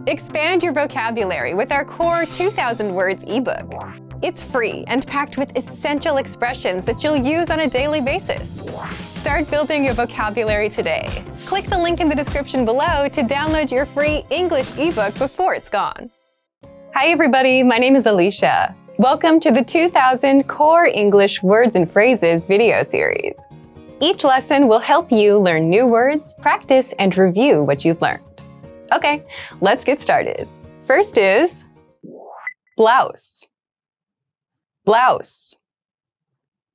Expand your vocabulary with our core 2,000 words ebook. It's free and packed with essential expressions that you'll use on a daily basis. Start building your vocabulary today. Click the link in the description below to download your free English ebook before it's gone. Hi everybody, my name is Alicia. Welcome to the 2000 Core English Words and Phrases video series. Each lesson will help you learn new words, practice, and review what you've learned. Okay, let's get started. First is blouse. Blouse.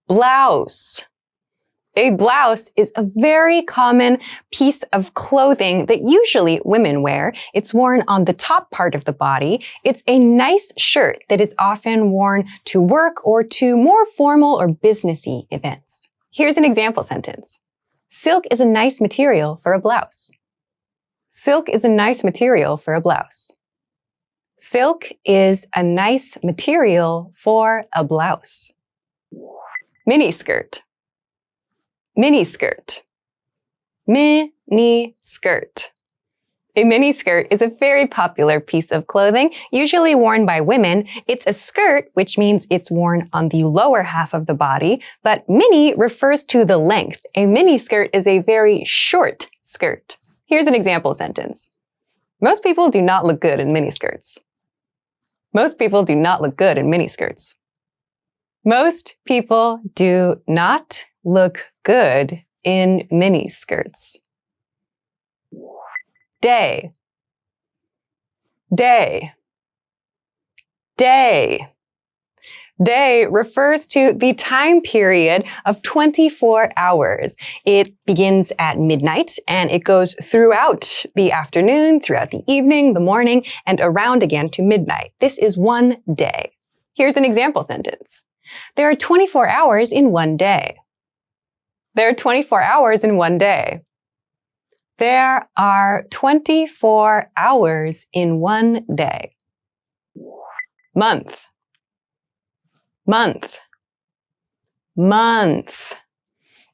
Blouse. A blouse is a very common piece of clothing that usually women wear. It's worn on the top part of the body. It's a nice shirt that is often worn to work or to more formal or businessy events. Here's an example sentence. Silk is a nice material for a blouse. Silk is a nice material for a blouse. Silk is a nice material for a blouse. Miniskirt. Miniskirt. Miniskirt. A miniskirt is a very popular piece of clothing, usually worn by women. It's a skirt, which means it's worn on the lower half of the body, but mini refers to the length. A miniskirt is a very short skirt. Here's an example sentence. Most people do not look good in miniskirts. Most people do not look good in miniskirts. Most people do not look good in miniskirts. Day. Day. Day. Day refers to the time period of 24 hours. It begins at midnight and it goes throughout the afternoon, throughout the evening, the morning, and around again to midnight. This is one day. Here's an example sentence. There are 24 hours in one day. There are 24 hours in one day. There are 24 hours in one day. Month. Month. Month.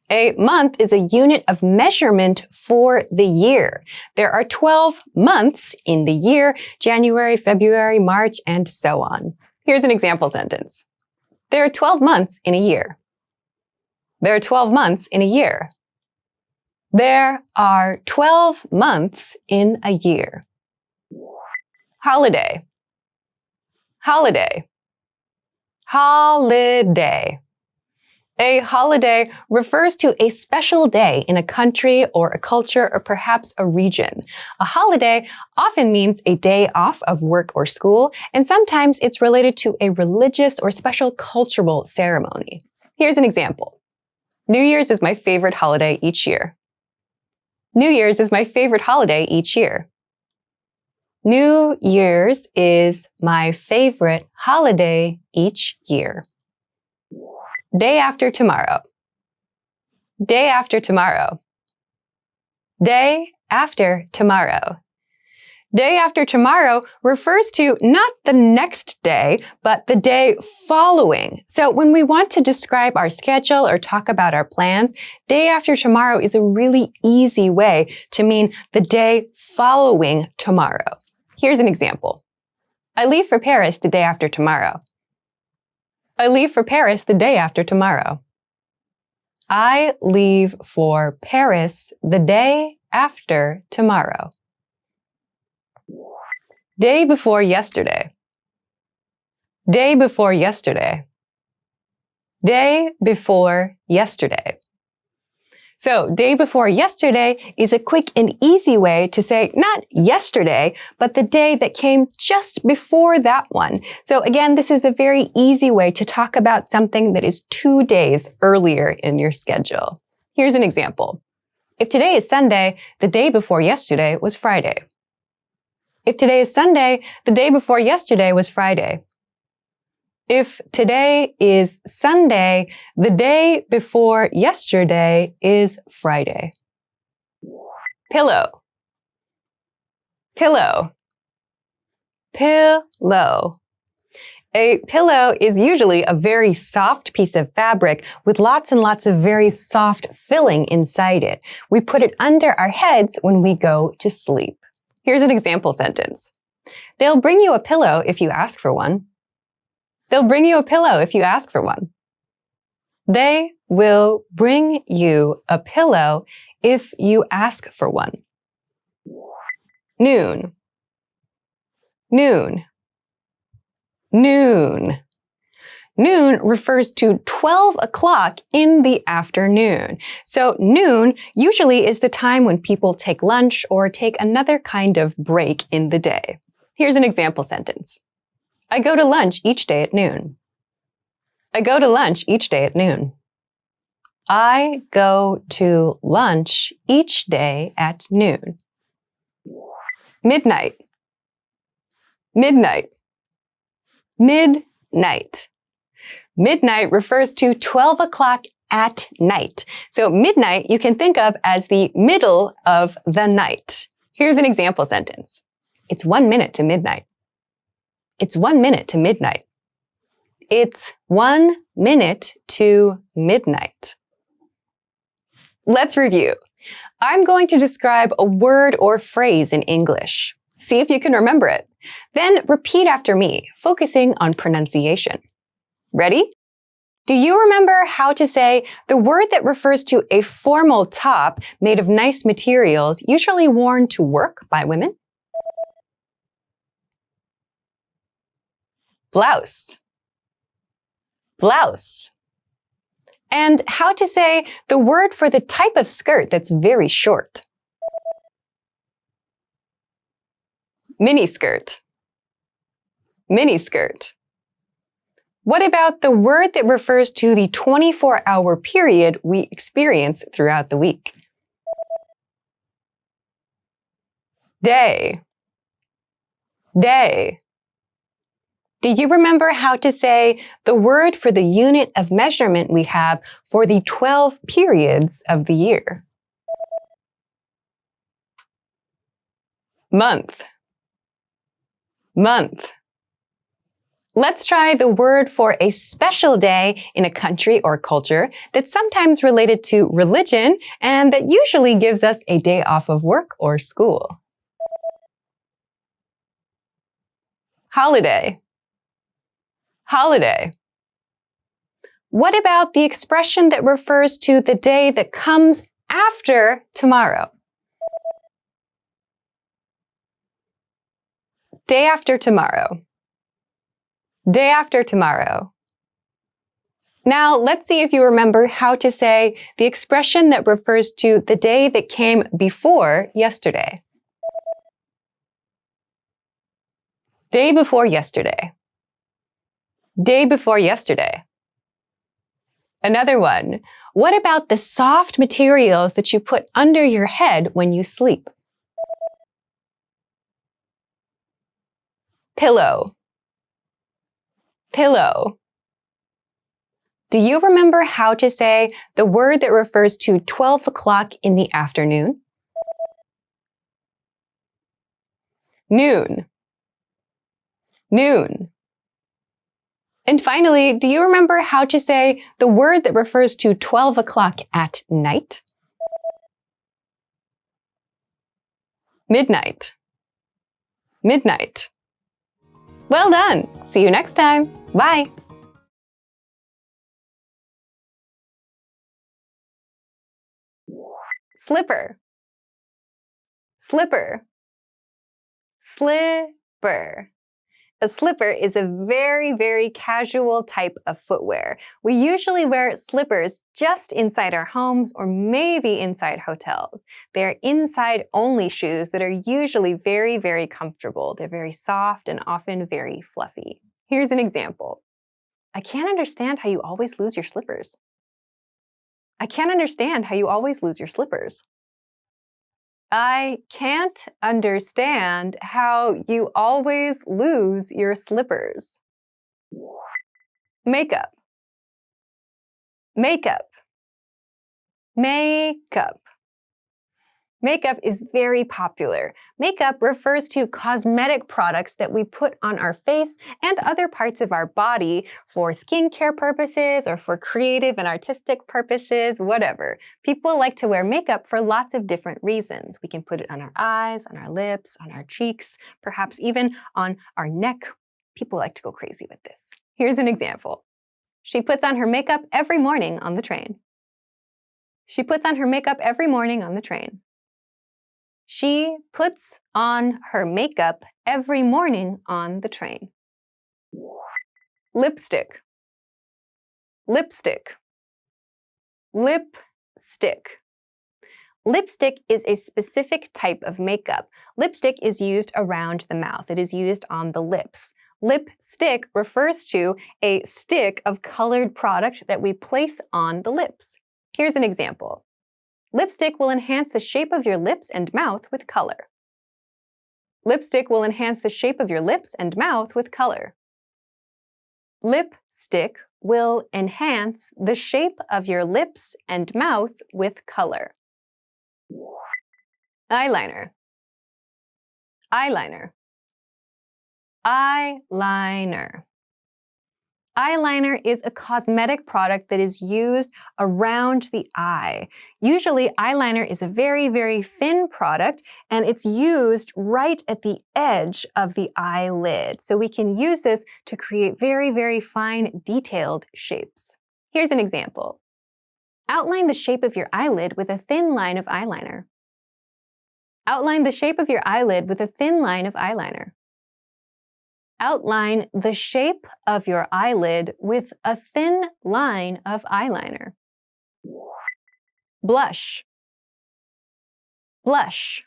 A month is a unit of measurement for the year. There are 12 months in the year, January, February, March, and so on. Here's an example sentence. There are 12 months in a year. There are 12 months in a year. There are 12 months in a year. Holiday. Holiday. Holiday. A holiday refers to a special day in a country or a culture or perhaps a region. A holiday often means a day off of work or school, and sometimes it's related to a religious or special cultural ceremony. Here's an example. New Year's is my favorite holiday each year. New Year's is my favorite holiday each year. New Year's is my favorite holiday each year. Day after tomorrow. Day after tomorrow. Day after tomorrow. Day after tomorrow refers to not the next day, but the day following. So when we want to describe our schedule or talk about our plans, day after tomorrow is a really easy way to mean the day following tomorrow. Here's an example. I leave for Paris the day after tomorrow. I leave for Paris the day after tomorrow. I leave for Paris the day after tomorrow. Day before yesterday. Day before yesterday. Day before yesterday. So, day before yesterday is a quick and easy way to say not yesterday, but the day that came just before that one. So again, this is a very easy way to talk about something that is 2 days earlier in your schedule. Here's an example. If today is Sunday, the day before yesterday was Friday. If today is Sunday, the day before yesterday was Friday. If today is Sunday, the day before yesterday is Friday. Pillow. Pillow. Pillow. A pillow is usually a very soft piece of fabric with lots and lots of very soft filling inside it. We put it under our heads when we go to sleep. Here's an example sentence. They'll bring you a pillow if you ask for one. They'll bring you a pillow if you ask for one. They will bring you a pillow if you ask for one. Noon, noon, noon. Noon refers to 12 o'clock in the afternoon. So noon usually is the time when people take lunch or take another kind of break in the day. Here's an example sentence. I go to lunch each day at noon. I go to lunch each day at noon. I go to lunch each day at noon. Midnight, midnight, midnight. Midnight refers to 12 o'clock at night. So midnight you can think of as the middle of the night. Here's an example sentence. It's 1 minute to midnight. It's 1 minute to midnight. It's 1 minute to midnight. Let's review. I'm going to describe a word or phrase in English. See if you can remember it. Then repeat after me, focusing on pronunciation. Ready? Do you remember how to say the word that refers to a formal top made of nice materials, usually worn to work by women? Blouse. Blouse. And how to say the word for the type of skirt that's very short? Miniskirt. Miniskirt. What about the word that refers to the 24-hour period we experience throughout the week? Day. Day. Do you remember how to say the word for the unit of measurement we have for the 12 periods of the year? Month. Month. Let's try the word for a special day in a country or culture that's sometimes related to religion and that usually gives us a day off of work or school. Holiday. Holiday. What about the expression that refers to the day that comes after tomorrow? Day after tomorrow. Day after tomorrow. Now, let's see if you remember how to say the expression that refers to the day that came before yesterday. Day before yesterday. Day before yesterday. Another one. What about the soft materials that you put under your head when you sleep? Pillow. Pillow. Do you remember how to say the word that refers to 12 o'clock in the afternoon? Noon. Noon. And finally, do you remember how to say the word that refers to 12 o'clock at night? Midnight. Midnight. Well done. See you next time. Bye. Slipper. Slipper. Slipper. A slipper is a very, very casual type of footwear. We usually wear slippers just inside our homes or maybe inside hotels. They're inside-only shoes that are usually very, very comfortable. They're very soft and often very fluffy. Here's an example. I can't understand how you always lose your slippers. I can't understand how you always lose your slippers. I can't understand how you always lose your slippers. Makeup. Makeup. Makeup. Makeup is very popular. Makeup refers to cosmetic products that we put on our face and other parts of our body for skincare purposes or for creative and artistic purposes, whatever. People like to wear makeup for lots of different reasons. We can put it on our eyes, on our lips, on our cheeks, perhaps even on our neck. People like to go crazy with this. Here's an example. She puts on her makeup every morning on the train. She puts on her makeup every morning on the train. She puts on her makeup every morning on the train. Lipstick. Lipstick. Lipstick. Lipstick is a specific type of makeup. Lipstick is used around the mouth. It is used on the lips. Lipstick refers to a stick of colored product that we place on the lips. Here's an example. Lipstick will enhance the shape of your lips and mouth with color. Lipstick will enhance the shape of your lips and mouth with color. Lipstick will enhance the shape of your lips and mouth with color. Eyeliner. Eyeliner. Eyeliner. Eyeliner is a cosmetic product that is used around the eye. Usually, eyeliner is a very, very thin product, and it's used right at the edge of the eyelid. So we can use this to create very, very fine, detailed shapes. Here's an example. Outline the shape of your eyelid with a thin line of eyeliner. Outline the shape of your eyelid with a thin line of eyeliner. Outline the shape of your eyelid with a thin line of eyeliner. Blush. Blush.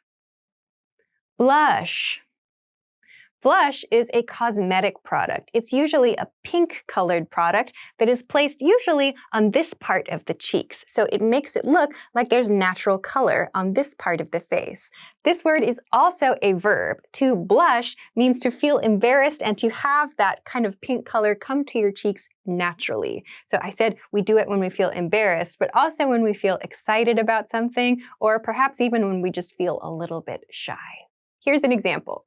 Blush. Blush is a cosmetic product. It's usually a pink-colored product that is placed usually on this part of the cheeks. So it makes it look like there's natural color on this part of the face. This word is also a verb. To blush means to feel embarrassed and to have that kind of pink color come to your cheeks naturally. So I said we do it when we feel embarrassed, but also when we feel excited about something, or perhaps even when we just feel a little bit shy. Here's an example.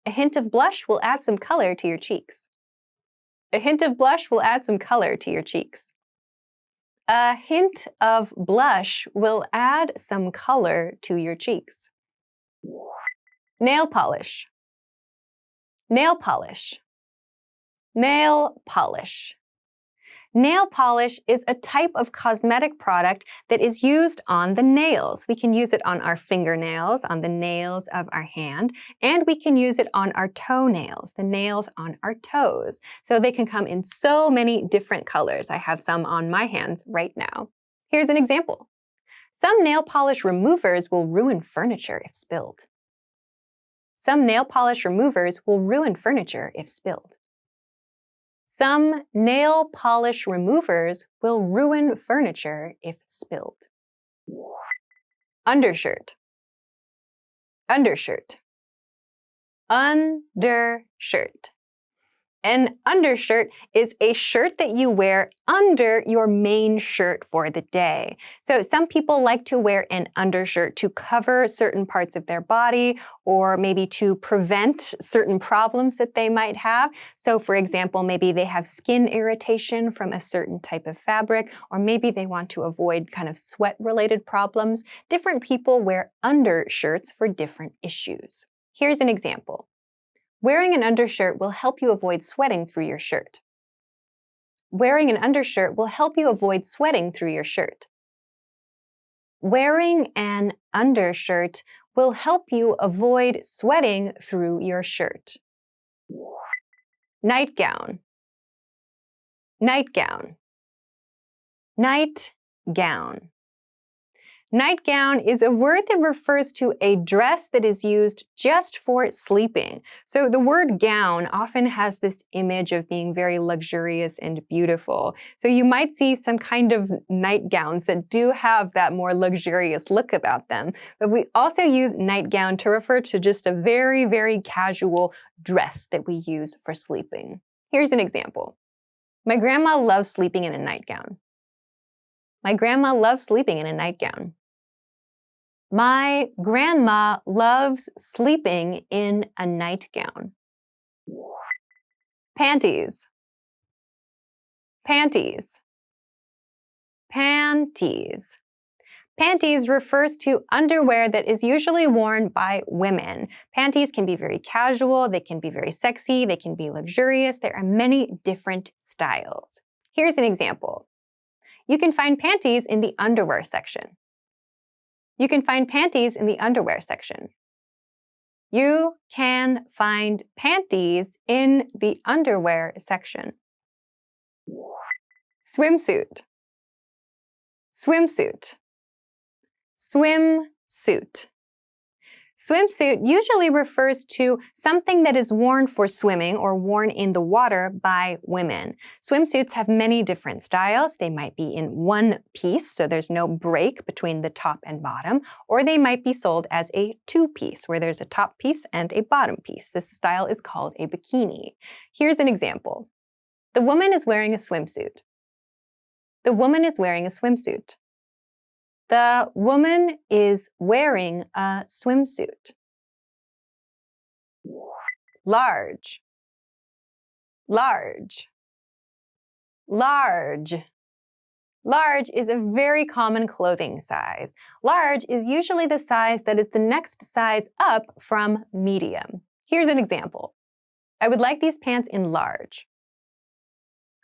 A hint of blush will add some color to your cheeks. A hint of blush will add some color to your cheeks. A hint of blush will add some color to your cheeks. Nail polish. Nail polish. Nail polish. Nail polish is a type of cosmetic product that is used on the nails. We can use it on our fingernails, on the nails of our hand, and we can use it on our toenails, the nails on our toes. So they can come in so many different colors. I have some on my hands right now. Here's an example. Some nail polish removers will ruin furniture if spilled. Some nail polish removers will ruin furniture if spilled. Some nail polish removers will ruin furniture if spilled. Undershirt. Undershirt. Undershirt. An undershirt is a shirt that you wear under your main shirt for the day. So some people like to wear an undershirt to cover certain parts of their body or maybe to prevent certain problems that they might have. So for example, maybe they have skin irritation from a certain type of fabric, or maybe they want to avoid kind of sweat-related problems. Different people wear undershirts for different issues. Here's an example. Wearing an undershirt will help you avoid sweating through your shirt. Wearing an undershirt will help you avoid sweating through your shirt. Wearing an undershirt will help you avoid sweating through your shirt. Nightgown. Nightgown. Nightgown. Nightgown is a word that refers to a dress that is used just for sleeping. So the word gown often has this image of being very luxurious and beautiful. So you might see some kind of nightgowns that do have that more luxurious look about them. But we also use nightgown to refer to just a very, very casual dress that we use for sleeping. Here's an example. My grandma loves sleeping in a nightgown. My grandma loves sleeping in a nightgown. My grandma loves sleeping in a nightgown. Panties. Panties. Panties. Panties refers to underwear that is usually worn by women. Panties can be very casual, they can be very sexy, they can be luxurious. There are many different styles. Here's an example. You can find panties in the underwear section. You can find panties in the underwear section. You can find panties in the underwear section. Swimsuit. Swimsuit. Swimsuit. Swimsuit usually refers to something that is worn for swimming or worn in the water by women. Swimsuits have many different styles. They might be in one piece, so there's no break between the top and bottom, or they might be sold as a two-piece, where there's a top piece and a bottom piece. This style is called a bikini. Here's an example. The woman is wearing a swimsuit. The woman is wearing a swimsuit. The woman is wearing a swimsuit. Large. Large. Large. Large is a very common clothing size. Large is usually the size that is the next size up from medium. Here's an example. I would like these pants in large.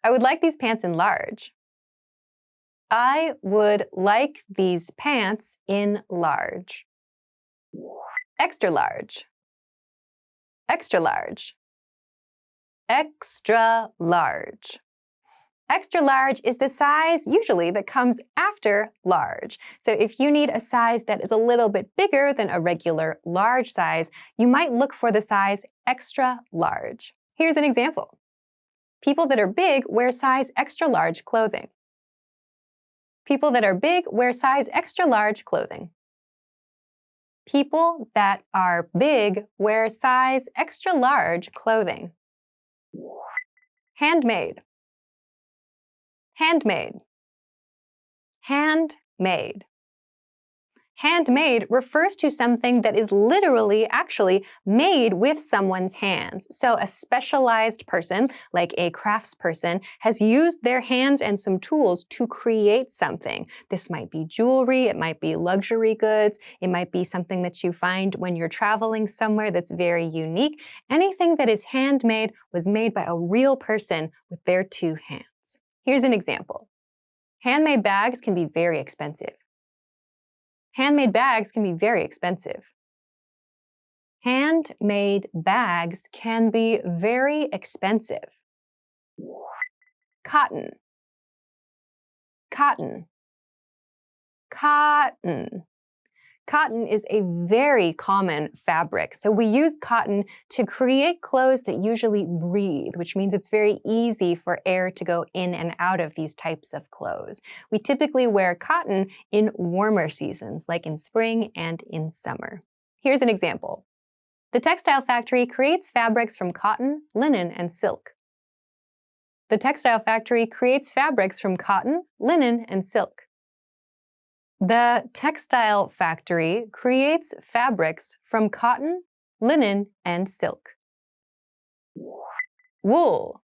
I would like these pants in large. I would like these pants in large. Extra large. Extra large. Extra large. Extra large is the size usually that comes after large. So if you need a size that is a little bit bigger than a regular large size, you might look for the size extra large. Here's an example. People that are big wear size extra large clothing. People that are big wear size extra large clothing. People that are big wear size extra large clothing. Handmade. Handmade. Handmade. Handmade refers to something that is literally actually made with someone's hands. So a specialized person, like a craftsperson, has used their hands and some tools to create something. This might be jewelry, it might be luxury goods, it might be something that you find when you're traveling somewhere that's very unique. Anything that is handmade was made by a real person with their two hands. Here's an example. Handmade bags can be very expensive. Handmade bags can be very expensive. Handmade bags can be very expensive. Cotton. Cotton. Cotton. Cotton is a very common fabric. So we use cotton to create clothes that usually breathe, which means it's very easy for air to go in and out of these types of clothes. We typically wear cotton in warmer seasons, like in spring and in summer. Here's an example. The textile factory creates fabrics from cotton, linen, and silk. The textile factory creates fabrics from cotton, linen, and silk. The textile factory creates fabrics from cotton, linen, and silk. Wool.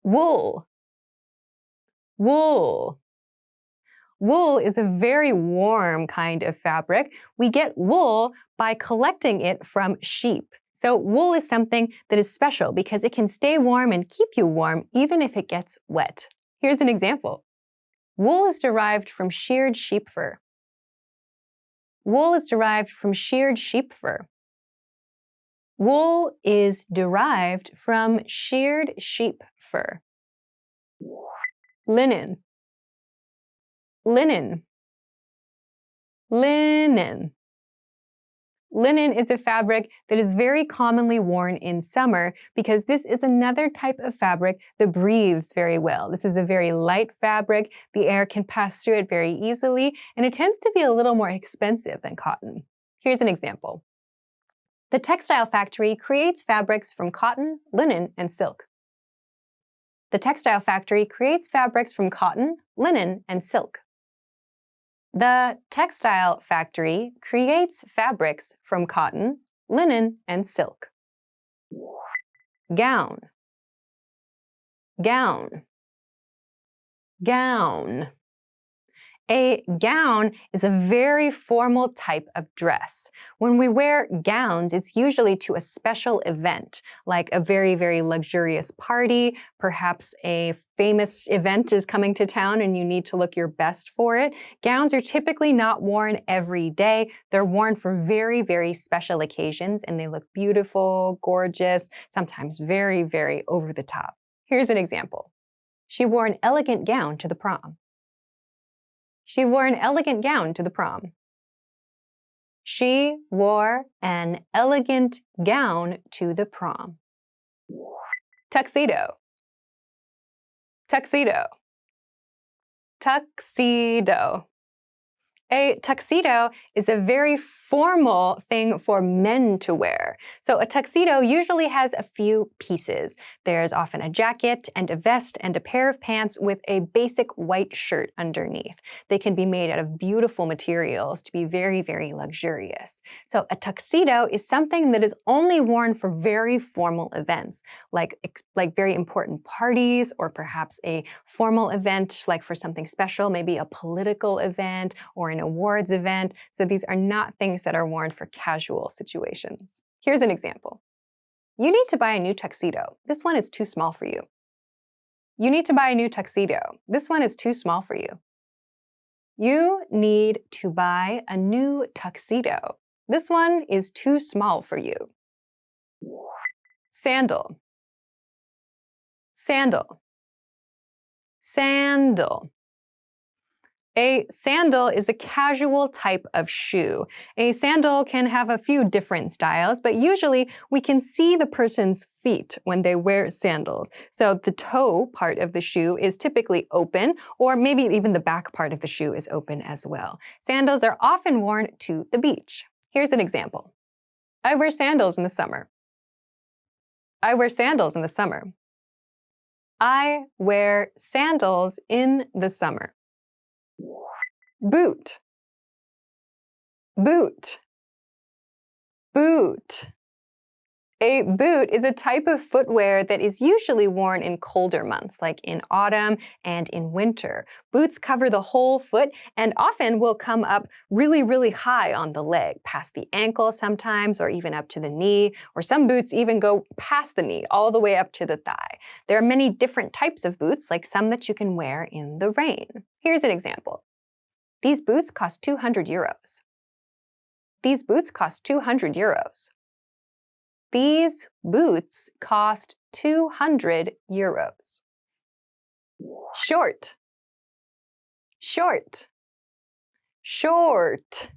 Wool. Wool. Wool is a very warm kind of fabric. We get wool by collecting it from sheep. So wool is something that is special because it can stay warm and keep you warm even if it gets wet. Here's an example. Wool is derived from sheared sheep fur. Wool is derived from sheared sheep fur. Wool is derived from sheared sheep fur. Linen. Linen. Linen. Linen is a fabric that is very commonly worn in summer because this is another type of fabric that breathes very well. This is a very light fabric. The air can pass through it very easily, and it tends to be a little more expensive than cotton. Here's an example. The textile factory creates fabrics from cotton, linen, and silk. The textile factory creates fabrics from cotton, linen, and silk. The textile factory creates fabrics from cotton, linen, and silk. Gown, gown, gown. A gown is a very formal type of dress. When we wear gowns, it's usually to a special event, like a very, very luxurious party. Perhaps a famous event is coming to town and you need to look your best for it. Gowns are typically not worn every day. They're worn for very, very special occasions, and they look beautiful, gorgeous, sometimes very, very over the top. Here's an example. She wore an elegant gown to the prom. She wore an elegant gown to the prom. She wore an elegant gown to the prom. Tuxedo, tuxedo, tuxedo. A tuxedo is a very formal thing for men to wear. So a tuxedo usually has a few pieces. There's often a jacket and a vest and a pair of pants with a basic white shirt underneath. They can be made out of beautiful materials to be very, very luxurious. So a tuxedo is something that is only worn for very formal events, like very important parties, or perhaps a formal event like for something special, maybe a political event or an awards event. So these are not things that are worn for casual situations. Here's an example. You need to buy a new tuxedo. This one is too small for you. You need to buy a new tuxedo. This one is too small for you. You need to buy a new tuxedo. This one is too small for you. Sandal, sandal, sandal. A sandal is a casual type of shoe. A sandal can have a few different styles, but usually we can see the person's feet when they wear sandals. So the toe part of the shoe is typically open, or maybe even the back part of the shoe is open as well. Sandals are often worn to the beach. Here's an example. I wear sandals in the summer. I wear sandals in the summer. I wear sandals in the summer. Boot, boot, boot. A boot is a type of footwear that is usually worn in colder months, like in autumn and in winter. Boots cover the whole foot and often will come up really, really high on the leg, past the ankle sometimes, or even up to the knee, or some boots even go past the knee, all the way up to the thigh. There are many different types of boots, like some that you can wear in the rain. Here's an example. These boots cost 200 euros. These boots cost 200 euros. These boots cost 200 euros. Short, short, short.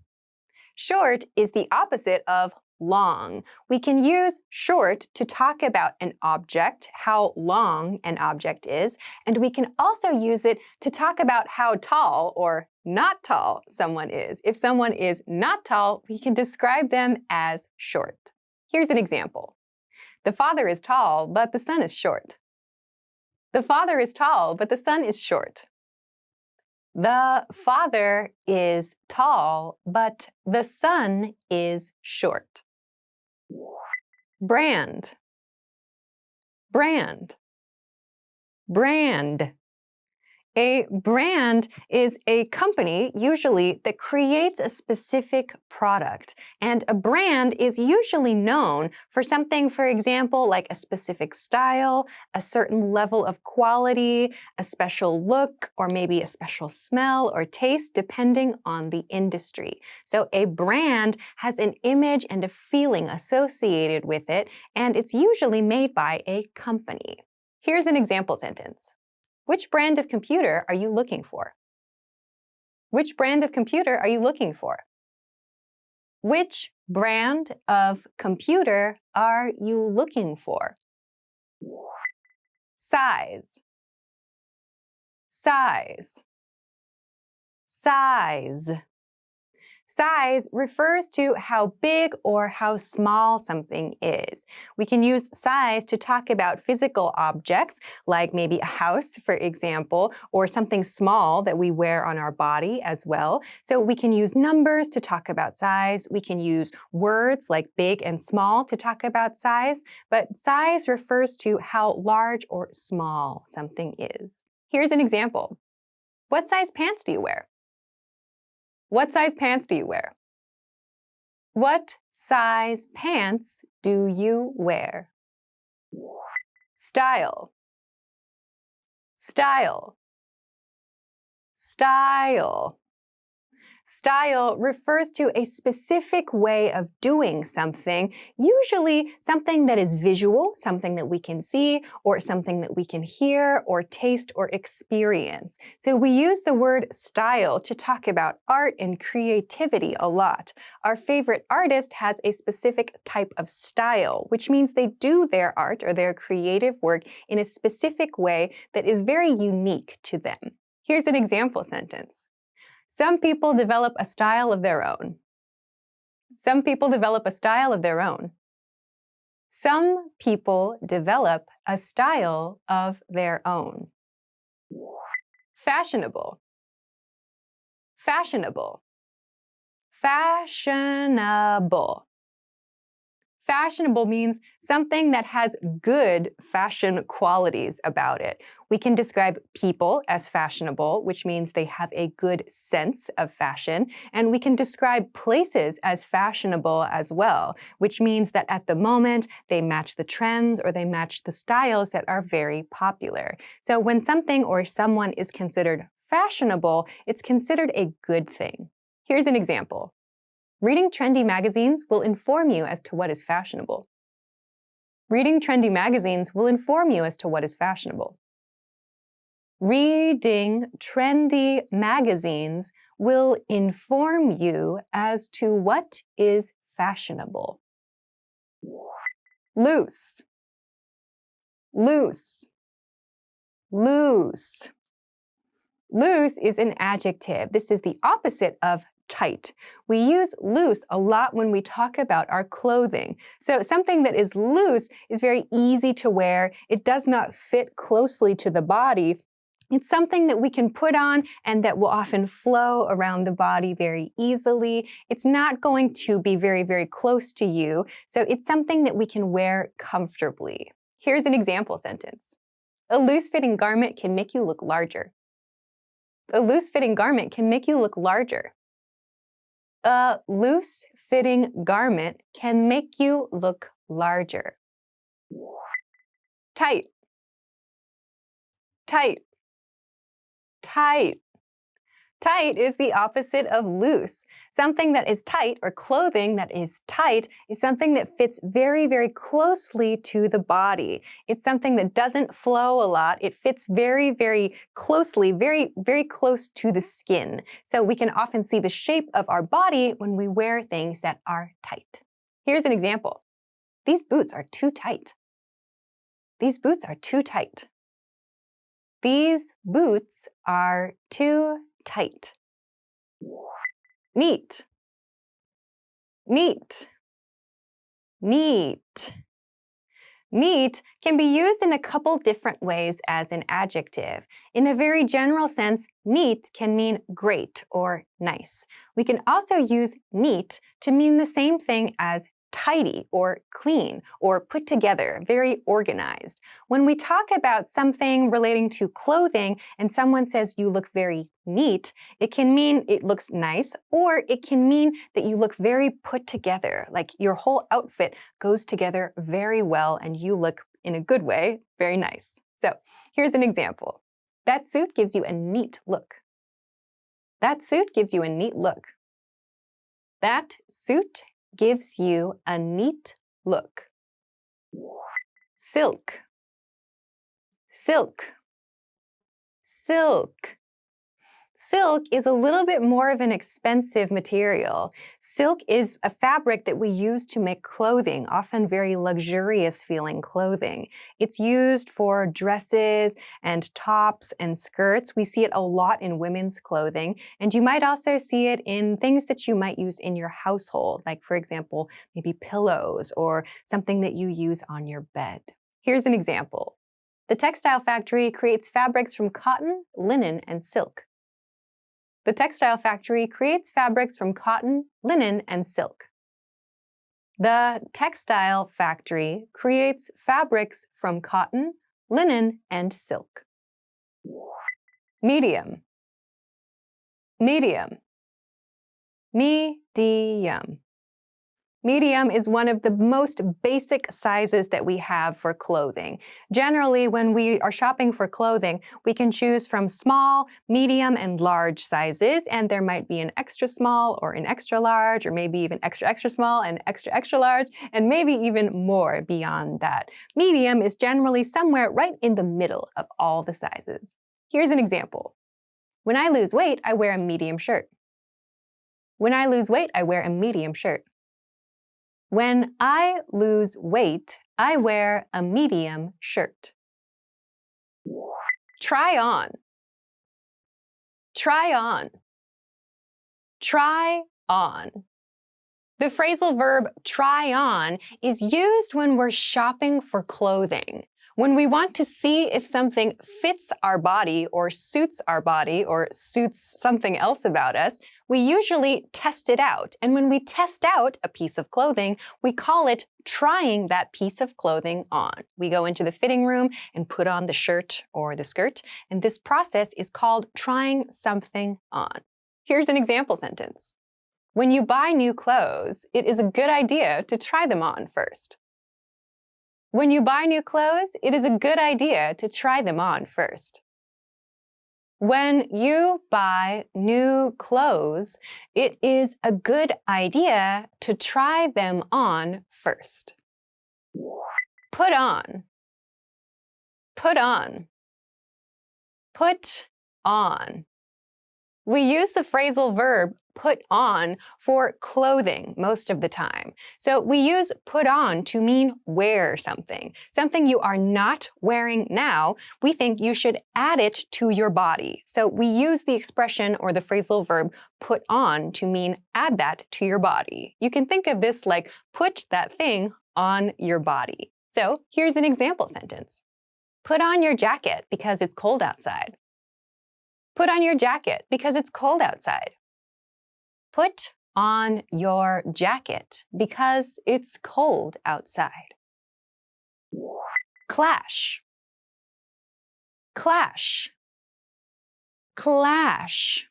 Short is the opposite of long. We can use short to talk about an object, how long an object is, and we can also use it to talk about how tall or not tall someone is. If someone is not tall, we can describe them as short. Here's an example. The father is tall, but the son is short. The father is tall, but the son is short. The father is tall, but the son is short. Brand, brand, brand. A brand is a company, usually, that creates a specific product. And a brand is usually known for something, for example, like a specific style, a certain level of quality, a special look, or maybe a special smell or taste, depending on the industry. So a brand has an image and a feeling associated with it, and it's usually made by a company. Here's an example sentence. Which brand of computer are you looking for? Which brand of computer are you looking for? Which brand of computer are you looking for? Size, size, size. Size refers to how big or how small something is. We can use size to talk about physical objects, like maybe a house, for example, or something small that we wear on our body as well. So we can use numbers to talk about size. We can use words like big and small to talk about size. But size refers to how large or small something is. Here's an example. What size pants do you wear? What size pants do you wear? What size pants do you wear? Style, style, style. Style refers to a specific way of doing something, usually something that is visual, something that we can see, or something that we can hear, or taste, or experience. So we use the word style to talk about art and creativity a lot. Our favorite artist has a specific type of style, which means they do their art or their creative work in a specific way that is very unique to them. Here's an example sentence. Some people develop a style of their own. Some people develop a style of their own. Some people develop a style of their own. Fashionable. Fashionable. Fashionable. Fashionable means something that has good fashion qualities about it. We can describe people as fashionable, which means they have a good sense of fashion. And we can describe places as fashionable as well, which means that at the moment they match the trends or they match the styles that are very popular. So when something or someone is considered fashionable, it's considered a good thing. Here's an example. Reading trendy magazines will inform you as to what is fashionable. Reading trendy magazines will inform you as to what is fashionable. Reading trendy magazines will inform you as to what is fashionable. Loose. Loose. Loose. Loose is an adjective. This is the opposite of tight. We use loose a lot when we talk about our clothing. So something that is loose is very easy to wear. It does not fit closely to the body. It's something that we can put on and that will often flow around the body very easily. It's not going to be very, very close to you. So it's something that we can wear comfortably. Here's an example sentence. A loose-fitting garment can make you look larger. A loose-fitting garment can make you look larger. A loose-fitting garment can make you look larger. Tight. Tight. Tight. Tight is the opposite of loose. Something that is tight, or clothing that is tight, is something that fits very, very closely to the body. It's something that doesn't flow a lot. It fits very, very closely, very, very close to the skin. So we can often see the shape of our body when we wear things that are tight. Here's an example. These boots are too tight. These boots are too tight. These boots are too tight. Neat. Neat. Neat. Neat can be used in a couple different ways as an adjective. In a very general sense, neat can mean great or nice. We can also use neat to mean the same thing as tidy or clean or put together, very organized. When we talk about something relating to clothing and someone says you look very neat, it can mean it looks nice, or it can mean that you look very put together, like your whole outfit goes together very well and you look, in a good way, very nice. So here's an example. That suit gives you a neat look. That suit gives you a neat look. That suit gives you a neat look. Silk. Silk. Silk. Silk is a little bit more of an expensive material. Silk is a fabric that we use to make clothing, often very luxurious feeling clothing. It's used for dresses and tops and skirts. We see it a lot in women's clothing, and you might also see it in things that you might use in your household, like for example, maybe pillows or something that you use on your bed. Here's an example. The textile factory creates fabrics from cotton, linen, and silk. The textile factory creates fabrics from cotton, linen, and silk. The textile factory creates fabrics from cotton, linen, and silk. Medium. Medium. Medium. Medium is one of the most basic sizes that we have for clothing. Generally, when we are shopping for clothing, we can choose from small, medium, and large sizes, and there might be an extra small or an extra large, or maybe even extra, extra small and extra, extra large, and maybe even more beyond that. Medium is generally somewhere right in the middle of all the sizes. Here's an example. When I lose weight, I wear a medium shirt. When I lose weight, I wear a medium shirt. When I lose weight, I wear a medium shirt. Try on. Try on. Try on. The phrasal verb try on is used when we're shopping for clothing. When we want to see if something fits our body or suits something else about us, we usually test it out. And when we test out a piece of clothing, we call it trying that piece of clothing on. We go into the fitting room and put on the shirt or the skirt, and this process is called trying something on. Here's an example sentence. When you buy new clothes, it is a good idea to try them on first. When you buy new clothes, it is a good idea to try them on first. When you buy new clothes, it is a good idea to try them on first. Put on. Put on. Put on. We use the phrasal verb put on for clothing most of the time. So we use put on to mean wear something. Something you are not wearing now, we think you should add it to your body. So we use the expression or the phrasal verb put on to mean add that to your body. You can think of this like put that thing on your body. So here's an example sentence. Put on your jacket because it's cold outside. Put on your jacket because it's cold outside. Put on your jacket because it's cold outside. Clash. Clash. Clash.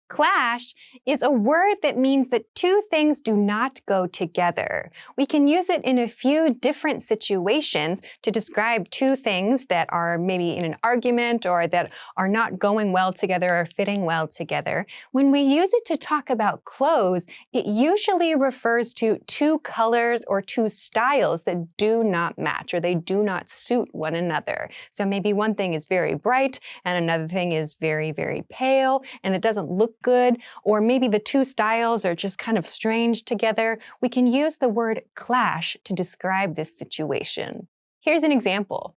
Clash is a word that means that two things do not go together. We can use it in a few different situations to describe two things that are maybe in an argument or that are not going well together or fitting well together. When we use it to talk about clothes, it usually refers to two colors or two styles that do not match or they do not suit one another. So maybe one thing is very bright and another thing is very, very pale and it doesn't look good, or maybe the two styles are just kind of strange together. We can use the word clash to describe this situation. Here's an example.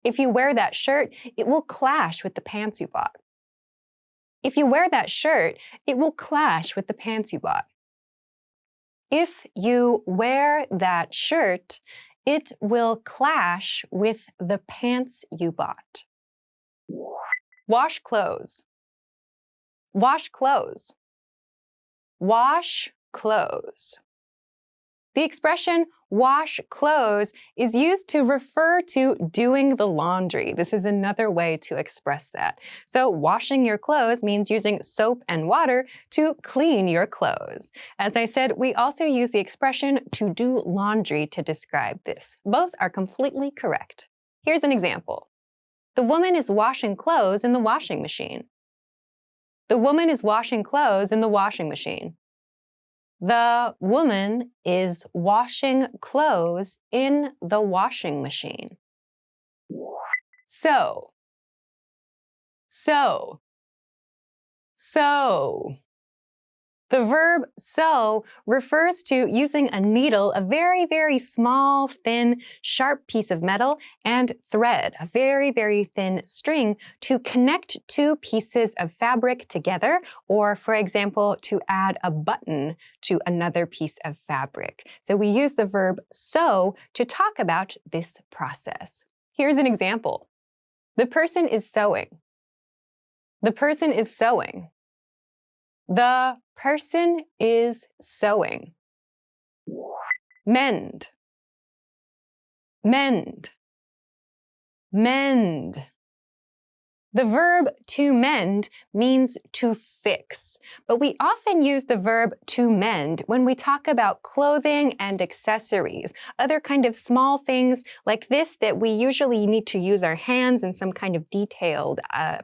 If you wear that shirt, it will clash with the pants you bought. If you wear that shirt, it will clash with the pants you bought. If you wear that shirt, it will clash with the pants you bought. Wash clothes. Wash clothes. Wash clothes. The expression wash clothes is used to refer to doing the laundry. This is another way to express that. So washing your clothes means using soap and water to clean your clothes. As I said, we also use the expression to do laundry to describe this. Both are completely correct. Here's an example. The woman is washing clothes in the washing machine. The woman is washing clothes in the washing machine. The woman is washing clothes in the washing machine. So. Sew. The verb sew refers to using a needle, a very, very small, thin, sharp piece of metal, and thread, a very, very thin string, to connect two pieces of fabric together, or, for example, to add a button to another piece of fabric. So we use the verb sew to talk about this process. Here's an example. The person is sewing. The person is sewing. The person is sewing. Mend. Mend. Mend. The verb to mend means to fix, but we often use the verb to mend when we talk about clothing and accessories, other kind of small things like this that we usually need to use our hands in some kind of detailed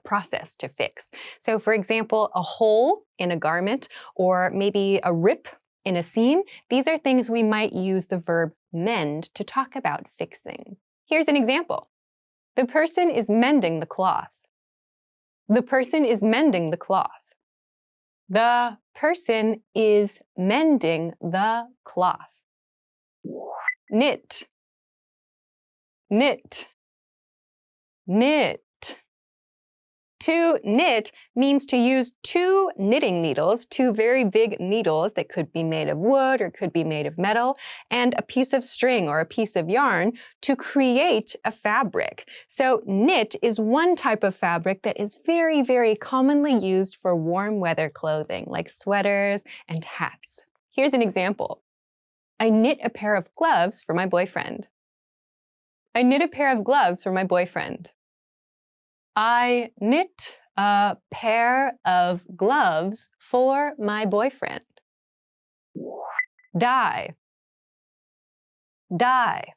process to fix. So for example, a hole in a garment or maybe a rip in a seam, these are things we might use the verb mend to talk about fixing. Here's an example. The person is mending the cloth. The person is mending the cloth. The person is mending the cloth. Knit. Knit. Knit. To knit means to use two knitting needles, two very big needles that could be made of wood or could be made of metal, and a piece of string or a piece of yarn to create a fabric. So knit is one type of fabric that is very, very commonly used for warm weather clothing, like sweaters and hats. Here's an example. I knit a pair of gloves for my boyfriend. I knit a pair of gloves for my boyfriend. I knit a pair of gloves for my boyfriend. Dye. Dye.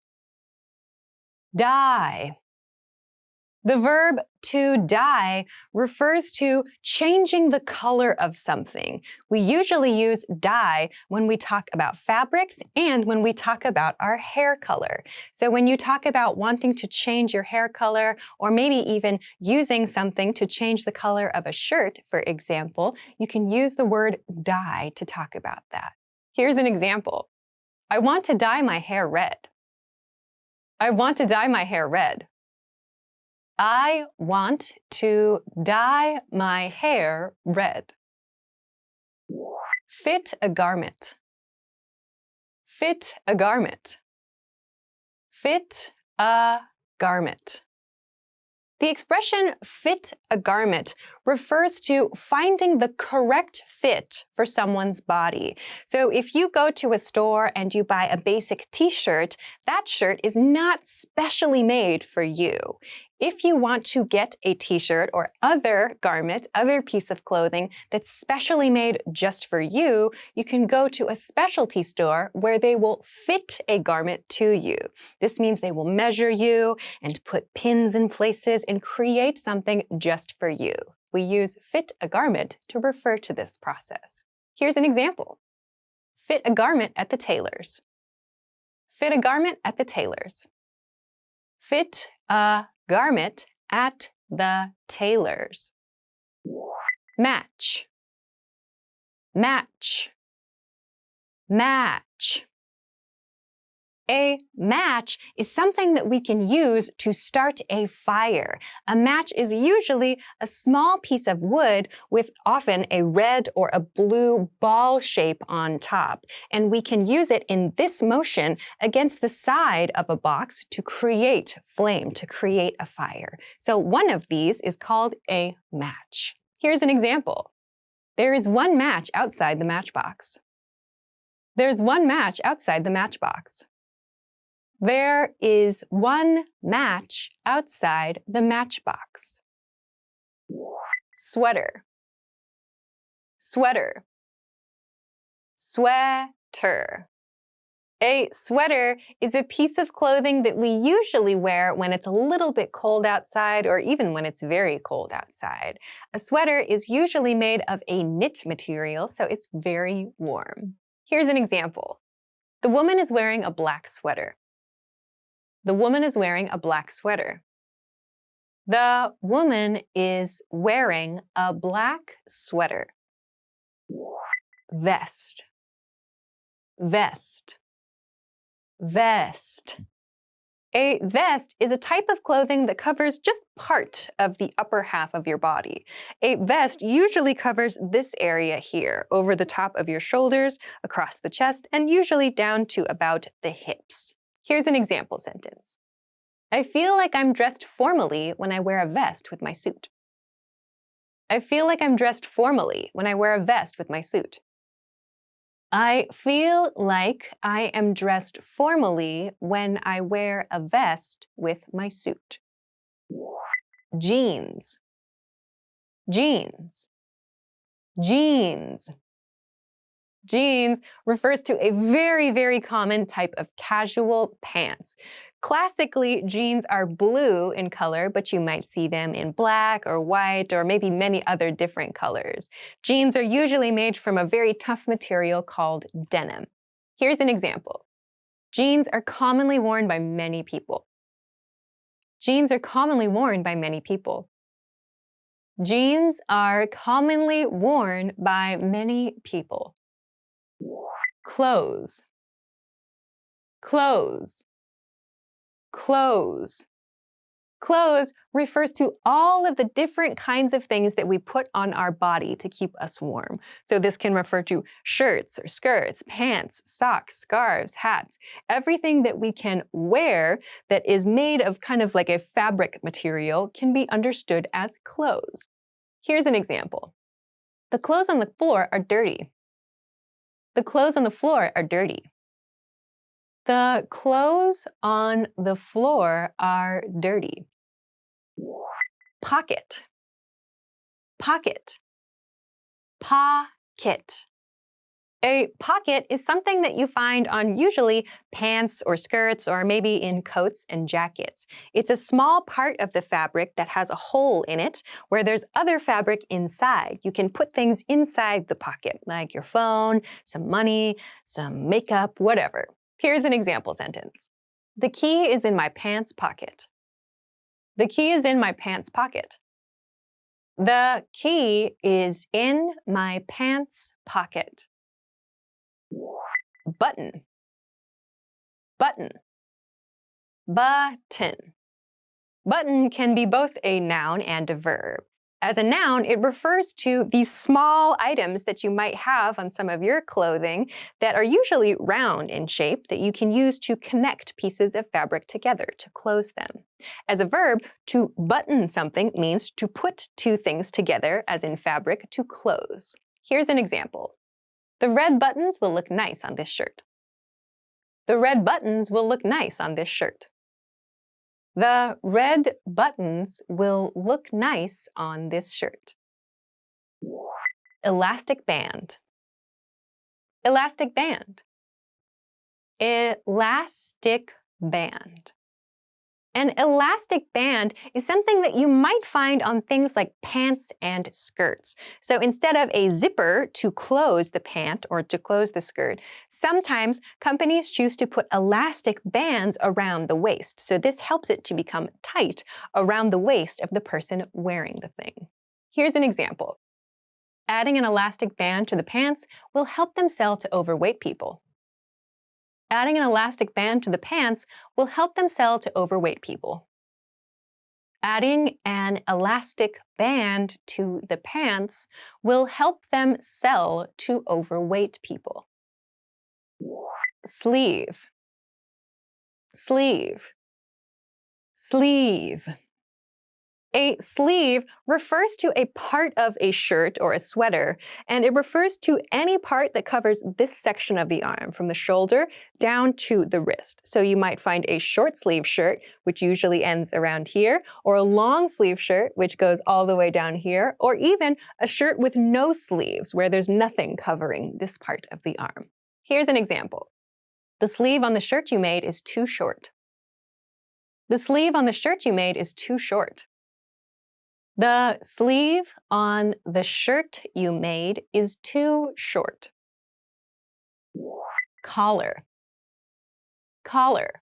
Dye. The verb to dye refers to changing the color of something. We usually use dye when we talk about fabrics and when we talk about our hair color. So when you talk about wanting to change your hair color or maybe even using something to change the color of a shirt, for example, you can use the word dye to talk about that. Here's an example. I want to dye my hair red. I want to dye my hair red. I want to dye my hair red. Fit a garment. Fit a garment. Fit a garment. The expression fit a garment refers to finding the correct fit for someone's body. So if you go to a store and you buy a basic t-shirt, that shirt is not specially made for you. If you want to get a t-shirt or other garment, other piece of clothing that's specially made just for you, you can go to a specialty store where they will fit a garment to you. This means they will measure you and put pins in places and create something just for you. We use fit a garment to refer to this process. Here's an example. Fit a garment at the tailor's. Fit a garment at the tailor's. Fit a garment at the tailor's. Match. Match. Match. A match is something that we can use to start a fire. A match is usually a small piece of wood with often a red or a blue ball shape on top. And we can use it in this motion against the side of a box to create flame, to create a fire. So one of these is called a match. Here's an example. There is one match outside the matchbox. There's one match outside the matchbox. There is one match outside the matchbox. Sweater. Sweater. Sweater. A sweater is a piece of clothing that we usually wear when it's a little bit cold outside or even when it's very cold outside. A sweater is usually made of a knit material, so it's very warm. Here's an example. The woman is wearing a black sweater. The woman is wearing a black sweater. The woman is wearing a black sweater. Vest, vest, vest. A vest is a type of clothing that covers just part of the upper half of your body. A vest usually covers this area here, over the top of your shoulders, across the chest, and usually down to about the hips. Here's an example sentence. I feel like I'm dressed formally when I wear a vest with my suit. I feel like I'm dressed formally when I wear a vest with my suit. I feel like I am dressed formally when I wear a vest with my suit. Jeans, jeans, jeans. Jeans refers to a very, very common type of casual pants. Classically, jeans are blue in color, but you might see them in black or white or maybe many other different colors. Jeans are usually made from a very tough material called denim. Here's an example. Jeans are commonly worn by many people. Jeans are commonly worn by many people. Jeans are commonly worn by many people. Clothes, clothes, clothes. Clothes refers to all of the different kinds of things that we put on our body to keep us warm. So this can refer to shirts or skirts, pants, socks, scarves, hats, everything that we can wear that is made of kind of like a fabric material can be understood as clothes. Here's an example. The clothes on the floor are dirty. The clothes on the floor are dirty. The clothes on the floor are dirty. Pocket, pocket, pocket. A pocket is something that you find on usually pants or skirts or maybe in coats and jackets. It's a small part of the fabric that has a hole in it where there's other fabric inside. You can put things inside the pocket, like your phone, some money, some makeup, whatever. Here's an example sentence. The key is in my pants pocket. The key is in my pants pocket. The key is in my pants pocket. Button, button, button. Button can be both a noun and a verb. As a noun, it refers to these small items that you might have on some of your clothing that are usually round in shape that you can use to connect pieces of fabric together to close them. As a verb, to button something means to put two things together, as in fabric, to close. Here's an example. The red buttons will look nice on this shirt. The red buttons will look nice on this shirt. The red buttons will look nice on this shirt. Elastic band. Elastic band. Elastic band. An elastic band is something that you might find on things like pants and skirts. So instead of a zipper to close the pant or to close the skirt, sometimes companies choose to put elastic bands around the waist. So this helps it to become tight around the waist of the person wearing the thing. Here's an example. Adding an elastic band to the pants will help them sell to overweight people. Adding an elastic band to the pants will help them sell to overweight people. Adding an elastic band to the pants will help them sell to overweight people. Sleeve, sleeve, sleeve. A sleeve refers to a part of a shirt or a sweater, and it refers to any part that covers this section of the arm, from the shoulder down to the wrist. So you might find a short sleeve shirt, which usually ends around here, or a long sleeve shirt, which goes all the way down here, or even a shirt with no sleeves, where there's nothing covering this part of the arm. Here's an example. The sleeve on the shirt you made is too short. The sleeve on the shirt you made is too short. The sleeve on the shirt you made is too short. Collar, collar,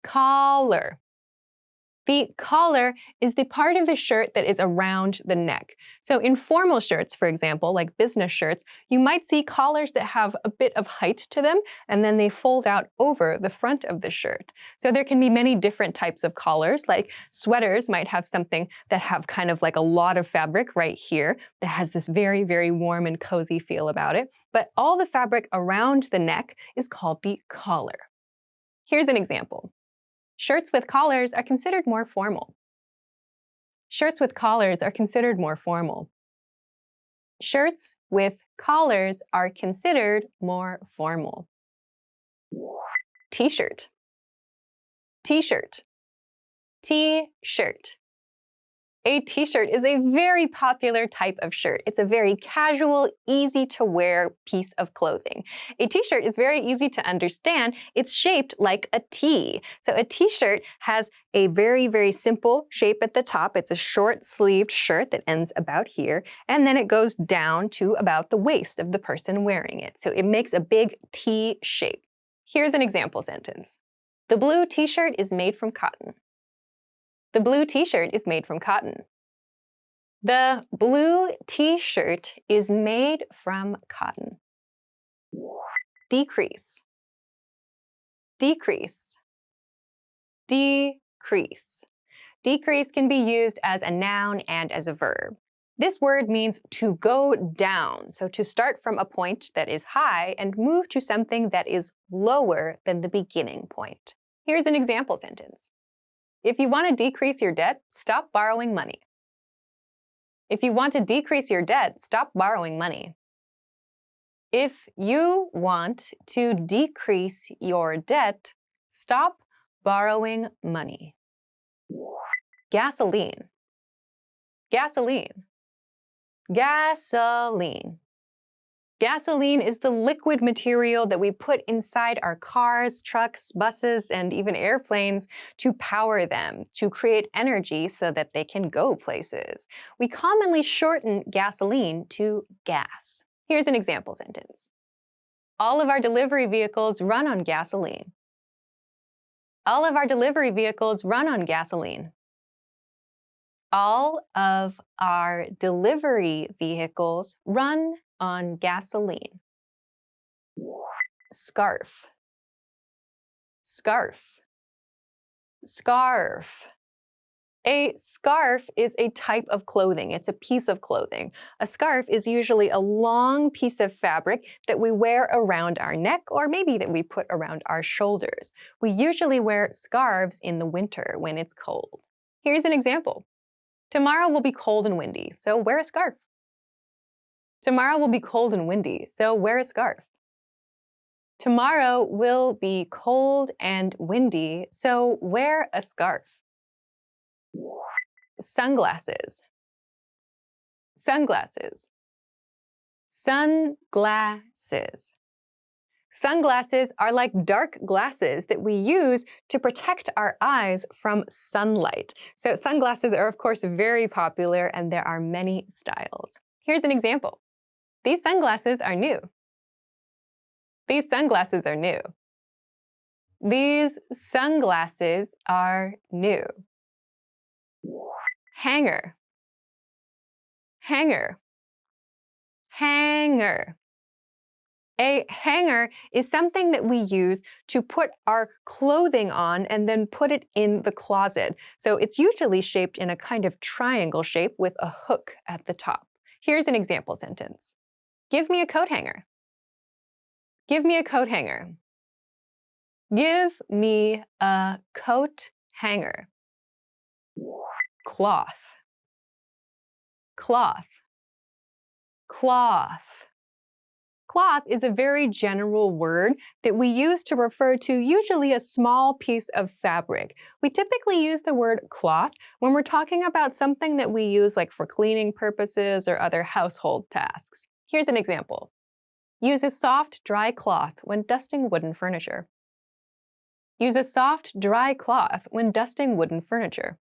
collar. The collar is the part of the shirt that is around the neck. So in formal shirts, for example, like business shirts, you might see collars that have a bit of height to them, and then they fold out over the front of the shirt. So there can be many different types of collars, like sweaters might have something that have kind of like a lot of fabric right here that has this very, very warm and cozy feel about it. But all the fabric around the neck is called the collar. Here's an example. Shirts with collars are considered more formal. Shirts with collars are considered more formal. Shirts with collars are considered more formal. T-shirt. T-shirt. T-shirt. A t-shirt is a very popular type of shirt. It's a very casual, easy-to-wear piece of clothing. A t-shirt is very easy to understand. It's shaped like a T. So a t-shirt has a very, very simple shape at the top. It's a short-sleeved shirt that ends about here, and then it goes down to about the waist of the person wearing it. So it makes a big T shape. Here's an example sentence. The blue t-shirt is made from cotton. The blue t-shirt is made from cotton. The blue t-shirt is made from cotton. Decrease. Decrease. Decrease. Decrease can be used as a noun and as a verb. This word means to go down, so to start from a point that is high and move to something that is lower than the beginning point. Here's an example sentence. If you want to decrease your debt, stop borrowing money. If you want to decrease your debt, stop borrowing money. If you want to decrease your debt, stop borrowing money. Gasoline. Gasoline. Gasoline. Gasoline is the liquid material that we put inside our cars, trucks, buses, and even airplanes to power them, to create energy so that they can go places. We commonly shorten gasoline to gas. Here's an example sentence. All of our delivery vehicles run on gasoline. All of our delivery vehicles run on gasoline. All of our delivery vehicles run on gasoline. Scarf. Scarf. Scarf. A scarf is a type of clothing. It's a piece of clothing. A scarf is usually a long piece of fabric that we wear around our neck or maybe that we put around our shoulders. We usually wear scarves in the winter when it's cold. Here's an example. Tomorrow will be cold and windy, so wear a scarf. Tomorrow will be cold and windy, so wear a scarf. Tomorrow will be cold and windy, so wear a scarf. Sunglasses. Sunglasses. Sunglasses. Sunglasses are like dark glasses that we use to protect our eyes from sunlight. So sunglasses are, of course, very popular, and there are many styles. Here's an example. These sunglasses are new. These sunglasses are new. These sunglasses are new. Hanger. Hanger. Hanger. A hanger is something that we use to put our clothing on and then put it in the closet. So it's usually shaped in a kind of triangle shape with a hook at the top. Here's an example sentence. Give me a coat hanger. Give me a coat hanger. Give me a coat hanger. Cloth. Cloth. Cloth. Cloth is a very general word that we use to refer to usually a small piece of fabric. We typically use the word cloth when we're talking about something that we use like for cleaning purposes or other household tasks. Here's an example. Use a soft, dry cloth when dusting wooden furniture. Use a soft, dry cloth when dusting wooden furniture.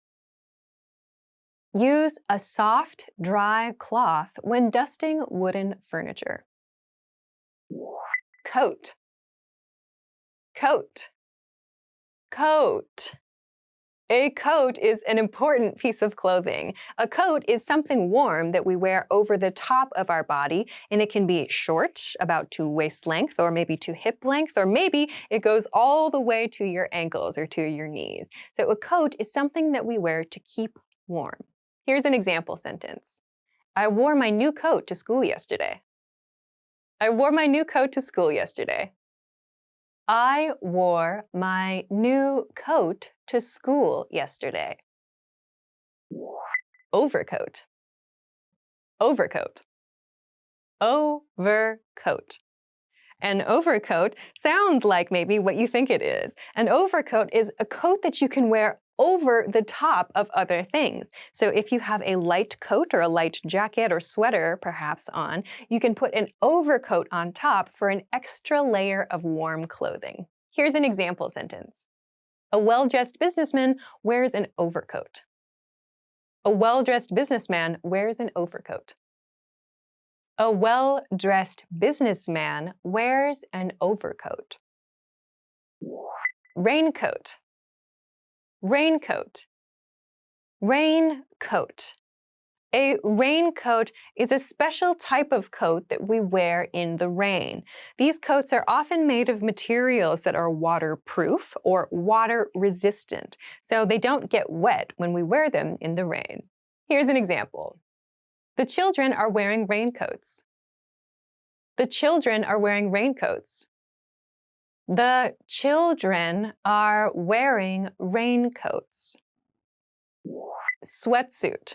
Use a soft, dry cloth when dusting wooden furniture. Coat. Coat. Coat. A coat is an important piece of clothing. A coat is something warm that we wear over the top of our body, and it can be short, about to waist length, or maybe to hip length, or maybe it goes all the way to your ankles or to your knees. So a coat is something that we wear to keep warm. Here's an example sentence. I wore my new coat to school yesterday. I wore my new coat to school yesterday. I wore my new coat to school yesterday. Overcoat. Overcoat. Overcoat. An overcoat sounds like maybe what you think it is. An overcoat is a coat that you can wear over the top of other things. So if you have a light coat or a light jacket or sweater perhaps on, you can put an overcoat on top for an extra layer of warm clothing. Here's an example sentence. A well-dressed businessman wears an overcoat. A well-dressed businessman wears an overcoat. A well-dressed businessman wears an overcoat. Raincoat. Raincoat. Raincoat. A raincoat is a special type of coat that we wear in the rain. These coats are often made of materials that are waterproof or water resistant, so they don't get wet when we wear them in the rain. Here's an example. The children are wearing raincoats. The children are wearing raincoats. The children are wearing raincoats. Sweatsuit.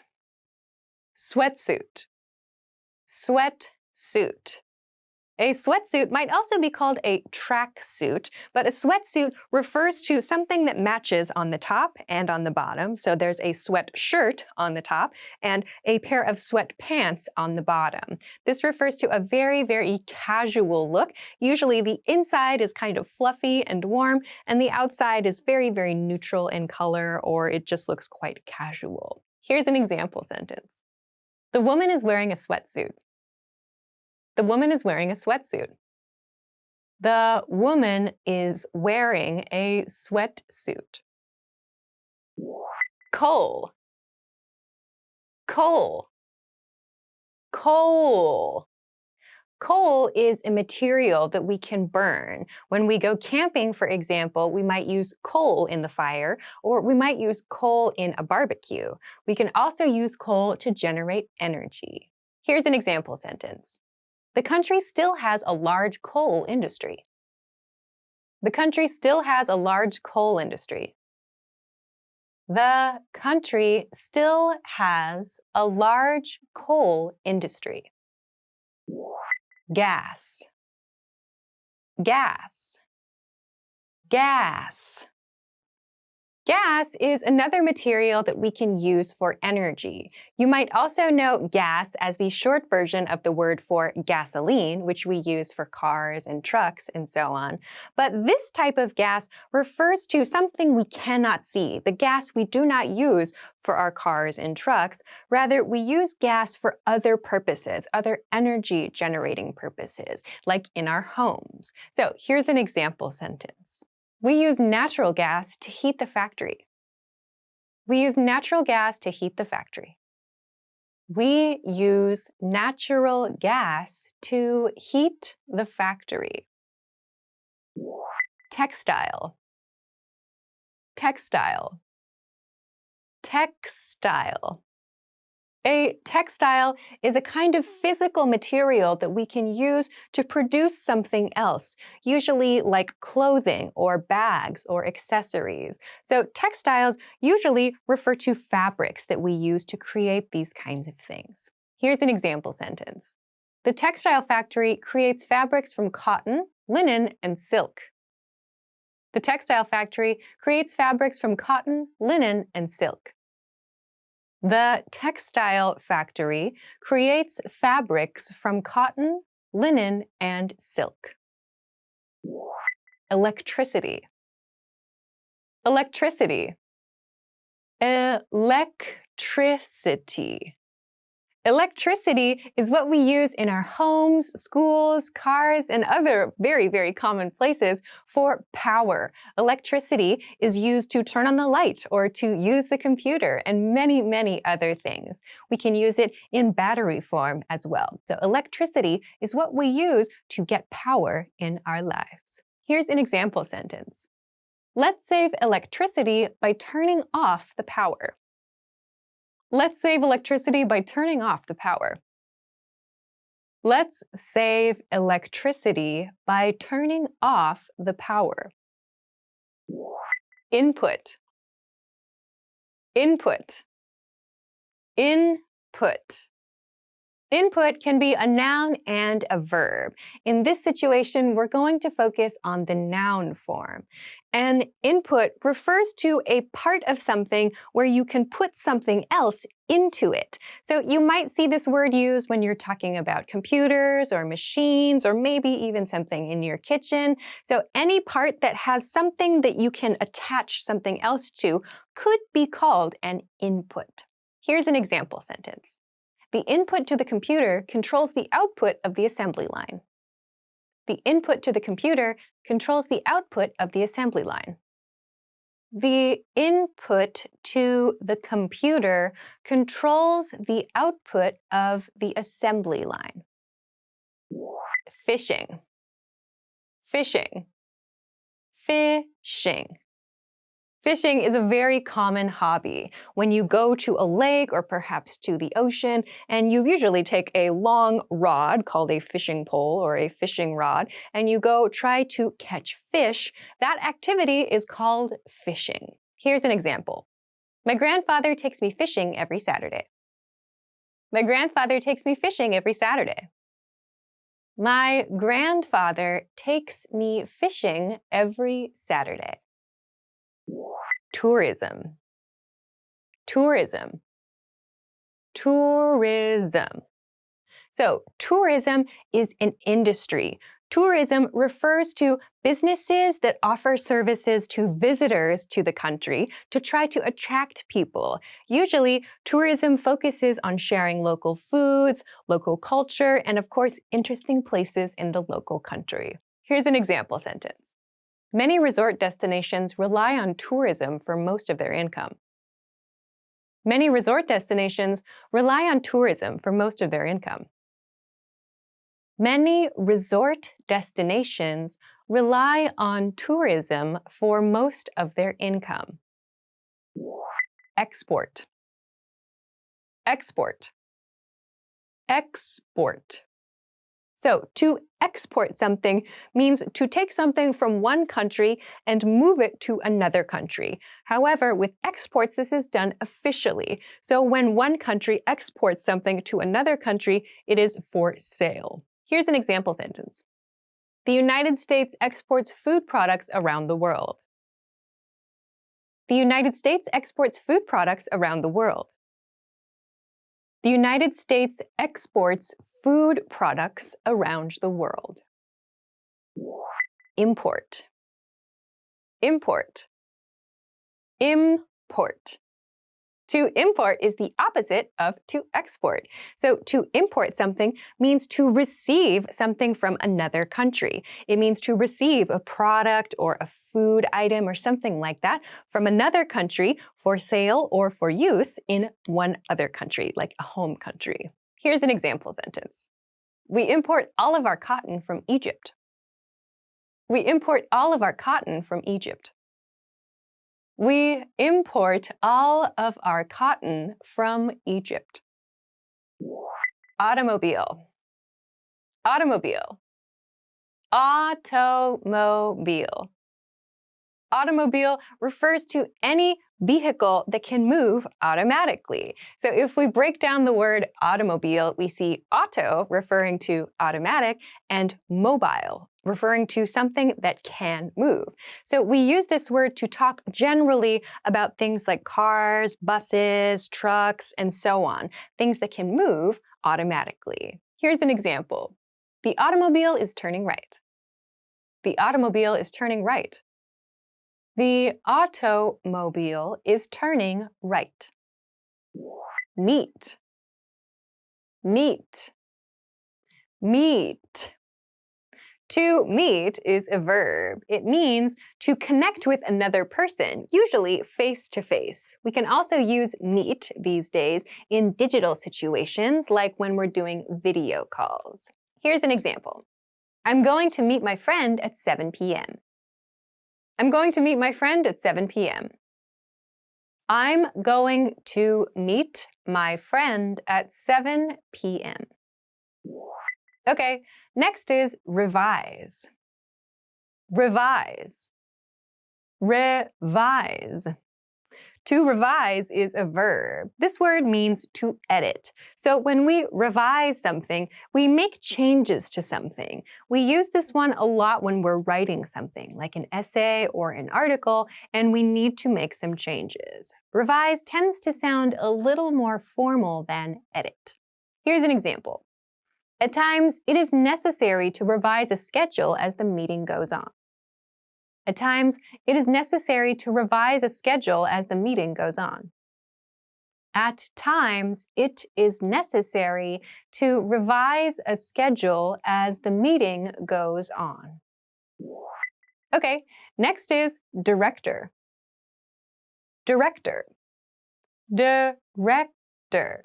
Sweatsuit. Sweatsuit. A sweatsuit might also be called a tracksuit, but a sweatsuit refers to something that matches on the top and on the bottom. So there's a sweatshirt on the top and a pair of sweatpants on the bottom. This refers to a very, very casual look. Usually the inside is kind of fluffy and warm, and the outside is very, very neutral in color, or it just looks quite casual. Here's an example sentence. The woman is wearing a sweatsuit. The woman is wearing a sweatsuit. The woman is wearing a sweatsuit. Coal. Coal. Coal. Coal is a material that we can burn. When we go camping, for example, we might use coal in the fire, or we might use coal in a barbecue. We can also use coal to generate energy. Here's an example sentence. The country still has a large coal industry. The country still has a large coal industry. The country still has a large coal industry. Gas. Gas. Gas. Gas is another material that we can use for energy. You might also know gas as the short version of the word for gasoline, which we use for cars and trucks and so on. But this type of gas refers to something we cannot see, the gas we do not use for our cars and trucks. Rather, we use gas for other purposes, other energy generating purposes, like in our homes. So here's an example sentence. We use natural gas to heat the factory. We use natural gas to heat the factory. We use natural gas to heat the factory. Textile. Textile. Textile. A textile is a kind of physical material that we can use to produce something else, usually like clothing or bags or accessories. So textiles usually refer to fabrics that we use to create these kinds of things. Here's an example sentence. The textile factory creates fabrics from cotton, linen, and silk. The textile factory creates fabrics from cotton, linen, and silk. The textile factory creates fabrics from cotton, linen, and silk. Electricity. Electricity. Electricity. Electricity is what we use in our homes, schools, cars, and other very, very common places for power. Electricity is used to turn on the light or to use the computer and many, many other things. We can use it in battery form as well. So electricity is what we use to get power in our lives. Here's an example sentence. Let's save electricity by turning off the power. Let's save electricity by turning off the power. Let's save electricity by turning off the power. Input. Input. Input. Input can be a noun and a verb. In this situation, we're going to focus on the noun form. And input refers to a part of something where you can put something else into it. So you might see this word used when you're talking about computers or machines or maybe even something in your kitchen. So any part that has something that you can attach something else to could be called an input. Here's an example sentence. The input to the computer controls the output of the assembly line. The input to the computer controls the output of the assembly line. The input to the computer controls the output of the assembly line. Fishing. Fishing. Fishing. Fishing is a very common hobby. When you go to a lake or perhaps to the ocean, and you usually take a long rod called a fishing pole or a fishing rod, and you go try to catch fish, that activity is called fishing. Here's an example. My grandfather takes me fishing every Saturday. My grandfather takes me fishing every Saturday. My grandfather takes me fishing every Saturday. Tourism. Tourism. Tourism. So, tourism is an industry. Tourism refers to businesses that offer services to visitors to the country to try to attract people. Usually, tourism focuses on sharing local foods, local culture, and of course, interesting places in the local country. Here's an example sentence. Many resort destinations rely on tourism for most of their income. Many resort destinations rely on tourism for most of their income. Many resort destinations rely on tourism for most of their income. Export. Export. Export. So, to export something means to take something from one country and move it to another country. However, with exports, this is done officially. So, when one country exports something to another country, it is for sale. Here's an example sentence. The United States exports food products around the world. The United States exports food products around the world. The United States exports food products around the world. Import. Import. Import. To import is the opposite of to export. So to import something means to receive something from another country. It means to receive a product or a food item or something like that from another country for sale or for use in one other country, like a home country. Here's an example sentence. We import all of our cotton from Egypt. We import all of our cotton from Egypt. We import all of our cotton from Egypt. Automobile. Automobile. Automobile. Automobile refers to any vehicle that can move automatically. So if we break down the word automobile, we see auto referring to automatic and mobile referring to something that can move. So we use this word to talk generally about things like cars, buses, trucks, and so on, things that can move automatically. Here's an example. The automobile is turning right. The automobile is turning right. The automobile is turning right. Neat. Meet. Meet. To meet is a verb. It means to connect with another person, usually face to face. We can also use meet these days in digital situations, like when we're doing video calls. Here's an example. I'm going to meet my friend at 7 p.m. I'm going to meet my friend at 7 p.m. I'm going to meet my friend at 7 p.m. Okay, next is revise. Revise. Revise. To revise is a verb. This word means to edit. So when we revise something, we make changes to something. We use this one a lot when we're writing something, like an essay or an article, and we need to make some changes. Revise tends to sound a little more formal than edit. Here's an example. At times, it is necessary to revise a schedule as the meeting goes on. At times, it is necessary to revise a schedule as the meeting goes on. At times, it is necessary to revise a schedule as the meeting goes on. Okay, next is director. Director. Director.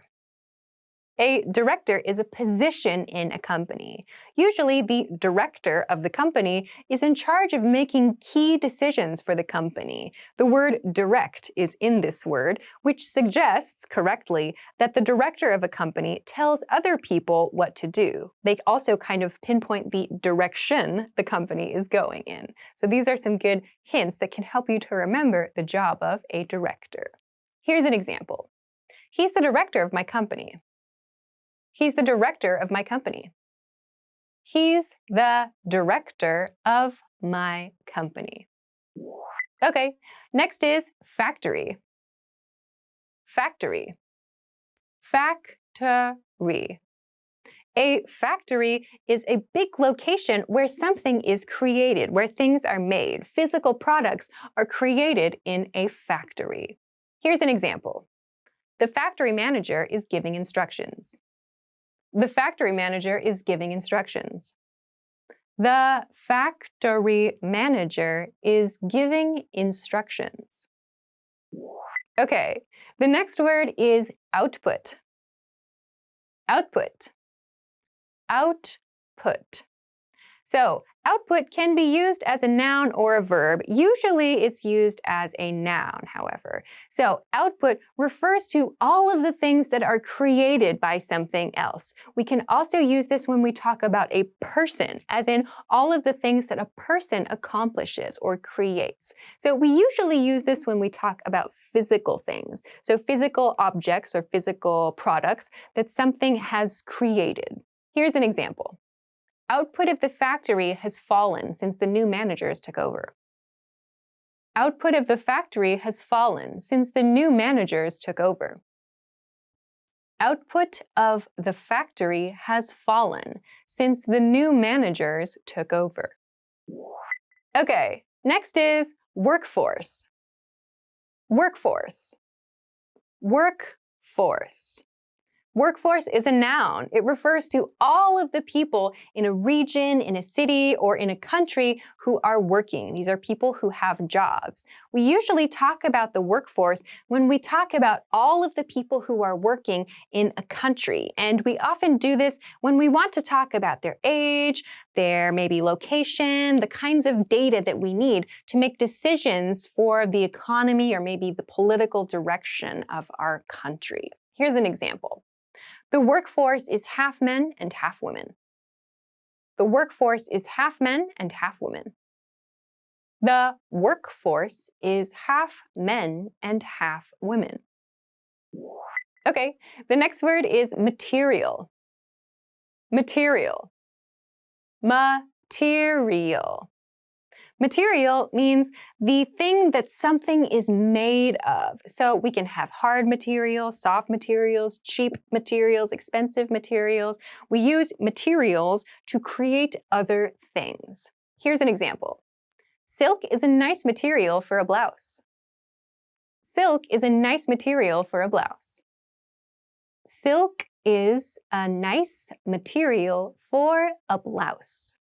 A director is a position in a company. Usually, the director of the company is in charge of making key decisions for the company. The word direct is in this word, which suggests correctly that the director of a company tells other people what to do. They also kind of pinpoint the direction the company is going in. So these are some good hints that can help you to remember the job of a director. Here's an example. He's the director of my company. He's the director of my company. He's the director of my company. Okay, next is factory. Factory. Factory. A factory is a big location where something is created, where things are made. Physical products are created in a factory. Here's an example. The factory manager is giving instructions. The factory manager is giving instructions. The factory manager is giving instructions. Okay, the next word is output. Output. Output. So, output can be used as a noun or a verb. Usually it's used as a noun, however. So, output refers to all of the things that are created by something else. We can also use this when we talk about a person, as in all of the things that a person accomplishes or creates. So, we usually use this when we talk about physical things. So, physical objects or physical products that something has created. Here's an example. Output of the factory has fallen since the new managers took over. Output of the factory has fallen since the new managers took over. Output of the factory has fallen since the new managers took over. Okay, next is workforce. Workforce. Workforce. Workforce is a noun. It refers to all of the people in a region, in a city, or in a country who are working. These are people who have jobs. We usually talk about the workforce when we talk about all of the people who are working in a country. And we often do this when we want to talk about their age, their maybe location, the kinds of data that we need to make decisions for the economy or maybe the political direction of our country. Here's an example. The workforce is half men and half women. The workforce is half men and half women. The workforce is half men and half women. Okay, the next word is material. Material. Material. Material means the thing that something is made of. So we can have hard materials, soft materials, cheap materials, expensive materials. We use materials to create other things. Here's an example. Silk is a nice material for a blouse. Silk is a nice material for a blouse. Silk is a nice material for a blouse.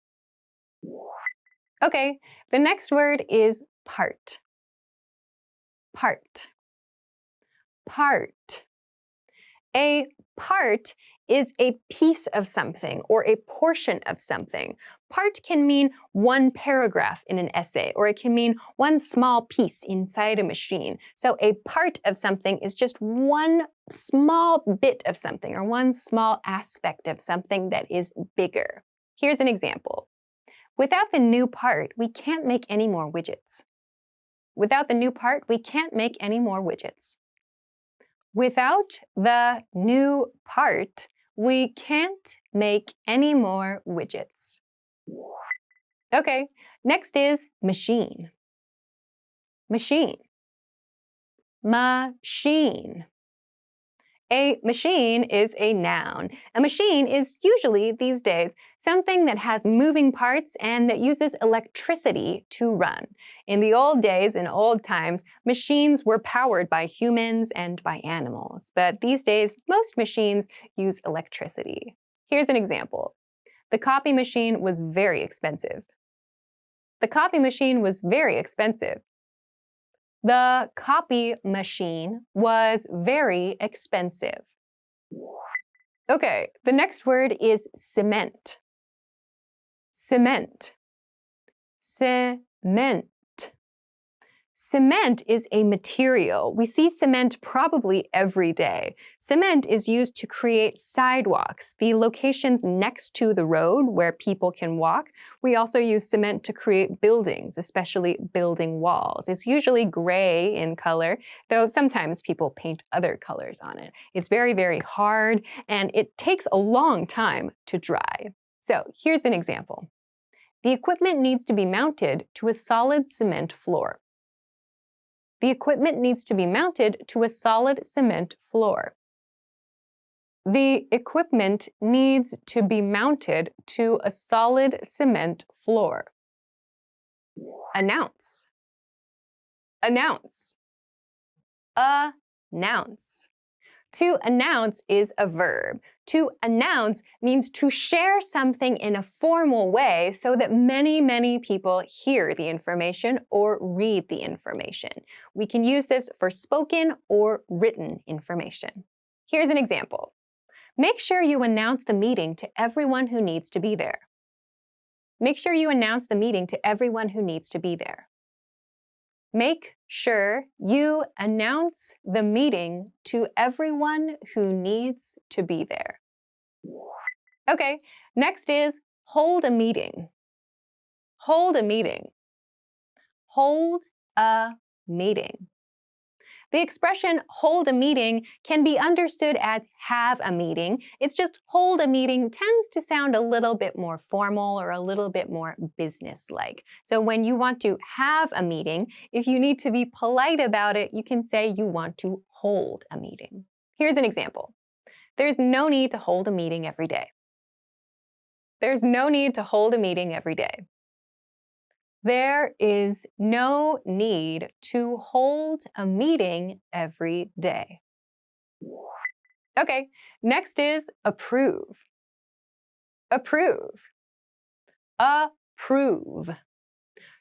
Okay, the next word is part. Part. Part. A part is a piece of something or a portion of something. Part can mean one paragraph in an essay, or it can mean one small piece inside a machine. So a part of something is just one small bit of something or one small aspect of something that is bigger. Here's an example. Without the new part, we can't make any more widgets. Without the new part, we can't make any more widgets. Without the new part, we can't make any more widgets. Okay, next is machine. Machine. Machine. A machine is a noun. A machine is usually, these days, something that has moving parts and that uses electricity to run. In the old days, in old times, machines were powered by humans and by animals. But these days, most machines use electricity. Here's an example. The copy machine was very expensive. The copy machine was very expensive. The copy machine was very expensive. Okay, the next word is cement. Cement. Cement. Cement is a material. We see cement probably every day. Cement is used to create sidewalks, the locations next to the road where people can walk. We also use cement to create buildings, especially building walls. It's usually gray in color, though sometimes people paint other colors on it. It's very, very hard, and it takes a long time to dry. So here's an example. The equipment needs to be mounted to a solid cement floor. The equipment needs to be mounted to a solid cement floor. The equipment needs to be mounted to a solid cement floor. Announce. Announce. Announce. To announce is a verb. To announce means to share something in a formal way so that many, many people hear the information or read the information. We can use this for spoken or written information. Here's an example. Make sure you announce the meeting to everyone who needs to be there. Make sure you announce the meeting to everyone who needs to be there. Make sure you announce the meeting to everyone who needs to be there. Okay, next is hold a meeting. Hold a meeting. Hold a meeting. The expression hold a meeting can be understood as have a meeting. It's just hold a meeting tends to sound a little bit more formal or a little bit more business-like. So when you want to have a meeting, if you need to be polite about it, you can say you want to hold a meeting. Here's an example. There's no need to hold a meeting every day. There's no need to hold a meeting every day. There is no need to hold a meeting every day. Okay, next is approve. Approve. Approve.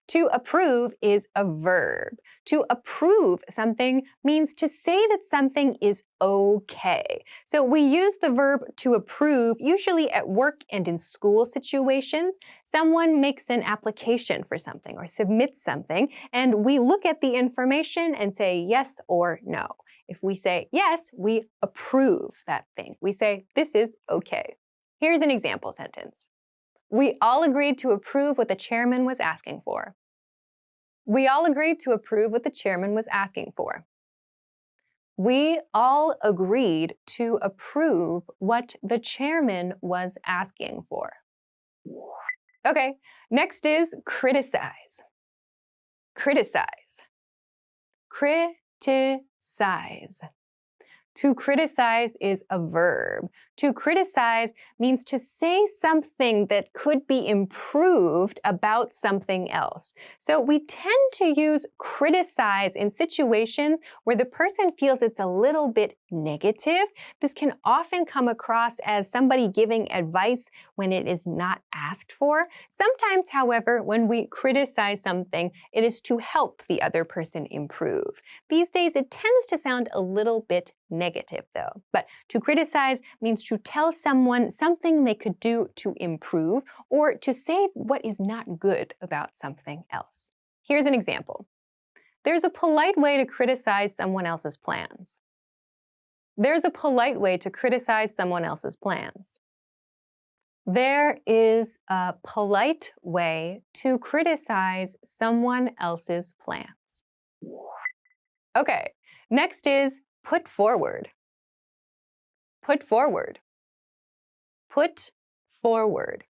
To approve is a verb. To approve something means to say that something is okay. So we use the verb to approve usually at work and in school situations. Someone makes an application for something or submits something, and we look at the information and say yes or no. If we say yes, we approve that thing. We say this is okay. Here's an example sentence. We all agreed to approve what the chairman was asking for. We all agreed to approve what the chairman was asking for. We all agreed to approve what the chairman was asking for. Okay, next is criticize. Criticize. Criticize. To criticize is a verb. To criticize means to say something that could be improved about something else. So we tend to use criticize in situations where the person feels it's a little bit negative. This can often come across as somebody giving advice when it is not asked for. Sometimes, however, when we criticize something, it is to help the other person improve. These days, it tends to sound a little bit negative though. But to criticize means to tell someone something they could do to improve or to say what is not good about something else. Here's an example. There's a polite way to criticize someone else's plans. There's a polite way to criticize someone else's plans. There is a polite way to criticize someone else's plans. Okay, next is put forward. Put forward. Put forward.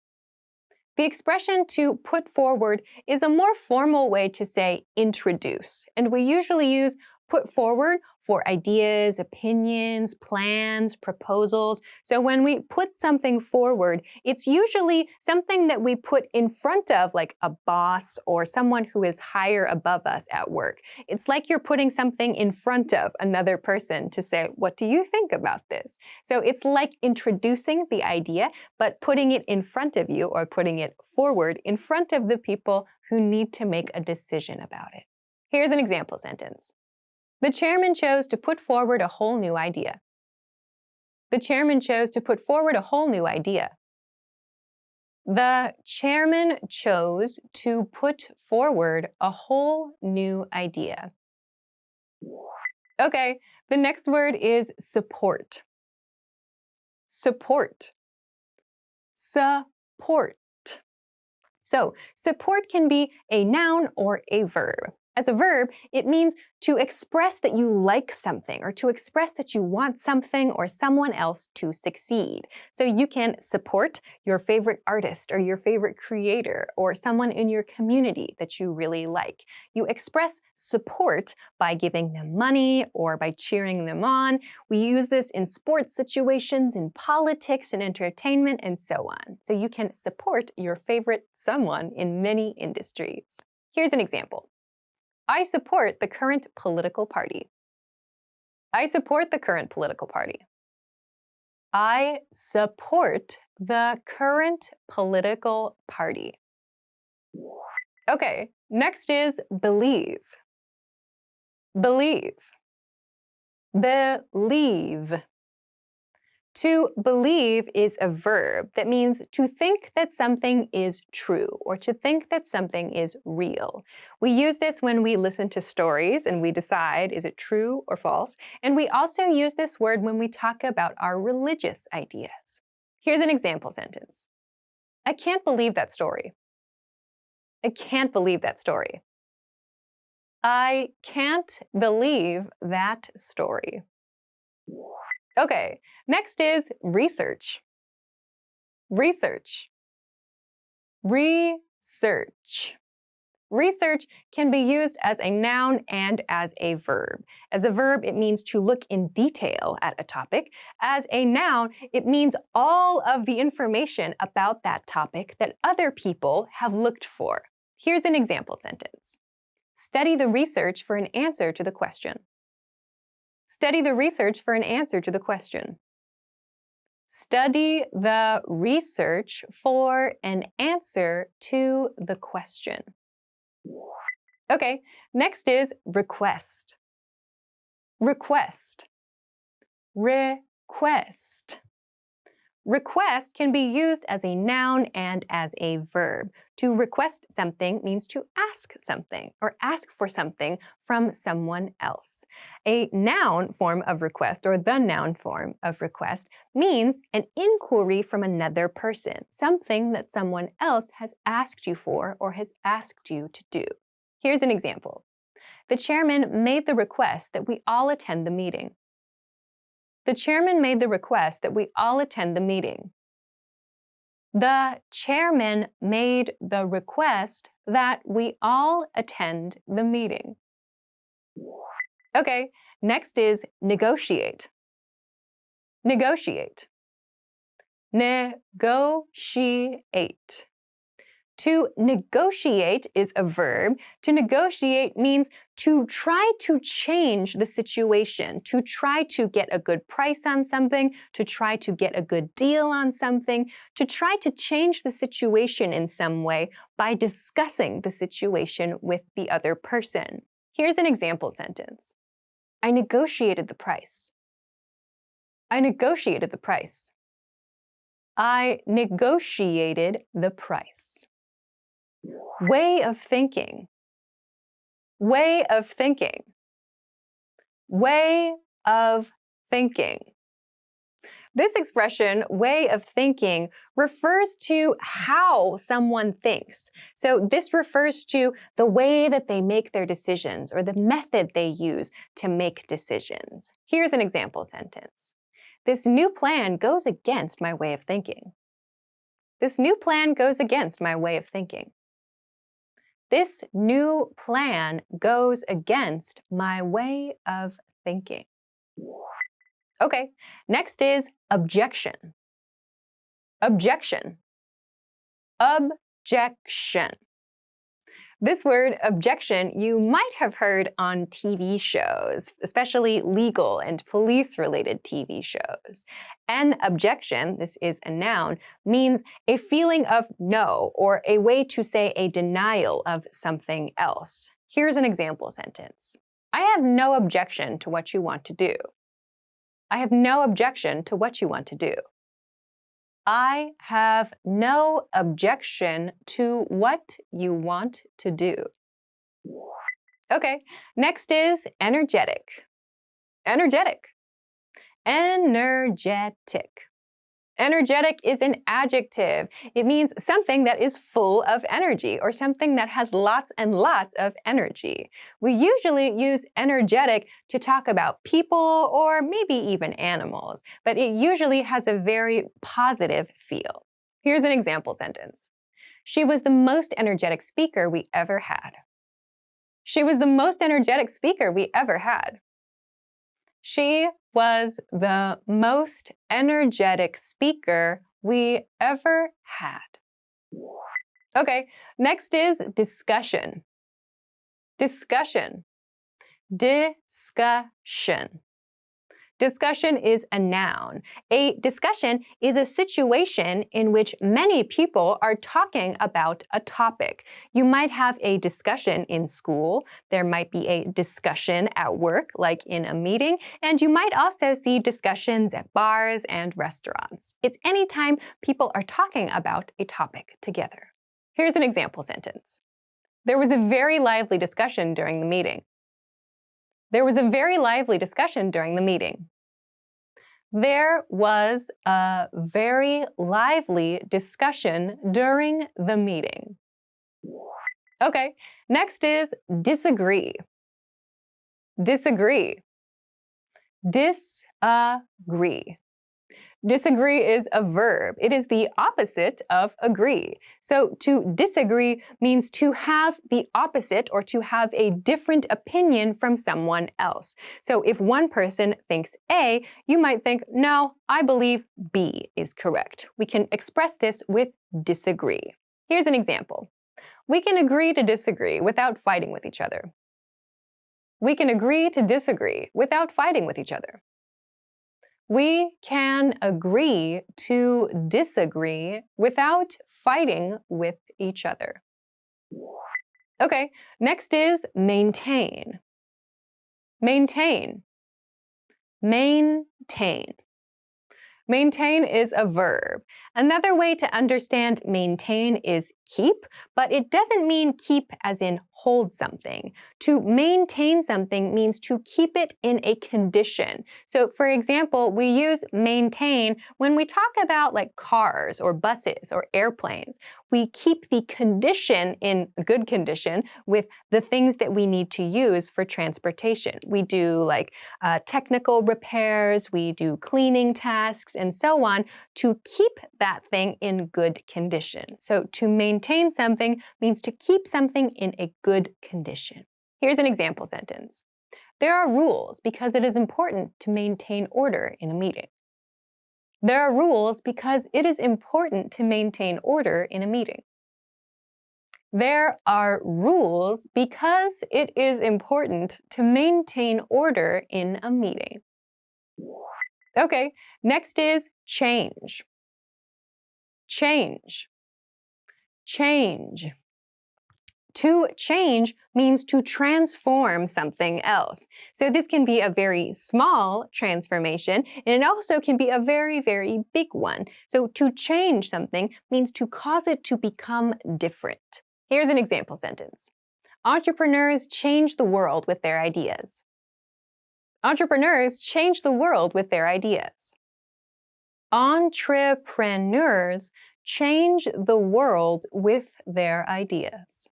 The expression to put forward is a more formal way to say introduce, and we usually use put forward for ideas, opinions, plans, proposals. So when we put something forward, it's usually something that we put in front of, like a boss or someone who is higher above us at work. It's like you're putting something in front of another person to say, what do you think about this? So it's like introducing the idea, but putting it in front of you or putting it forward in front of the people who need to make a decision about it. Here's an example sentence. The chairman chose to put forward a whole new idea. The chairman chose to put forward a whole new idea. The chairman chose to put forward a whole new idea. Okay, the next word is support. Support. Support. So, support can be a noun or a verb. As a verb, it means to express that you like something or to express that you want something or someone else to succeed. So you can support your favorite artist or your favorite creator or someone in your community that you really like. You express support by giving them money or by cheering them on. We use this in sports situations, in politics, in entertainment, and so on. So you can support your favorite someone in many industries. Here's an example. I support the current political party. I support the current political party. I support the current political party. Okay, next is believe. Believe. Believe. To believe is a verb that means to think that something is true or to think that something is real. We use this when we listen to stories and we decide, is it true or false? And we also use this word when we talk about our religious ideas. Here's an example sentence. I can't believe that story. I can't believe that story. I can't believe that story. Okay, next is research. Research. Research. Research can be used as a noun and as a verb. As a verb, it means to look in detail at a topic. As a noun, it means all of the information about that topic that other people have looked for. Here's an example sentence. Study the research for an answer to the question. Study the research for an answer to the question. Study the research for an answer to the question. Okay, next is request. Request. Request. Request can be used as a noun and as a verb. To request something means to ask something or ask for something from someone else. A noun form of request or the noun form of request means an inquiry from another person, something that someone else has asked you for or has asked you to do. Here's an example. The chairman made the request that we all attend the meeting. The chairman made the request that we all attend the meeting. The chairman made the request that we all attend the meeting. Okay, next is negotiate. Negotiate. Negotiate. To negotiate is a verb. To negotiate means to try to change the situation, to try to get a good price on something, to try to get a good deal on something, to try to change the situation in some way by discussing the situation with the other person. Here's an example sentence. I negotiated the price. I negotiated the price. I negotiated the price. Way of thinking. Way of thinking. Way of thinking. This expression, way of thinking, refers to how someone thinks. So this refers to the way that they make their decisions or the method they use to make decisions. Here's an example sentence. This new plan goes against my way of thinking. This new plan goes against my way of thinking. This new plan goes against my way of thinking. Okay, next is objection. Objection. Objection. This word, objection, you might have heard on TV shows, especially legal and police-related TV shows. An objection, this is a noun, means a feeling of no or a way to say a denial of something else. Here's an example sentence. I have no objection to what you want to do. I have no objection to what you want to do. I have no objection to what you want to do. Okay, next is energetic. Energetic. Energetic. Energetic is an adjective. It means something that is full of energy or something that has lots and lots of energy. We usually use energetic to talk about people or maybe even animals, but it usually has a very positive feel. Here's an example sentence. She was the most energetic speaker we ever had. She was the most energetic speaker we ever had. She was the most energetic speaker we ever had. Okay, next is discussion. Discussion. Discussion. Discussion is a noun. A discussion is a situation in which many people are talking about a topic. You might have a discussion in school. There might be a discussion at work, like in a meeting, and you might also see discussions at bars and restaurants. It's anytime people are talking about a topic together. Here's an example sentence. There was a very lively discussion during the meeting. There was a very lively discussion during the meeting. There was a very lively discussion during the meeting. Okay, next is disagree. Disagree. Disagree. Disagree is a verb. It is the opposite of agree. So to disagree means to have the opposite or to have a different opinion from someone else. So if one person thinks A, you might think, no, I believe B is correct. We can express this with disagree. Here's an example. We can agree to disagree without fighting with each other. We can agree to disagree without fighting with each other. We can agree to disagree without fighting with each other. Okay, next is maintain. Maintain. Maintain. Maintain is a verb. Another way to understand maintain is keep, but it doesn't mean keep as in hold something. To maintain something means to keep it in a condition. So for example, we use maintain when we talk about like cars or buses or airplanes. We keep the condition in good condition with the things that we need to use for transportation. We do like technical repairs, we do cleaning tasks, and so on to keep that thing in good condition. So to maintain something means to keep something in a good condition. Here's an example sentence. There are rules because it is important to maintain order in a meeting. There are rules because it is important to maintain order in a meeting. There are rules because it is important to maintain order in a meeting. Okay, next is change. Change. Change. To change means to transform something else. So this can be a very small transformation, and it also can be a very, very big one. So to change something means to cause it to become different. Here's an example sentence. Entrepreneurs change the world with their ideas. Entrepreneurs change the world with their ideas. Entrepreneurs change the world with their ideas.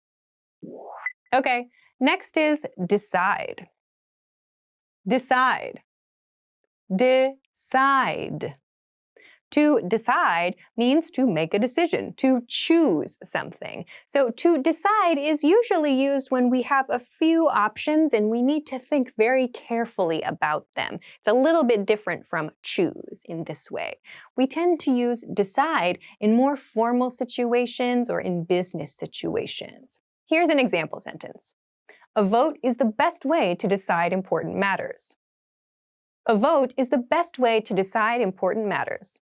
Okay, next is decide. Decide. Decide. To decide means to make a decision, to choose something. So to decide is usually used when we have a few options and we need to think very carefully about them. It's a little bit different from choose in this way. We tend to use decide in more formal situations or in business situations. Here's an example sentence. A vote is the best way to decide important matters. A vote is the best way to decide important matters.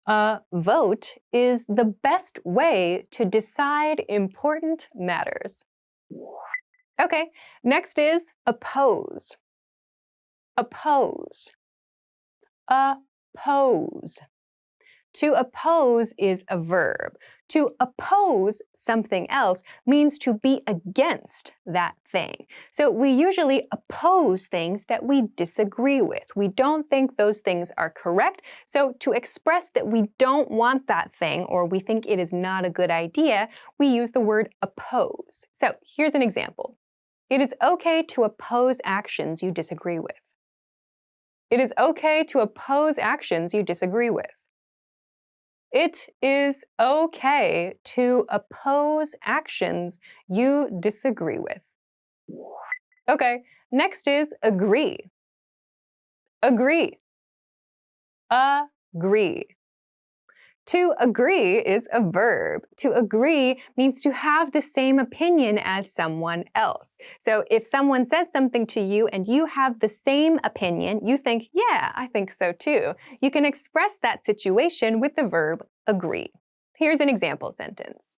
A vote is the best way to decide important matters. Okay, next is oppose. Oppose. Oppose. To oppose is a verb. To oppose something else means to be against that thing. So we usually oppose things that we disagree with. We don't think those things are correct. So to express that we don't want that thing or we think it is not a good idea, we use the word oppose. So here's an example. It is okay to oppose actions you disagree with. It is okay to oppose actions you disagree with. It is okay to oppose actions you disagree with. Okay, next is agree. Agree. Agree. To agree is a verb. To agree means to have the same opinion as someone else. So if someone says something to you and you have the same opinion, you think, yeah, I think so too. You can express that situation with the verb agree. Here's an example sentence.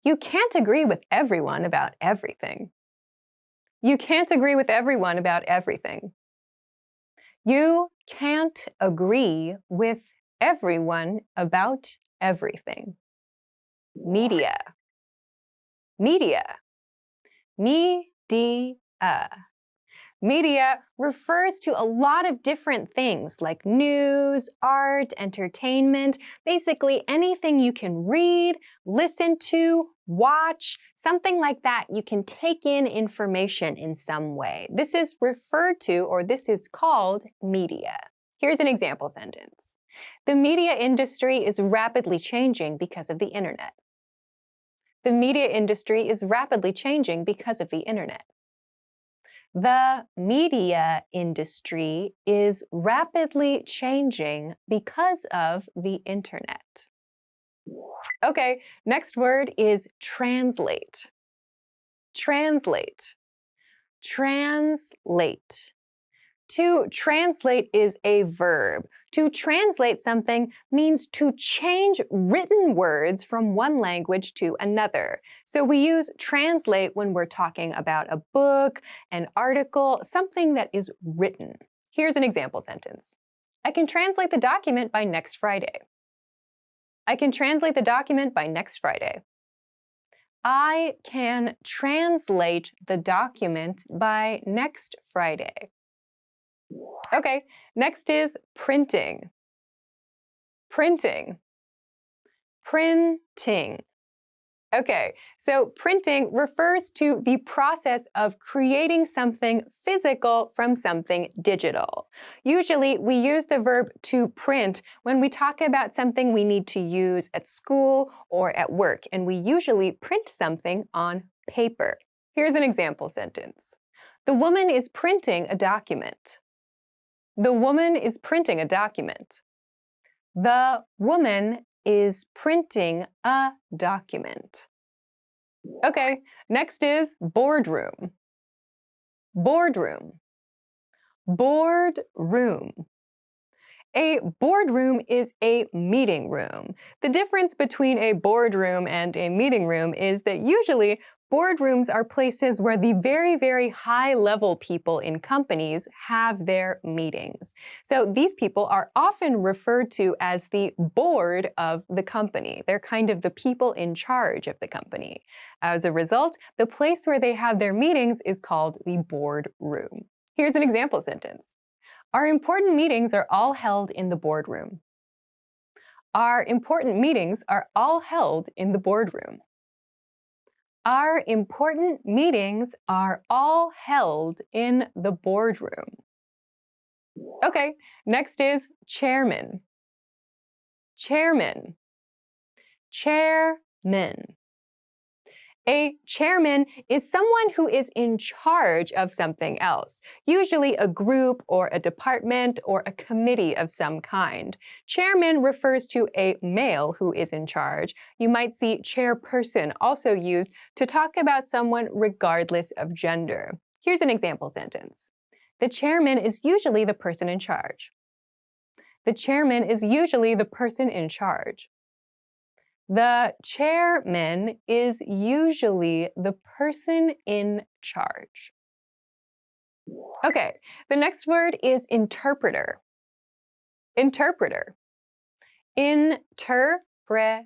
You can't agree with everyone about everything. You can't agree with everyone about everything. You can't agree with everyone about everything. Media. Media. Media. Media refers to a lot of different things like news, art, entertainment, basically anything you can read, listen to, watch, something like that. You can take in information in some way. This is referred to, or this is called media. Here's an example sentence. The media industry is rapidly changing because of the internet. The media industry is rapidly changing because of the internet. The media industry is rapidly changing because of the internet. Okay, next word is translate. Translate. Translate. To translate is a verb. To translate something means to change written words from one language to another. So we use translate when we're talking about a book, an article, something that is written. Here's an example sentence. I can translate the document by next Friday. I can translate the document by next Friday. I can translate the document by next Friday. Okay, next is printing. Printing. Printing. Okay, so printing refers to the process of creating something physical from something digital. Usually, we use the verb to print when we talk about something we need to use at school or at work, and we usually print something on paper. Here's an example sentence. The woman is printing a document. The woman is printing a document. The woman is printing a document. Okay, next is boardroom. Boardroom. Boardroom. A boardroom is a meeting room. The difference between a boardroom and a meeting room is that usually boardrooms are places where the very, very high-level people in companies have their meetings. So these people are often referred to as the board of the company. They're kind of the people in charge of the company. As a result, the place where they have their meetings is called the boardroom. Here's an example sentence. Our important meetings are all held in the boardroom. Our important meetings are all held in the boardroom. Our important meetings are all held in the boardroom. Okay, next is chairman. Chairman. Chairman. A chairman is someone who is in charge of something else, usually a group or a department or a committee of some kind. Chairman refers to a male who is in charge. You might see chairperson also used to talk about someone regardless of gender. Here's an example sentence. The chairman is usually the person in charge. The chairman is usually the person in charge. The chairman is usually the person in charge. Okay, the next word is interpreter. Interpreter. Interpreter.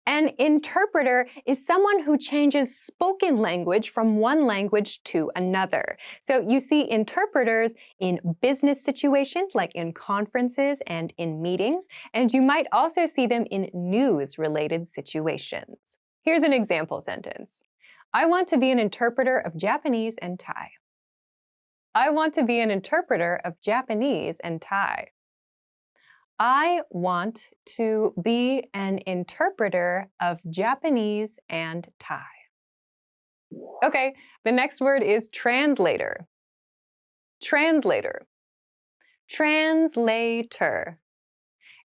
An interpreter is someone who changes spoken language from one language to another. So you see interpreters in business situations, like in conferences and in meetings, and you might also see them in news-related situations. Here's an example sentence. I want to be an interpreter of Japanese and Thai. I want to be an interpreter of Japanese and Thai. I want to be an interpreter of Japanese and Thai. Okay, the next word is translator. Translator. Translator.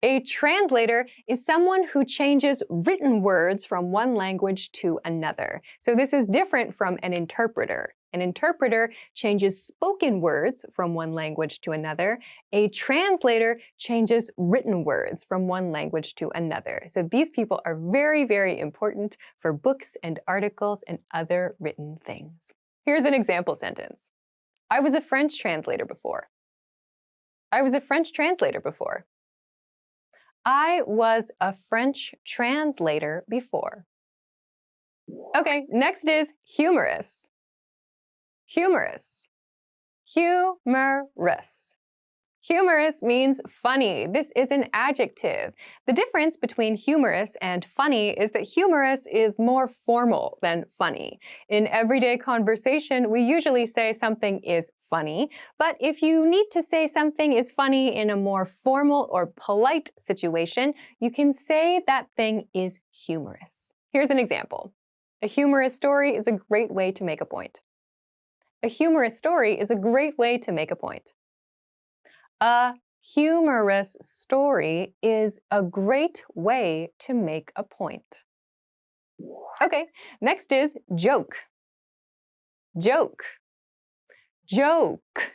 A translator is someone who changes written words from one language to another. So this is different from an interpreter. An interpreter changes spoken words from one language to another. A translator changes written words from one language to another. So these people are very, very important for books and articles and other written things. Here's an example sentence. I was a French translator before. I was a French translator before. I was a French translator before. Okay, next is humorous. Humorous. Humorous. Humorous means funny. This is an adjective. The difference between humorous and funny is that humorous is more formal than funny. In everyday conversation, we usually say something is funny, but if you need to say something is funny in a more formal or polite situation, you can say that thing is humorous. Here's an example. A humorous story is a great way to make a point. A humorous story is a great way to make a point. A humorous story is a great way to make a point. Okay, next is joke. Joke. Joke.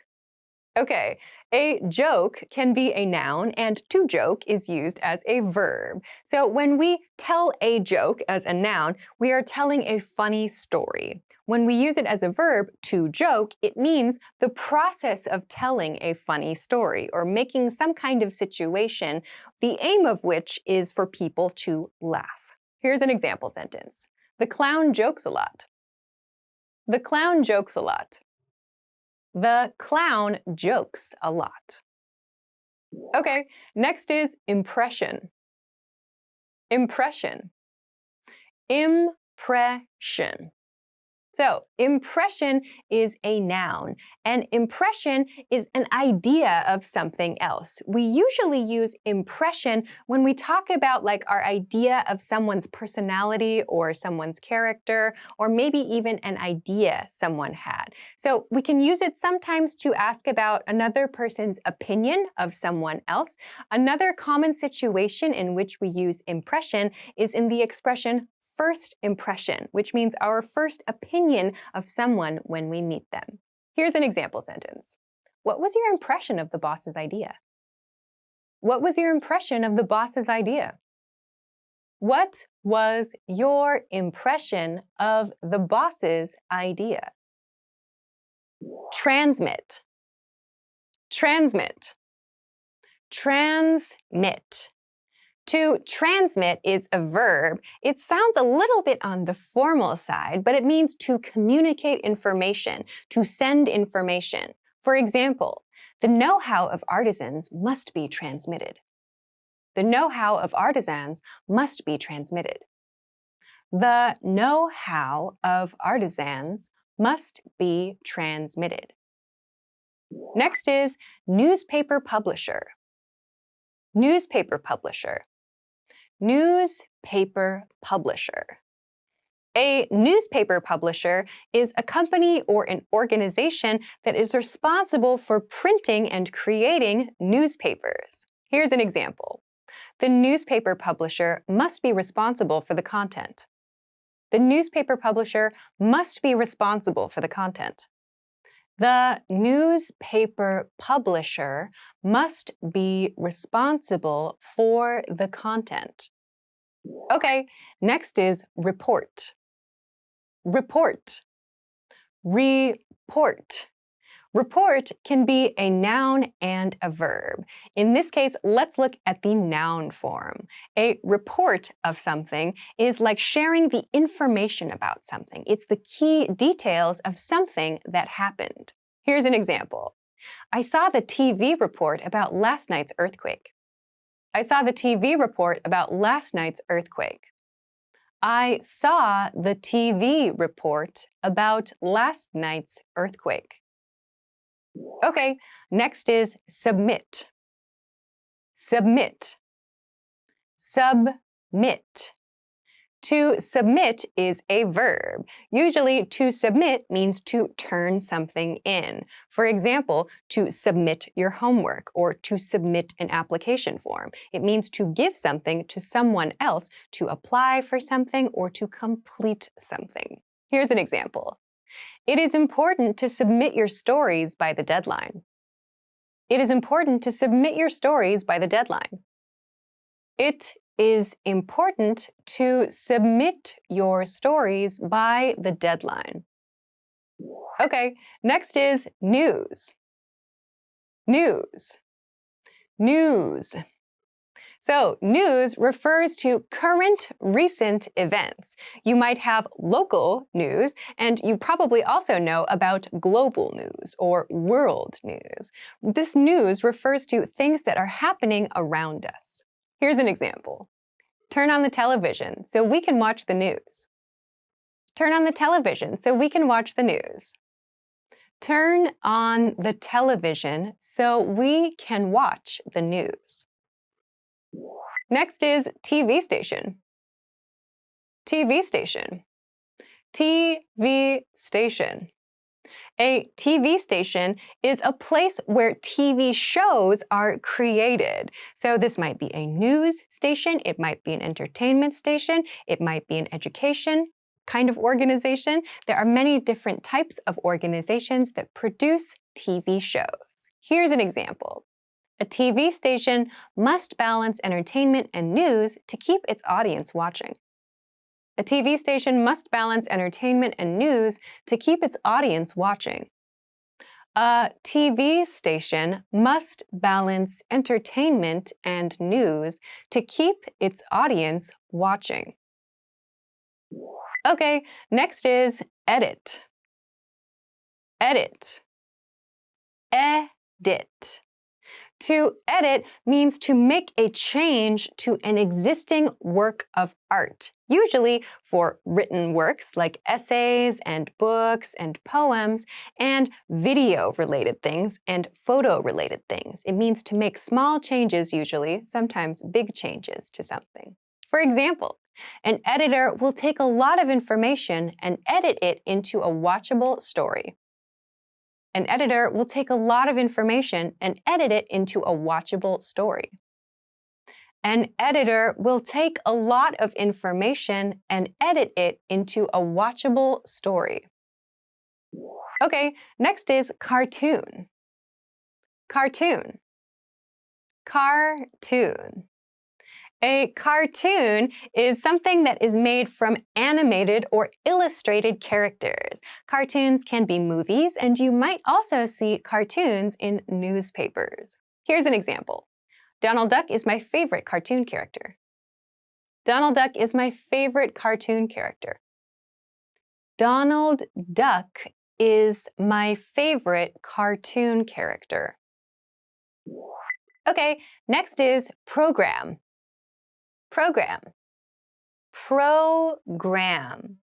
Okay, a joke can be a noun and to joke is used as a verb. So when we tell a joke as a noun, we are telling a funny story. When we use it as a verb, to joke, it means the process of telling a funny story or making some kind of situation, the aim of which is for people to laugh. Here's an example sentence. The clown jokes a lot. The clown jokes a lot. The clown jokes a lot. Okay, next is impression. Impression. Impression. So, impression is a noun, and impression is an idea of something else. We usually use impression when we talk about like our idea of someone's personality or someone's character, or maybe even an idea someone had. So, we can use it sometimes to ask about another person's opinion of someone else. Another common situation in which we use impression is in the expression first impression, which means our first opinion of someone when we meet them. Here's an example sentence. What was your impression of the boss's idea? What was your impression of the boss's idea? What was your impression of the boss's idea? Transmit. Transmit. Transmit. To transmit is a verb. It sounds a little bit on the formal side, but it means to communicate information, to send information. For example, the know-how of artisans must be transmitted. The know-how of artisans must be transmitted. The know-how of artisans must be transmitted. Next is newspaper publisher. Newspaper publisher. Newspaper publisher. A newspaper publisher is a company or an organization that is responsible for printing and creating newspapers. Here's an example. The newspaper publisher must be responsible for the content. The newspaper publisher must be responsible for the content. The newspaper publisher must be responsible for the content. Okay, next is report. Report. Report. Report can be a noun and a verb. In this case, let's look at the noun form. A report of something is like sharing the information about something. It's the key details of something that happened. Here's an example. I saw the TV report about last night's earthquake. I saw the TV report about last night's earthquake. I saw the TV report about last night's earthquake. Okay, next is submit. Submit. Submit. To submit is a verb. Usually, to submit means to turn something in. For example, to submit your homework or to submit an application form. It means to give something to someone else to apply for something or to complete something. Here's an example. It is important to submit your stories by the deadline. It is important to submit your stories by the deadline. It is important to submit your stories by the deadline. Okay, next is news. News. News. So, news refers to current, recent events. You might have local news, and you probably also know about global news or world news. This news refers to things that are happening around us. Here's an example. Turn on the television so we can watch the news. Turn on the television so we can watch the news. Turn on the television so we can watch the news. Next is TV station. TV station. TV station. A TV station is a place where TV shows are created. So this might be a news station, it might be an entertainment station, it might be an education kind of organization. There are many different types of organizations that produce TV shows. Here's an example. A TV station must balance entertainment and news to keep its audience watching. A TV station must balance entertainment and news to keep its audience watching. A TV station must balance entertainment and news to keep its audience watching. Okay, next is edit. Edit. Edit. To edit means to make a change to an existing work of art, usually for written works like essays and books and poems, and video-related things and photo-related things. It means to make small changes usually, sometimes big changes to something. For example, an editor will take a lot of information and edit it into a watchable story. An editor will take a lot of information and edit it into a watchable story. An editor will take a lot of information and edit it into a watchable story. Okay, next is cartoon. Cartoon. Cartoon. A cartoon is something that is made from animated or illustrated characters. Cartoons can be movies, and you might also see cartoons in newspapers. Here's an example. Donald Duck is my favorite cartoon character. Donald Duck is my favorite cartoon character. Donald Duck is my favorite cartoon character. Okay, next is program. Program. Program.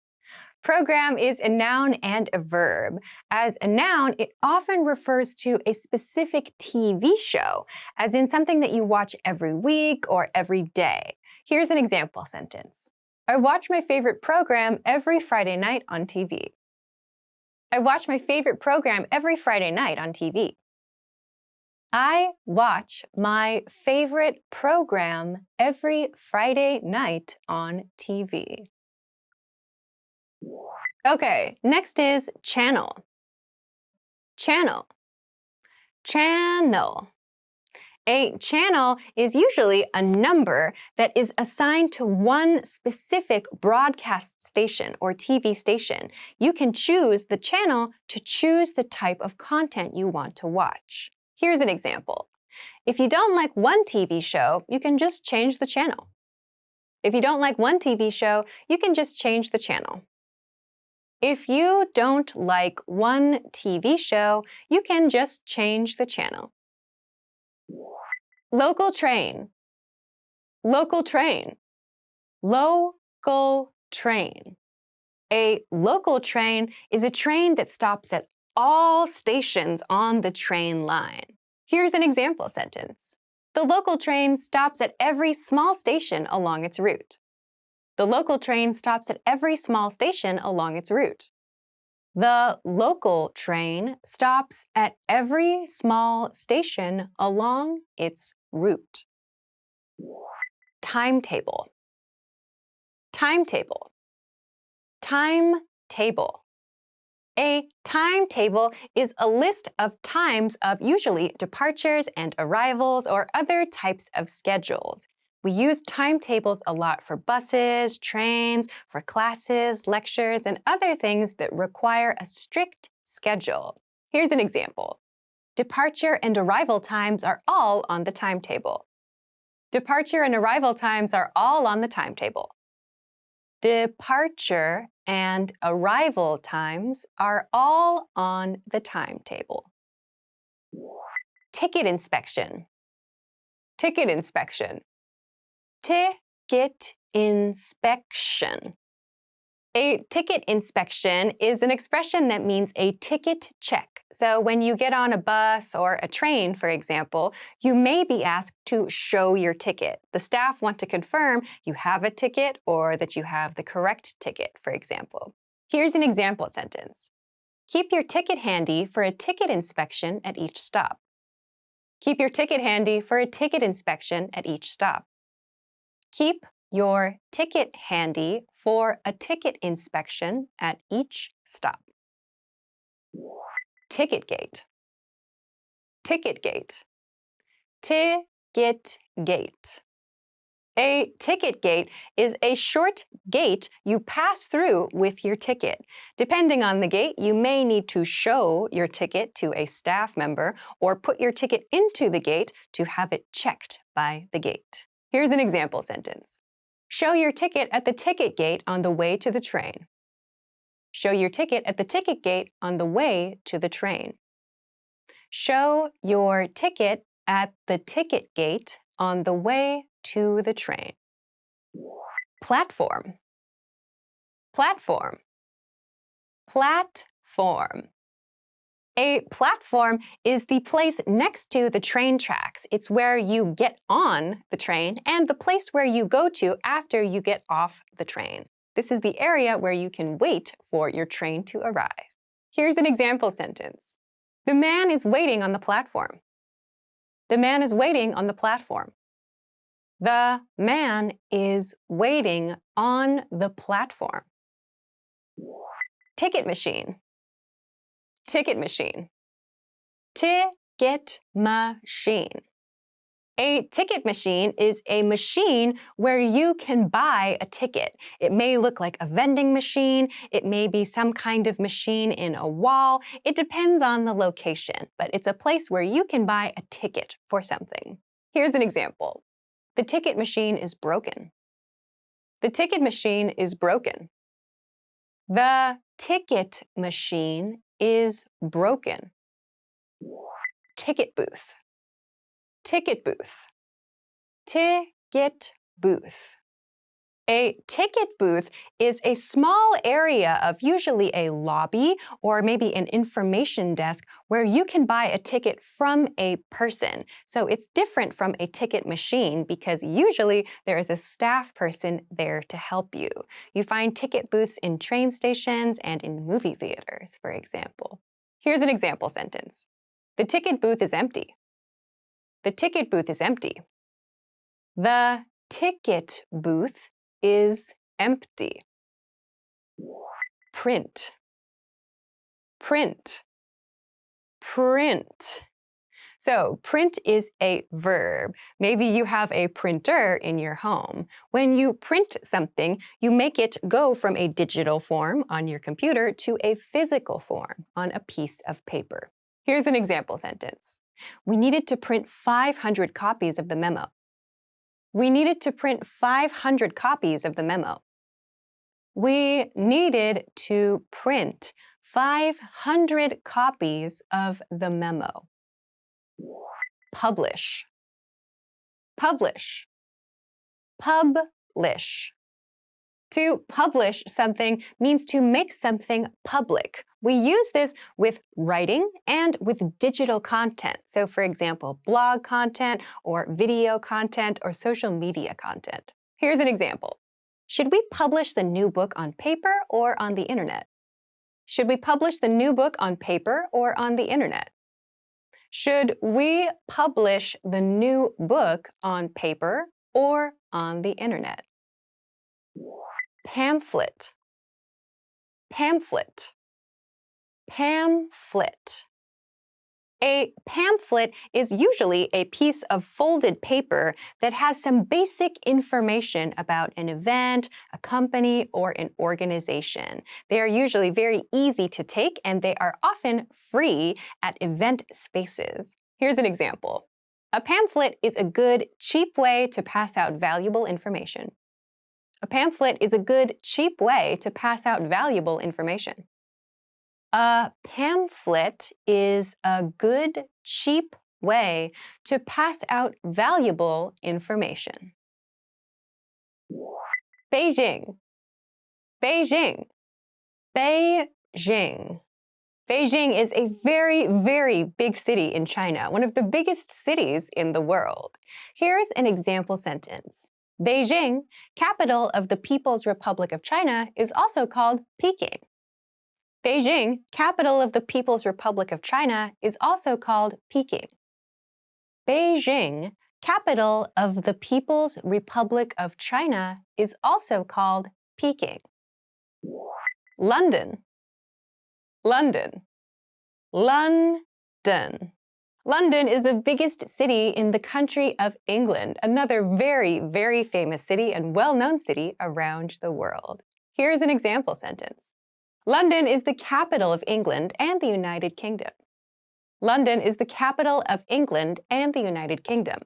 Program is a noun and a verb. As a noun, it often refers to a specific TV show, as in something that you watch every week or every day. Here's an example sentence. I watch my favorite program every Friday night on TV. I watch my favorite program every Friday night on TV. I watch my favorite program every Friday night on TV. Okay, next is channel. Channel. Channel. A channel is usually a number that is assigned to one specific broadcast station or TV station. You can choose the channel to choose the type of content you want to watch. Here's an example. If you don't like one TV show, you can just change the channel. If you don't like one TV show, you can just change the channel. If you don't like one TV show, you can just change the channel. Local train. Local train. Local train. A local train is a train that stops at all stations on the train line. Here's an example sentence. The local train stops at every small station along its route. The local train stops at every small station along its route. The local train stops at every small station along its route. Timetable. Timetable. Timetable. A timetable is a list of times of usually departures and arrivals or other types of schedules. We use timetables a lot for buses, trains, for classes, lectures, and other things that require a strict schedule. Here's an example. Departure and arrival times are all on the timetable. Departure and arrival times are all on the timetable. Departure and arrival times are all on the timetable. Ticket inspection. Ticket inspection. Ticket inspection. A ticket inspection is an expression that means a ticket check. So when you get on a bus or a train, for example, you may be asked to show your ticket. The staff want to confirm you have a ticket or that you have the correct ticket, for example. Here's an example sentence. Keep your ticket handy for a ticket inspection at each stop. Keep your ticket handy for a ticket inspection at each stop. Keep your ticket handy for a ticket inspection at each stop. Ticket gate. Ticket gate. Ticket gate. A ticket gate is a short gate you pass through with your ticket. Depending on the gate, you may need to show your ticket to a staff member or put your ticket into the gate to have it checked by the gate. Here's an example sentence. Show your ticket at the ticket gate on the way to the train. Show your ticket at the ticket gate on the way to the train. Show your ticket at the ticket gate on the way to the train. Platform. Platform. Platform. A platform is the place next to the train tracks. It's where you get on the train and the place where you go to after you get off the train. This is the area where you can wait for your train to arrive. Here's an example sentence. The man is waiting on the platform. The man is waiting on the platform. The man is waiting on the platform. Ticket machine. Ticket machine. Ticket machine. A ticket machine is a machine where you can buy a ticket. It may look like a vending machine. It may be some kind of machine in a wall. It depends on the location, but it's a place where you can buy a ticket for something. Here's an example. The ticket machine is broken. The ticket machine is broken. The ticket machine is broken. Ticket booth. Ticket booth. Ticket booth. A ticket booth is a small area of usually a lobby or maybe an information desk where you can buy a ticket from a person. So it's different from a ticket machine because usually there is a staff person there to help you. You find ticket booths in train stations and in movie theaters, for example. Here's an example sentence. The ticket booth is empty. The ticket booth is empty. The ticket booth is empty. Print. Print. Print. So, print is a verb. Maybe you have a printer in your home. When you print something, you make it go from a digital form on your computer to a physical form on a piece of paper. Here's an example sentence. We needed to print 500 copies of the memo. We needed to print 500 copies of the memo. We needed to print 500 copies of the memo. Publish. Publish. Publish. To publish something means to make something public. We use this with writing and with digital content. So, for example, blog content or video content or social media content. Here's an example. Should we publish the new book on paper or on the internet? Should we publish the new book on paper or on the internet? Should we publish the new book on paper or on the internet? Pamphlet. Pamphlet. Pamphlet. A pamphlet is usually a piece of folded paper that has some basic information about an event, a company, or an organization. They are usually very easy to take and they are often free at event spaces. Here's an example. A pamphlet is a good, cheap way to pass out valuable information. A pamphlet is a good, cheap way to pass out valuable information. A pamphlet is a good, cheap way to pass out valuable information. Beijing. Beijing. Beijing. Beijing is a very, very big city in China, one of the biggest cities in the world. Here's an example sentence. Beijing, capital of the People's Republic of China, is also called Peking. Beijing, capital of the People's Republic of China, is also called Peking. Beijing, capital of the People's Republic of China, is also called Peking. London. London. London. London is the biggest city in the country of England, another very, very famous city and well-known city around the world. Here's an example sentence. London is the capital of England and the United Kingdom. London is the capital of England and the United Kingdom.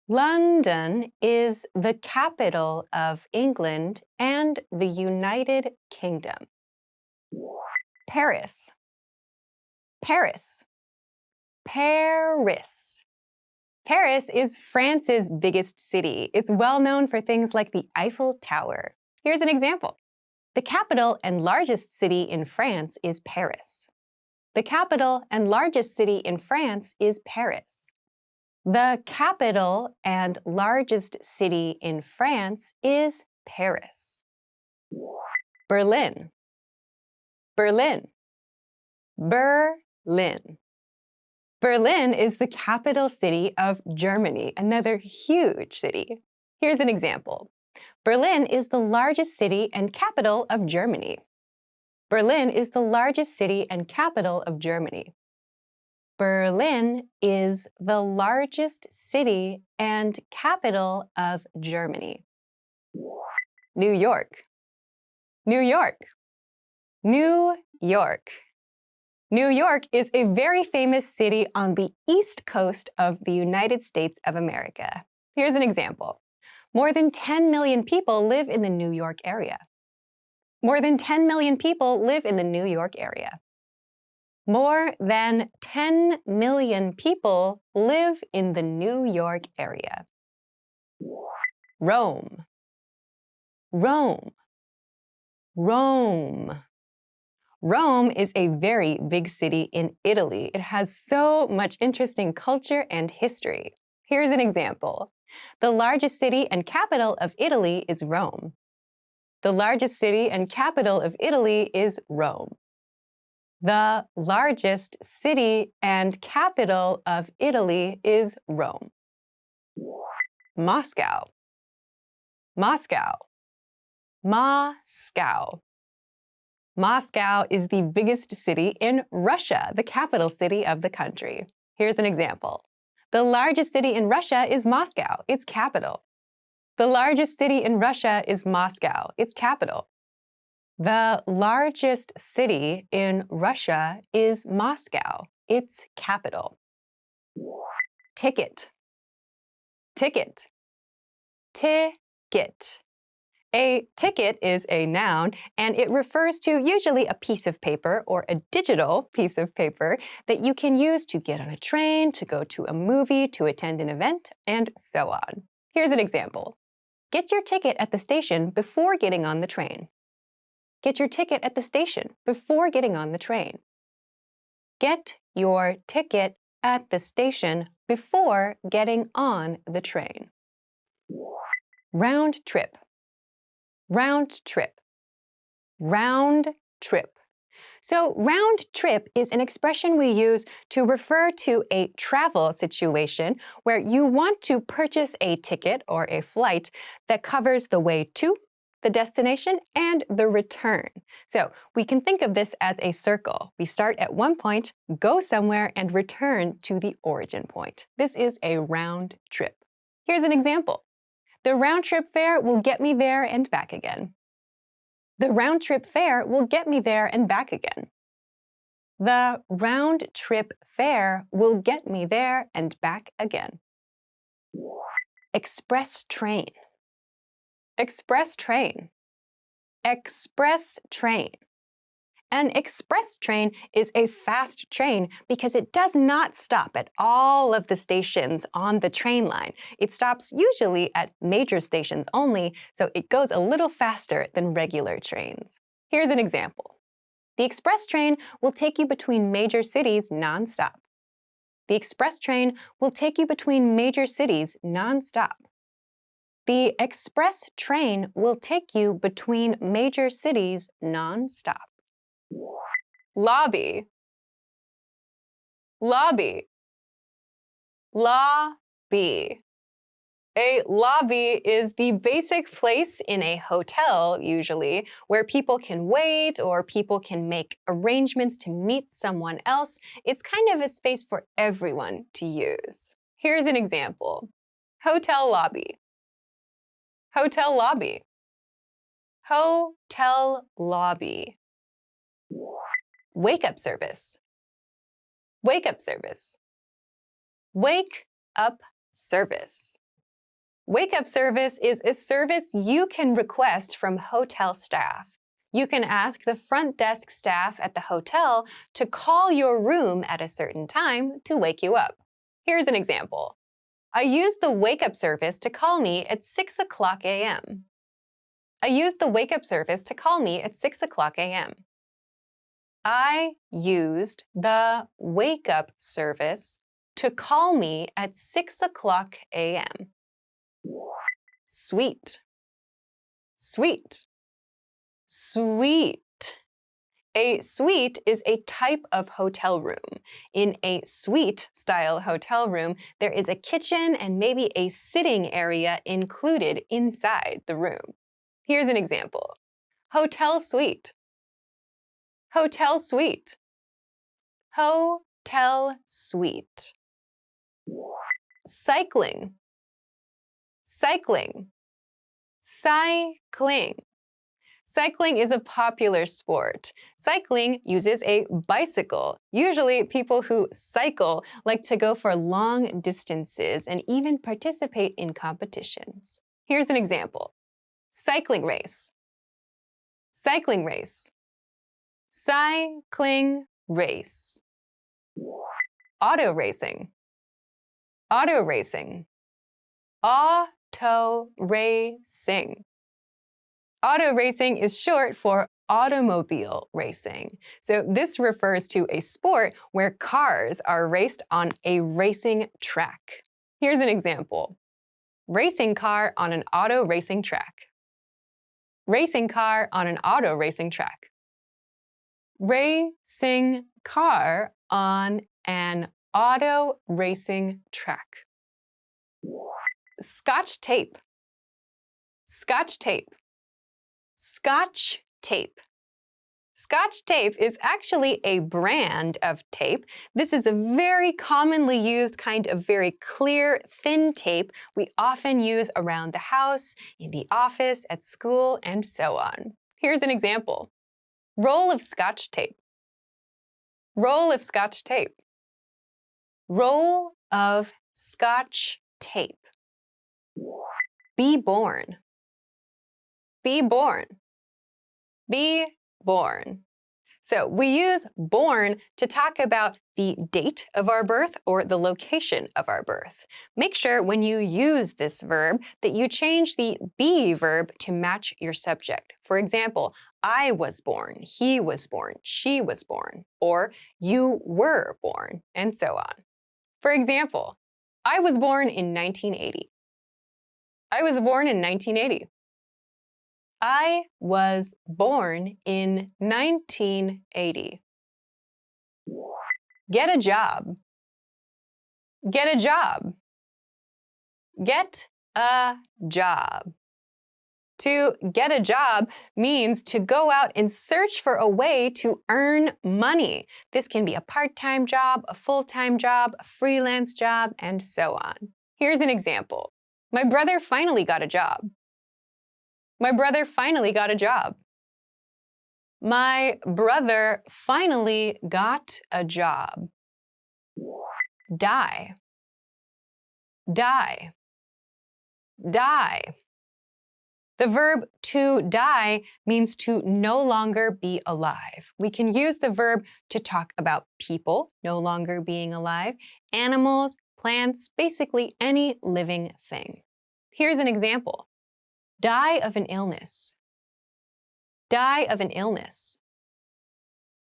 London is the capital of England and the United Kingdom. Paris. Paris. Paris. Paris is France's biggest city. It's well known for things like the Eiffel Tower. Here's an example. The capital and largest city in France is Paris. The capital and largest city in France is Paris. The capital and largest city in France is Paris. Berlin. Berlin. Berlin. Berlin is the capital city of Germany, another huge city. Here's an example. Berlin is the largest city and capital of Germany. Berlin is the largest city and capital of Germany. Berlin is the largest city and capital of Germany. New York. New York. New York. New York is a very famous city on the East Coast of the United States of America. Here's an example. More than 10 million people live in the New York area. More than 10 million people live in the New York area. More than 10 million people live in the New York area. Rome. Rome. Rome. Rome is a very big city in Italy. It has so much interesting culture and history. Here's an example. The largest city and capital of Italy is Rome. The largest city and capital of Italy is Rome. The largest city and capital of Italy is Rome. Moscow. Moscow. Moscow. Moscow is the biggest city in Russia, the capital city of the country. Here's an example. The largest city in Russia is Moscow, its capital. The largest city in Russia is Moscow, its capital. The largest city in Russia is Moscow, its capital. Ticket. Ticket. Ticket. A ticket is a noun, and it refers to usually a piece of paper or a digital piece of paper that you can use to get on a train, to go to a movie, to attend an event, and so on. Here's an example. Get your ticket at the station before getting on the train. Get your ticket at the station before getting on the train. Get your ticket at the station before getting on the train. Round trip. Round trip. Round trip. So round trip is an expression we use to refer to a travel situation where you want to purchase a ticket or a flight that covers the way to the destination and the return. So we can think of this as a circle. We start at one point, go somewhere, and return to the origin point. This is a round trip. Here's an example. The round-trip fare will get me there and back again. The round-trip fare will get me there and back again. The round-trip fare will get me there and back again. Express train. Express train. Express train. An express train is a fast train because it does not stop at all of the stations on the train line. It stops usually at major stations only, so it goes a little faster than regular trains. Here's an example. The express train will take you between major cities nonstop. The express train will take you between major cities nonstop. The express train will take you between major cities nonstop. Lobby. Lobby. Lobby. A lobby is the basic place in a hotel, usually, where people can wait or people can make arrangements to meet someone else. It's kind of a space for everyone to use. Here's an example. Hotel lobby. Hotel lobby. Hotel lobby. Wake-up service. Wake-up service. Wake-up service. Wake-up service is a service you can request from hotel staff. You can ask the front desk staff at the hotel to call your room at a certain time to wake you up. Here's an example. I used the wake-up service to call me at 6 o'clock a.m. I used the wake-up service to call me at 6 o'clock a.m. I used the wake-up service to call me at 6 o'clock a.m. Sweet, sweet, sweet. A suite is a type of hotel room. In a suite-style hotel room, there is a kitchen and maybe a sitting area included inside the room. Here's an example. Hotel suite. Hotel suite. Hotel suite. Cycling. Cycling. Cycling. Cycling is a popular sport. Cycling uses a bicycle. Usually, people who cycle like to go for long distances and even participate in competitions. Here's an example. Cycling race. Cycling race. Cycling race. Auto racing. Auto racing. Auto racing. Auto racing is short for automobile racing. So this refers to a sport where cars are raced on a racing track. Here's an example. Racing car on an auto racing track. Racing car on an auto racing track. Racing car on an auto racing track. Scotch tape. Scotch tape. Scotch tape. Scotch tape is actually a brand of tape. This is a very commonly used kind of very clear, thin tape we often use around the house, in the office, at school, and so on. Here's an example. Roll of Scotch tape. Roll of Scotch tape. Roll of Scotch tape. Be born. Be born. Be born. So we use born to talk about the date of our birth or the location of our birth. Make sure when you use this verb that you change the be verb to match your subject. For example, I was born, he was born, she was born, or you were born, and so on. For example, I was born in 1980. I was born in 1980. I was born in 1980. Get a job. Get a job. Get a job. To get a job means to go out and search for a way to earn money. This can be a part-time job, a full-time job, a freelance job, and so on. Here's an example. My brother finally got a job. My brother finally got a job. My brother finally got a job. Die. Die. Die. The verb to die means to no longer be alive. We can use the verb to talk about people no longer being alive, animals, plants, basically any living thing. Here's an example. Die of an illness. Die of an illness.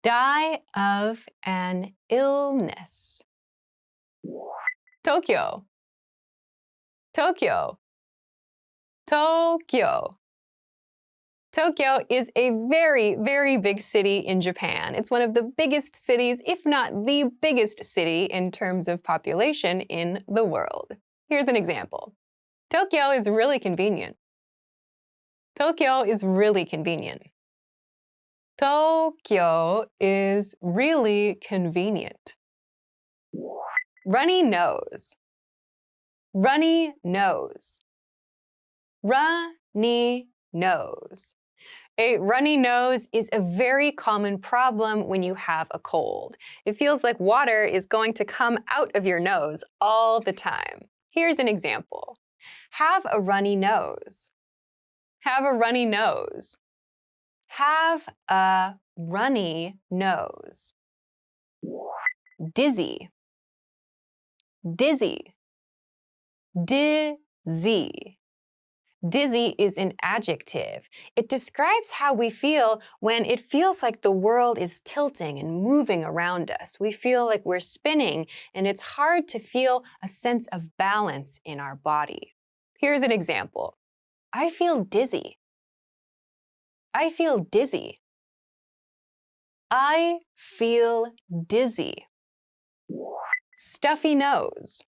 Die of an illness. Tokyo. Tokyo. Tokyo. Tokyo is a very, very big city in Japan. It's one of the biggest cities, if not the biggest city in terms of population in the world. Here's an example. Tokyo is really convenient. Tokyo is really convenient. Tokyo is really convenient. Runny nose. Runny nose. Runny nose. A runny nose is a very common problem when you have a cold. It feels like water is going to come out of your nose all the time. Here's an example. Have a runny nose. Have a runny nose. Have a runny nose. Dizzy. Dizzy. Dizzy. Dizzy is an adjective. It describes how we feel when it feels like the world is tilting and moving around us. We feel like we're spinning, and it's hard to feel a sense of balance in our body. Here's an example. I feel dizzy. I feel dizzy. I feel dizzy. Stuffy nose.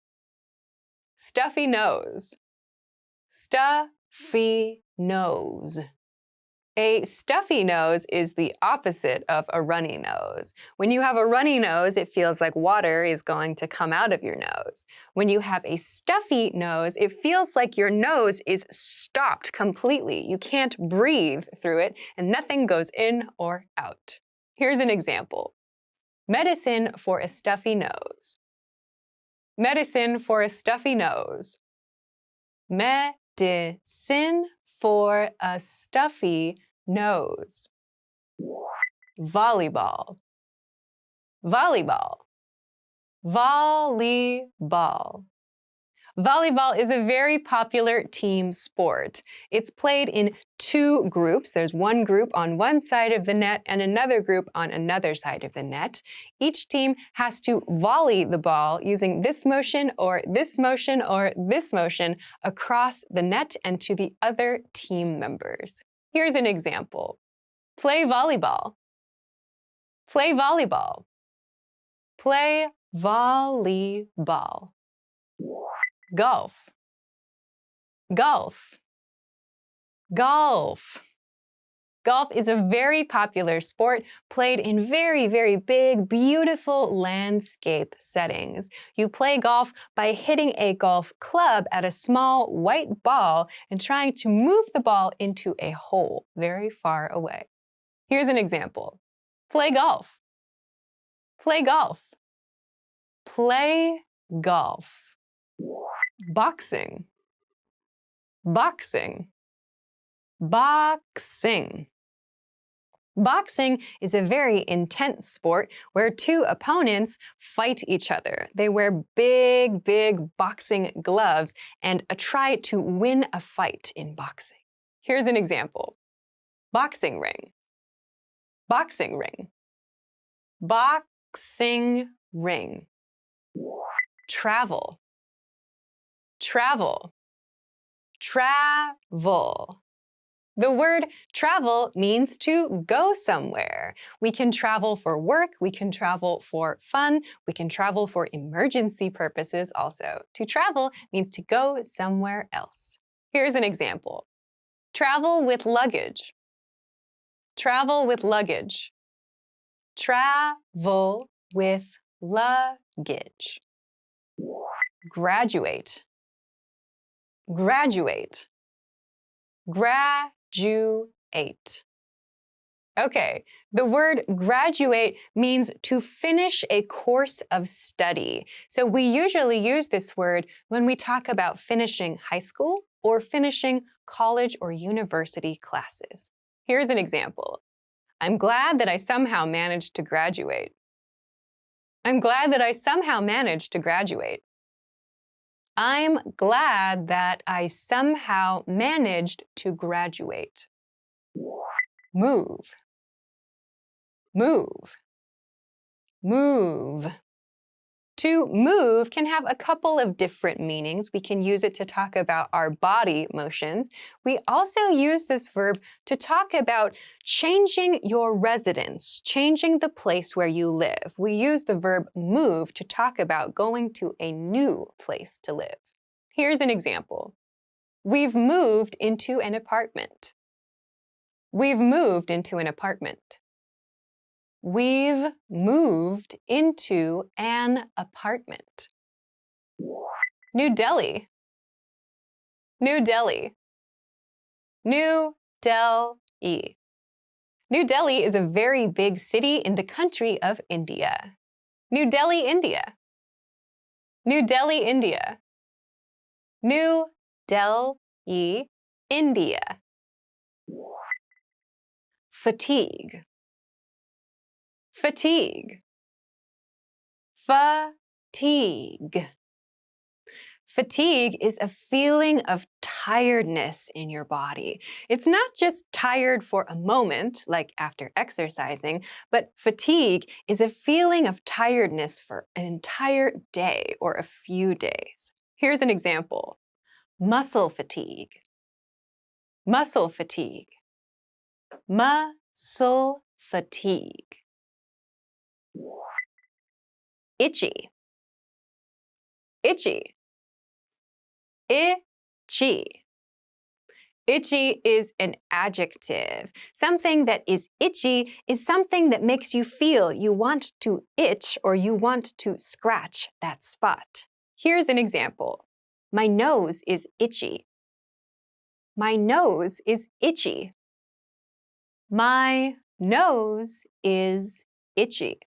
Stuffy nose. Stuffy nose. A stuffy nose is the opposite of a runny nose. When you have a runny nose, it feels like water is going to come out of your nose. When you have a stuffy nose, it feels like your nose is stopped completely. You can't breathe through it, and nothing goes in or out. Here's an example. Medicine for a stuffy nose. Medicine for a stuffy nose. Medicine for a stuffy nose. Volleyball. Volleyball. Volleyball. Volleyball is a very popular team sport. It's played in two groups. There's one group on one side of the net and another group on another side of the net. Each team has to volley the ball using this motion or this motion or this motion across the net and to the other team members. Here's an example. Play volleyball. Play volleyball. Play volleyball. Golf. Golf. Golf. Golf is a very popular sport played in very, very big, beautiful landscape settings. You play golf by hitting a golf club at a small white ball and trying to move the ball into a hole very far away. Here's an example. Play golf. Play golf. Play golf. Boxing. Boxing. Boxing. Boxing is a very intense sport where two opponents fight each other. They wear big, big boxing gloves and try to win a fight in boxing. Here's an example. Boxing ring. Boxing ring. Boxing ring. Travel. Travel. Travel. The word travel means to go somewhere. We can travel for work, we can travel for fun, we can travel for emergency purposes also. To travel means to go somewhere else. Here's an example. Travel with luggage. Travel with luggage. Travel with luggage. Graduate. Graduate. Graduate. Okay, the word graduate means to finish a course of study. So we usually use this word when we talk about finishing high school or finishing college or university classes. Here's an example. I'm glad that I somehow managed to graduate. I'm glad that I somehow managed to graduate. I'm glad that I somehow managed to graduate. Move. Move. Move. To move can have a couple of different meanings. We can use it to talk about our body motions. We also use this verb to talk about changing your residence, changing the place where you live. We use the verb move to talk about going to a new place to live. Here's an example. We've moved into an apartment. We've moved into an apartment. We've moved into an apartment. New Delhi. New Delhi. New Delhi. New Delhi is a very big city in the country of India. New Delhi, India. New Delhi, India. New Delhi, India. Fatigue. Fatigue. Fatigue. Fatigue is a feeling of tiredness in your body. It's not just tired for a moment, like after exercising, but fatigue is a feeling of tiredness for an entire day or a few days. Here's an example. Muscle fatigue. Muscle fatigue. Muscle fatigue. Itchy. Itchy. Itchy. Itchy is an adjective. Something that is itchy is something that makes you feel you want to itch or you want to scratch that spot. Here's an example. My nose is itchy. My nose is itchy. My nose is itchy.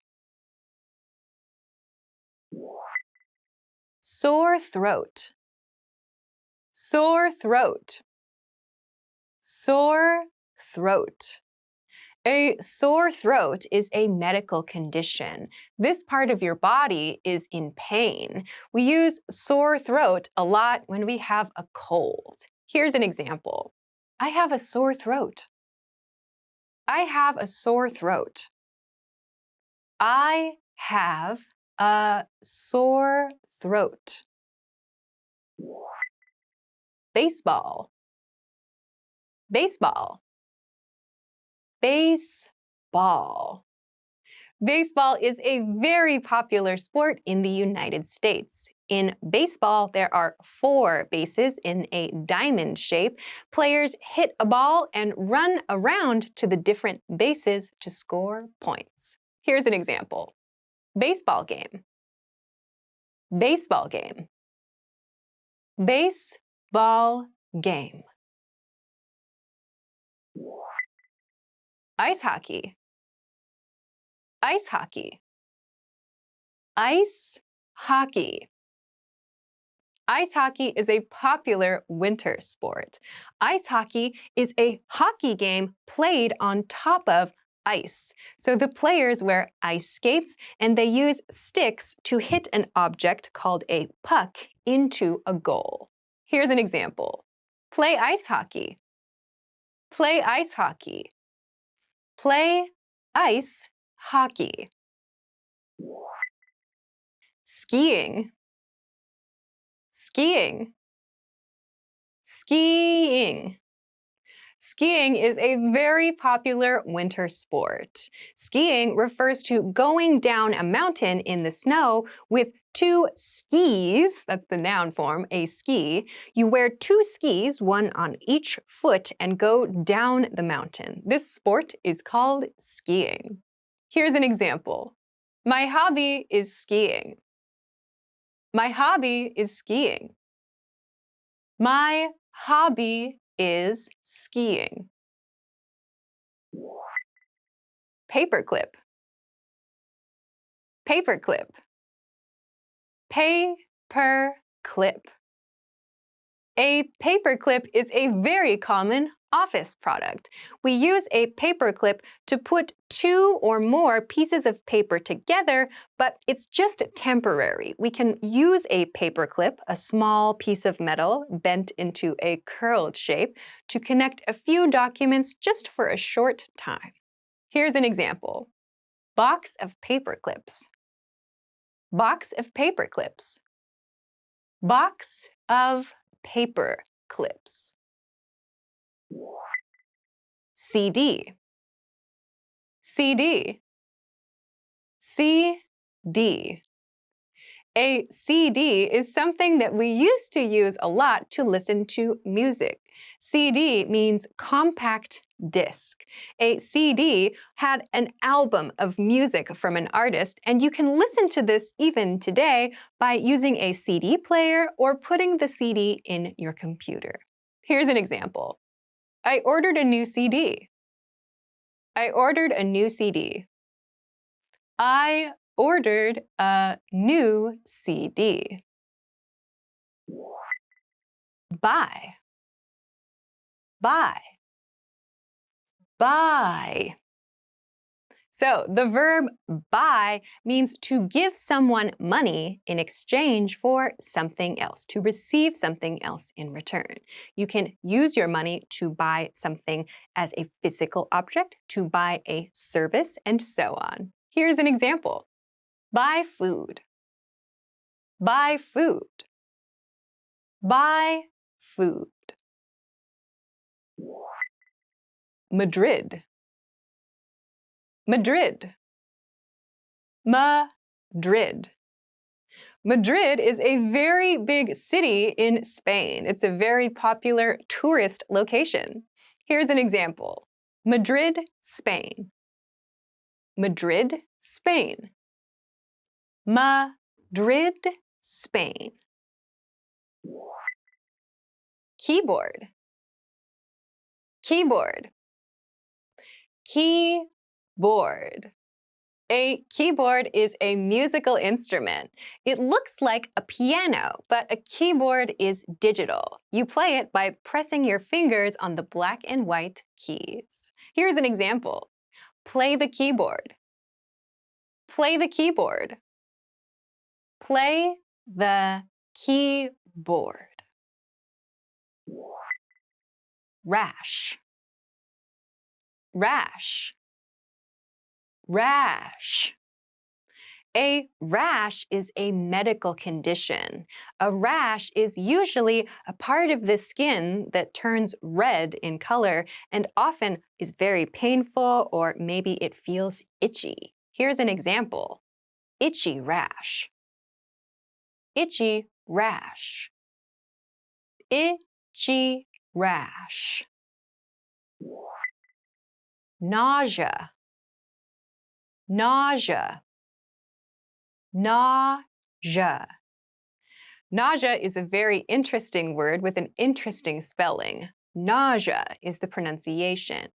Sore throat. Sore throat. Sore throat. A sore throat is a medical condition. This part of your body is in pain. We use sore throat a lot when we have a cold. Here's an example. I have a sore throat. I have a sore throat. I have a sore throat. Baseball. Baseball. Baseball. Baseball is a very popular sport in the United States. In baseball, there are 4 bases in a diamond shape. Players hit a ball and run around to the different bases to score points. Here's an example. Baseball game. Baseball game. Baseball game. Ice hockey. Ice hockey. Ice hockey. Ice hockey is a popular winter sport. Ice hockey is a hockey game played on top of ice. So the players wear ice skates and they use sticks to hit an object called a puck into a goal. Here's an example. Play ice hockey. Play ice hockey. Play ice hockey. Skiing. Skiing. Skiing. Skiing is a very popular winter sport. Skiing refers to going down a mountain in the snow with 2 skis, that's the noun form, a ski. You wear 2 skis, one on each foot, and go down the mountain. This sport is called skiing. Here's an example. My hobby is skiing. My hobby is skiing. My hobby is skiing. Paperclip. Paperclip. Paperclip. A paperclip is a very common office product. We use a paperclip to put 2 or more pieces of paper together, but it's just temporary. We can use a paperclip, a small piece of metal bent into a curled shape, to connect a few documents just for a short time. Here's an example. Box of paperclips. Box of paperclips. Box of paper clips. CD. CD. CD. A CD is something that we used to use a lot to listen to music. CD means compact disc. A CD had an album of music from an artist, and you can listen to this even today by using a CD player or putting the CD in your computer. Here's an example. I ordered a new CD. I ordered a new CD. I ordered a new CD. Buy. Buy. Buy. So the verb buy means to give someone money in exchange for something else, to receive something else in return. You can use your money to buy something as a physical object, to buy a service, and so on. Here's an example. Buy food. Buy food. Buy food. Madrid. Madrid. Madrid. Madrid is a very big city in Spain. It's a very popular tourist location. Here's an example. Madrid, Spain. Madrid, Spain. Madrid, Spain. Keyboard. Keyboard. Keyboard. A keyboard is a musical instrument. It looks like a piano, but a keyboard is digital. You play it by pressing your fingers on the black and white keys. Here's an example. Play the keyboard. Play the keyboard. Play the keyboard. Rash. Rash. Rash. A rash is a medical condition. A rash is usually a part of the skin that turns red in color and often is very painful, or maybe it feels itchy. Here's an example. Itchy rash. Itchy rash. Itchy rash. Nausea. Nausea. Nausea. Nausea is a very interesting word with an interesting spelling. Nausea is the pronunciation.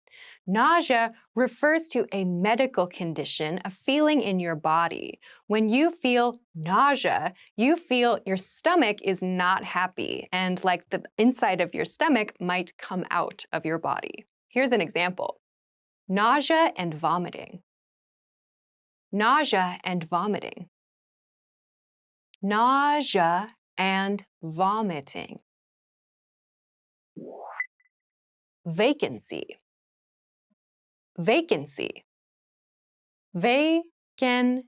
Nausea refers to a medical condition, a feeling in your body. When you feel nausea, you feel your stomach is not happy, and like the inside of your stomach might come out of your body. Here's an example. Nausea and vomiting. Nausea and vomiting. Nausea and vomiting. Vacancy. Vacancy. Vacancy.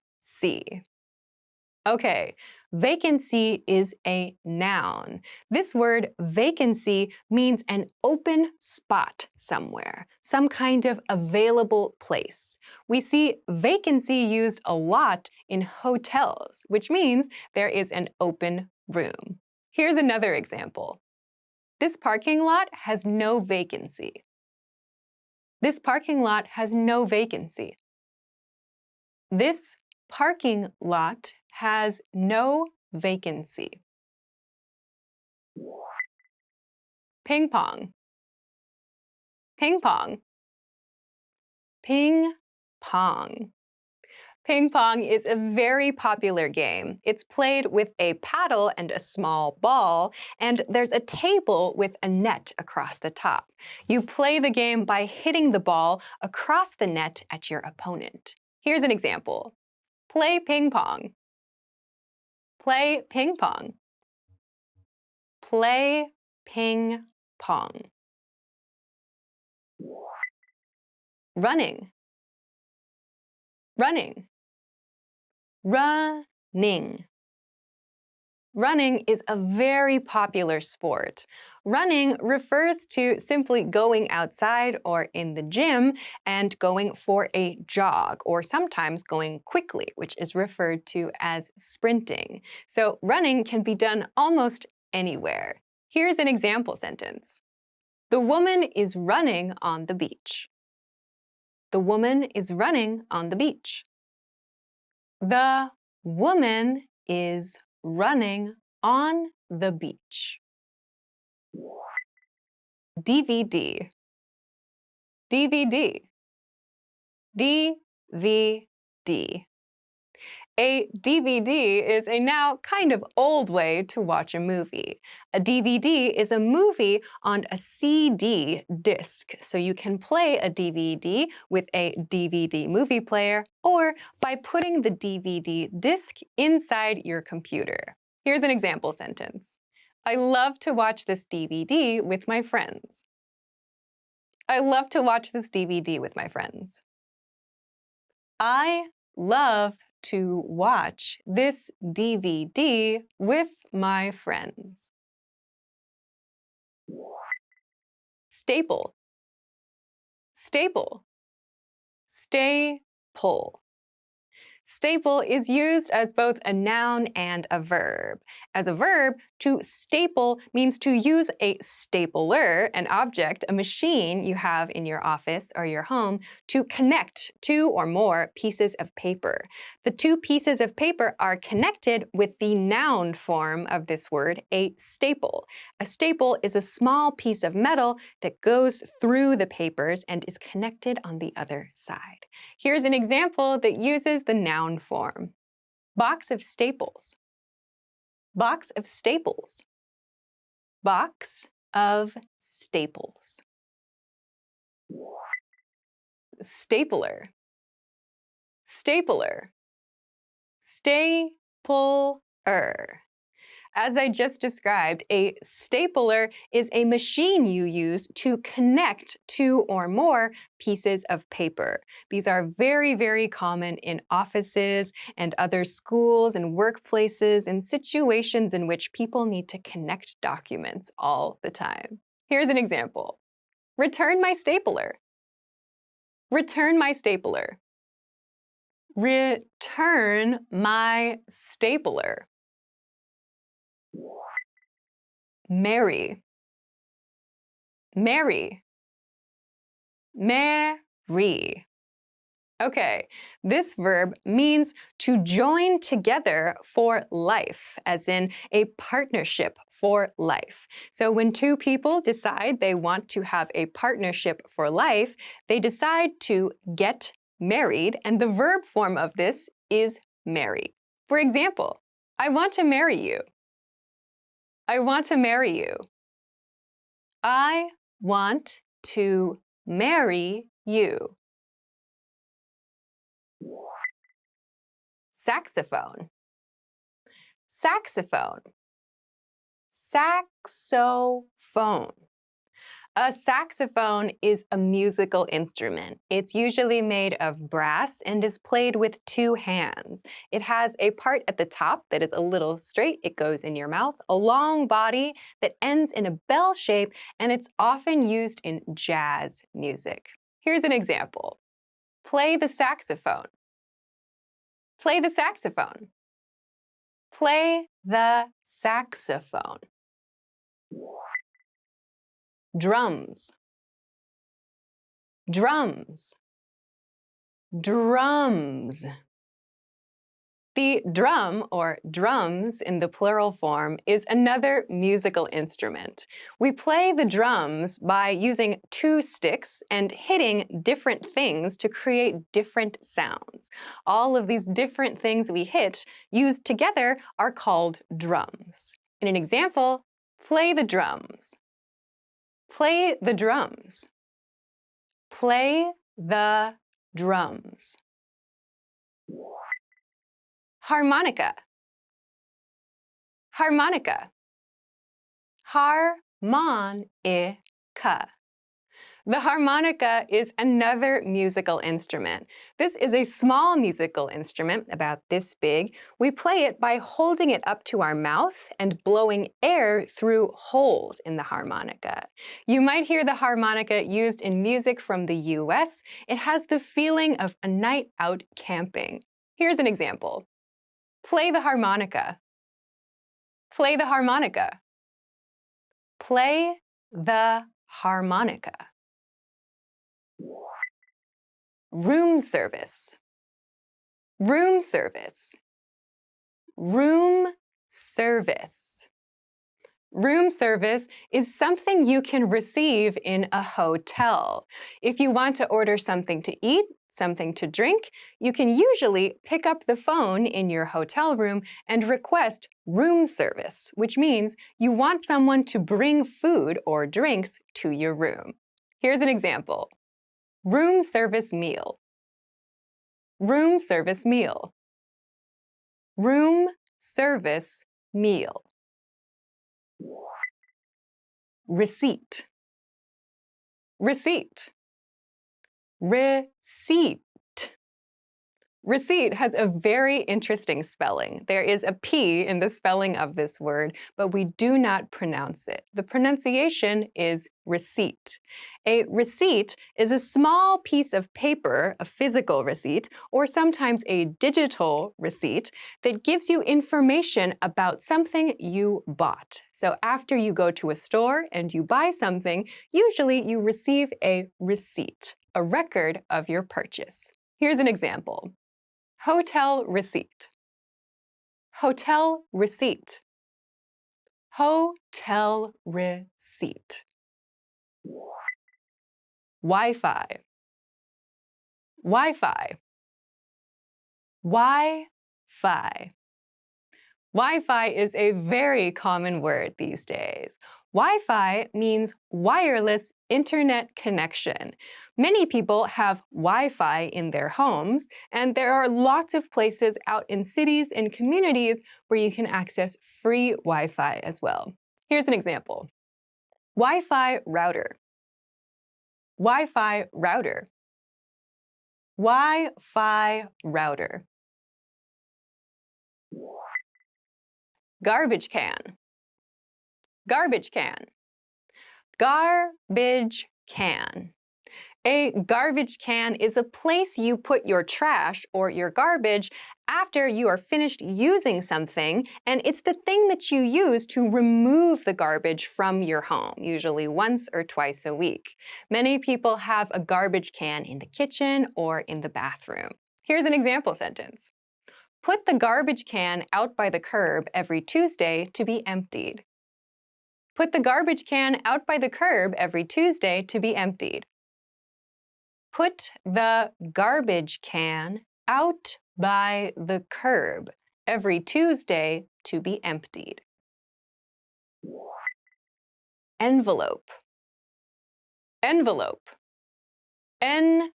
Okay, vacancy is a noun. This word vacancy means an open spot somewhere, some kind of available place. We see vacancy used a lot in hotels, which means there is an open room. Here's another example. This parking lot has no vacancy. This parking lot has no vacancy. This parking lot has no vacancy. Ping pong. Ping pong. Ping pong. Ping pong is a very popular game. It's played with a paddle and a small ball, and there's a table with a net across the top. You play the game by hitting the ball across the net at your opponent. Here's an example. Play ping pong. Play ping pong. Play ping pong. Running. Running. Running. Running is a very popular sport. Running refers to simply going outside or in the gym and going for a jog, or sometimes going quickly, which is referred to as sprinting. So running can be done almost anywhere. Here's an example sentence. The woman is running on the beach. The woman is running on the beach. The woman is running on the beach. DVD. DVD. DVD. A DVD is a now kind of old way to watch a movie. A DVD is a movie on a CD disc, so you can play a DVD with a DVD movie player or by putting the DVD disc inside your computer. Here's an example sentence. I love to watch this DVD with my friends. I love to watch this DVD with my friends. I love to watch this DVD with my friends. Staple, staple, staple. Staple is used as both a noun and a verb. As a verb, to staple means to use a stapler, an object, a machine you have in your office or your home, to connect two or more pieces of paper. The two pieces of paper are connected with the noun form of this word, a staple. A staple is a small piece of metal that goes through the papers and is connected on the other side. Here's an example that uses the noun form. Box of staples. Box of staples. Box of staples. Stapler. Stapler. Stapler. As I just described, a stapler is a machine you use to connect two or more pieces of paper. These are very, very common in offices and other schools and workplaces and situations in which people need to connect documents all the time. Here's an example. Return my stapler. Return my stapler. Return my stapler. Marry. Marry. Marry. Okay, this verb means to join together for life, as in a partnership for life. So when two people decide they want to have a partnership for life, they decide to get married, and the verb form of this is marry. For example, I want to marry you. I want to marry you. I want to marry you. Saxophone. Saxophone. Saxophone. A saxophone is a musical instrument. It's usually made of brass and is played with two hands. It has a part at the top that is a little straight. It goes in your mouth, a long body that ends in a bell shape, and it's often used in jazz music. Here's an example. Play the saxophone. Play the saxophone. Play the saxophone. Drums. Drums. Drums. The drum, or drums in the plural form, is another musical instrument. We play the drums by using two sticks and hitting different things to create different sounds. All of these different things we hit, used together, are called drums. In an example, play the drums. Play the drums. Play the drums. Harmonica. Harmonica. Harmonica. The harmonica is another musical instrument. This is a small musical instrument, about this big. We play it by holding it up to our mouth and blowing air through holes in the harmonica. You might hear the harmonica used in music from the US. It has the feeling of a night out camping. Here's an example. Play the harmonica. Play the harmonica. Play the harmonica. Room service. Room service. Room service. Room service is something you can receive in a hotel. If you want to order something to eat, something to drink, you can usually pick up the phone in your hotel room and request room service, which means you want someone to bring food or drinks to your room. Here's an example. Room service meal. Room service meal. Room service meal. Receipt. Receipt. Receipt. Receipt has a very interesting spelling. There is a P in the spelling of this word, but we do not pronounce it. The pronunciation is receipt. A receipt is a small piece of paper, a physical receipt, or sometimes a digital receipt that gives you information about something you bought. So after you go to a store and you buy something, usually you receive a receipt, a record of your purchase. Here's an example. Hotel receipt. Hotel receipt. Hotel receipt. Wi-Fi. Wi-Fi. Wi-Fi. Wi-Fi is a very common word these days. Wi-Fi means wireless internet connection. Many people have Wi-Fi in their homes, and there are lots of places out in cities and communities where you can access free Wi-Fi as well. Here's an example. Wi-Fi router. Wi-Fi router. Wi-Fi router. Garbage can. Garbage can. Garbage can. A garbage can is a place you put your trash or your garbage after you are finished using something, and it's the thing that you use to remove the garbage from your home, usually once or twice a week. Many people have a garbage can in the kitchen or in the bathroom. Here's an example sentence. Put the garbage can out by the curb every Tuesday to be emptied. Put the garbage can out by the curb every Tuesday to be emptied. Put the garbage can out by the curb every Tuesday to be emptied. Envelope. Envelope. Envelope.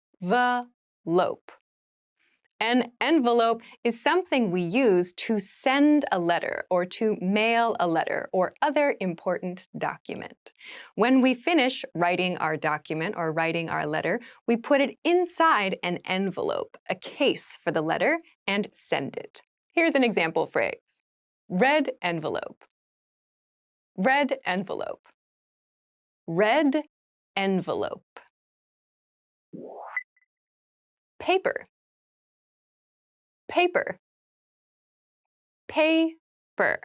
An envelope is something we use to send a letter or to mail a letter or other important document. When we finish writing our document or writing our letter, we put it inside an envelope, a case for the letter, and send it. Here's an example phrase. Red envelope. Red envelope. Red envelope. Paper. Paper. Paper.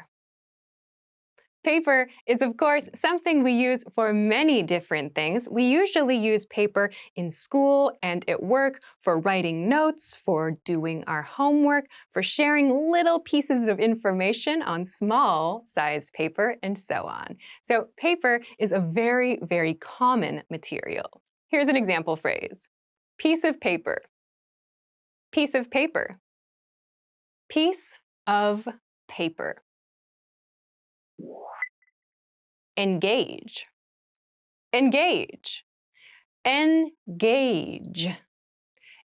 Paper is, of course, something we use for many different things. We usually use paper in school and at work for writing notes, for doing our homework, for sharing little pieces of information on small size paper, and so on. So paper is a very, very common material. Here's an example phrase. Piece of paper. Piece of paper. Piece of paper. Engage. Engage. Engage.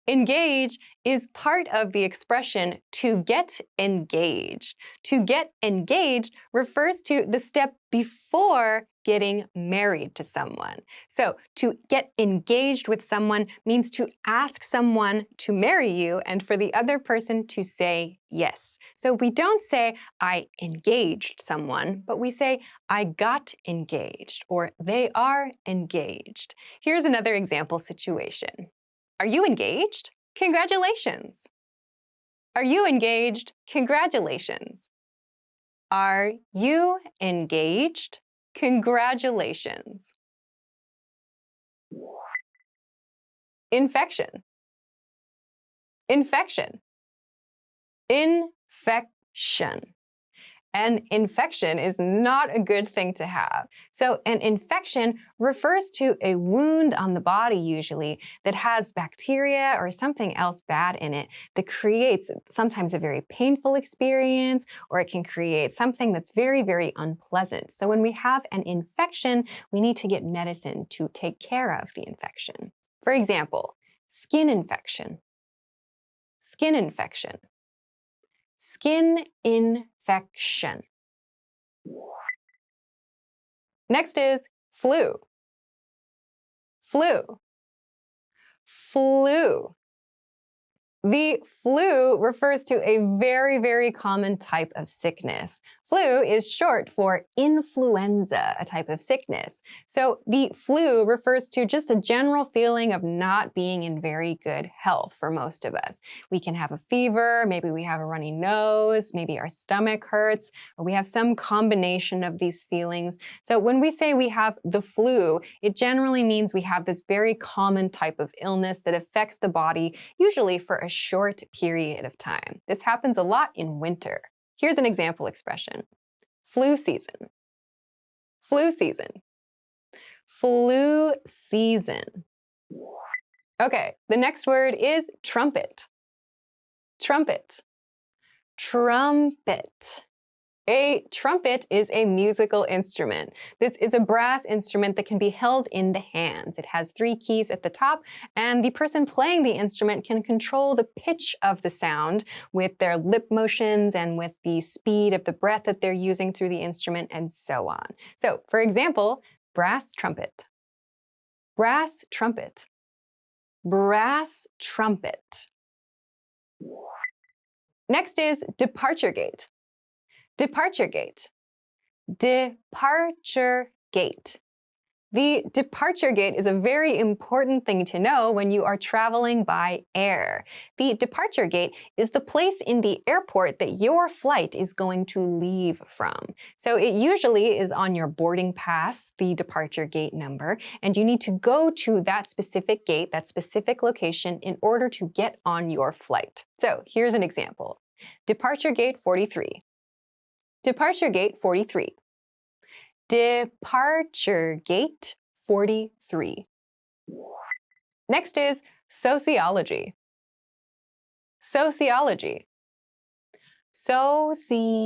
Engage is part of the expression to get engaged. To get engaged refers to the step before getting married to someone. So to get engaged with someone means to ask someone to marry you and for the other person to say yes. So we don't say, I engaged someone, but we say, I got engaged, or they are engaged. Here's another example situation. Are you engaged? Congratulations. Are you engaged? Congratulations. Are you engaged? Congratulations. Infection. Infection. Infection. An infection is not a good thing to have. So an infection refers to a wound on the body usually that has bacteria or something else bad in it that creates sometimes a very painful experience, or it can create something that's very, very unpleasant. So when we have an infection, we need to get medicine to take care of the infection. For example, skin infection, skin infection. Skin infection. Next is flu. Flu. Flu. The flu refers to a very, very common type of sickness. Flu is short for influenza, a type of sickness. So the flu refers to just a general feeling of not being in very good health for most of us. We can have a fever, maybe we have a runny nose, maybe our stomach hurts, or we have some combination of these feelings. So when we say we have the flu, it generally means we have this very common type of illness that affects the body, usually for a short period of time. This happens a lot in winter. Here's an example expression. Flu season. Flu season. Flu season. Okay, the next word is trumpet. Trumpet. Trumpet. A trumpet is a musical instrument. This is a brass instrument that can be held in the hands. It has 3 keys at the top, and the person playing the instrument can control the pitch of the sound with their lip motions and with the speed of the breath that they're using through the instrument, and so on. So, for example, brass trumpet. Brass trumpet. Brass trumpet. Next is departure gate. Departure gate. Departure gate. The departure gate is a very important thing to know when you are traveling by air. The departure gate is the place in the airport that your flight is going to leave from. So it usually is on your boarding pass, the departure gate number, and you need to go to that specific gate, that specific location, in order to get on your flight. So here's an example. Departure gate 43. Departure gate 43. Departure gate 43. Next is sociology. Sociology. Sociology.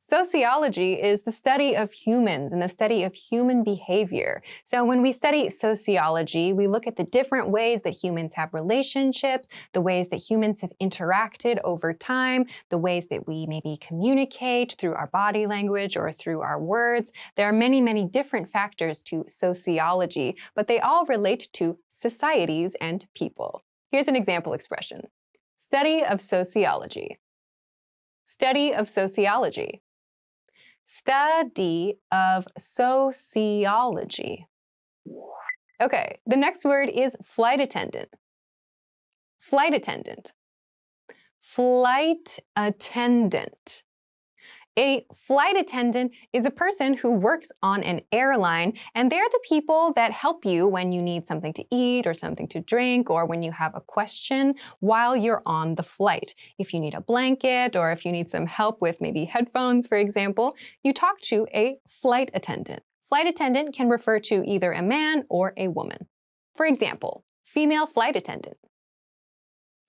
Sociology is the study of humans and the study of human behavior. So when we study sociology, we look at the different ways that humans have relationships, the ways that humans have interacted over time, the ways that we maybe communicate through our body language or through our words. There are many, many different factors to sociology, but they all relate to societies and people. Here's an example expression. Study of sociology. Study of sociology. Study of sociology. Okay, the next word is flight attendant. Flight attendant. Flight attendant. A flight attendant is a person who works on an airline, and they're the people that help you when you need something to eat or something to drink, or when you have a question while you're on the flight. If you need a blanket, or if you need some help with maybe headphones, for example, you talk to a flight attendant. Flight attendant can refer to either a man or a woman. For example, female flight attendant.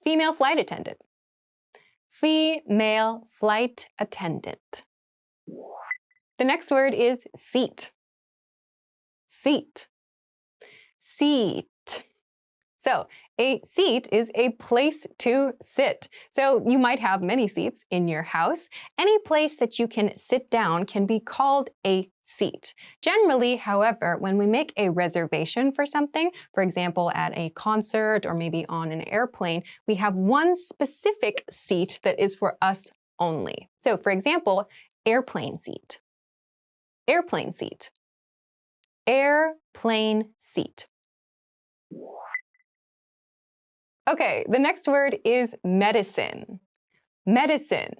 Female flight attendant. Female flight attendant. The next word is seat. Seat. Seat. So a seat is a place to sit. So you might have many seats in your house. Any place that you can sit down can be called a seat. Generally, however, when we make a reservation for something, for example, at a concert or maybe on an airplane, we have one specific seat that is for us only. So for example, airplane seat. Airplane seat. Airplane seat. Okay, the next word is medicine. Medicine.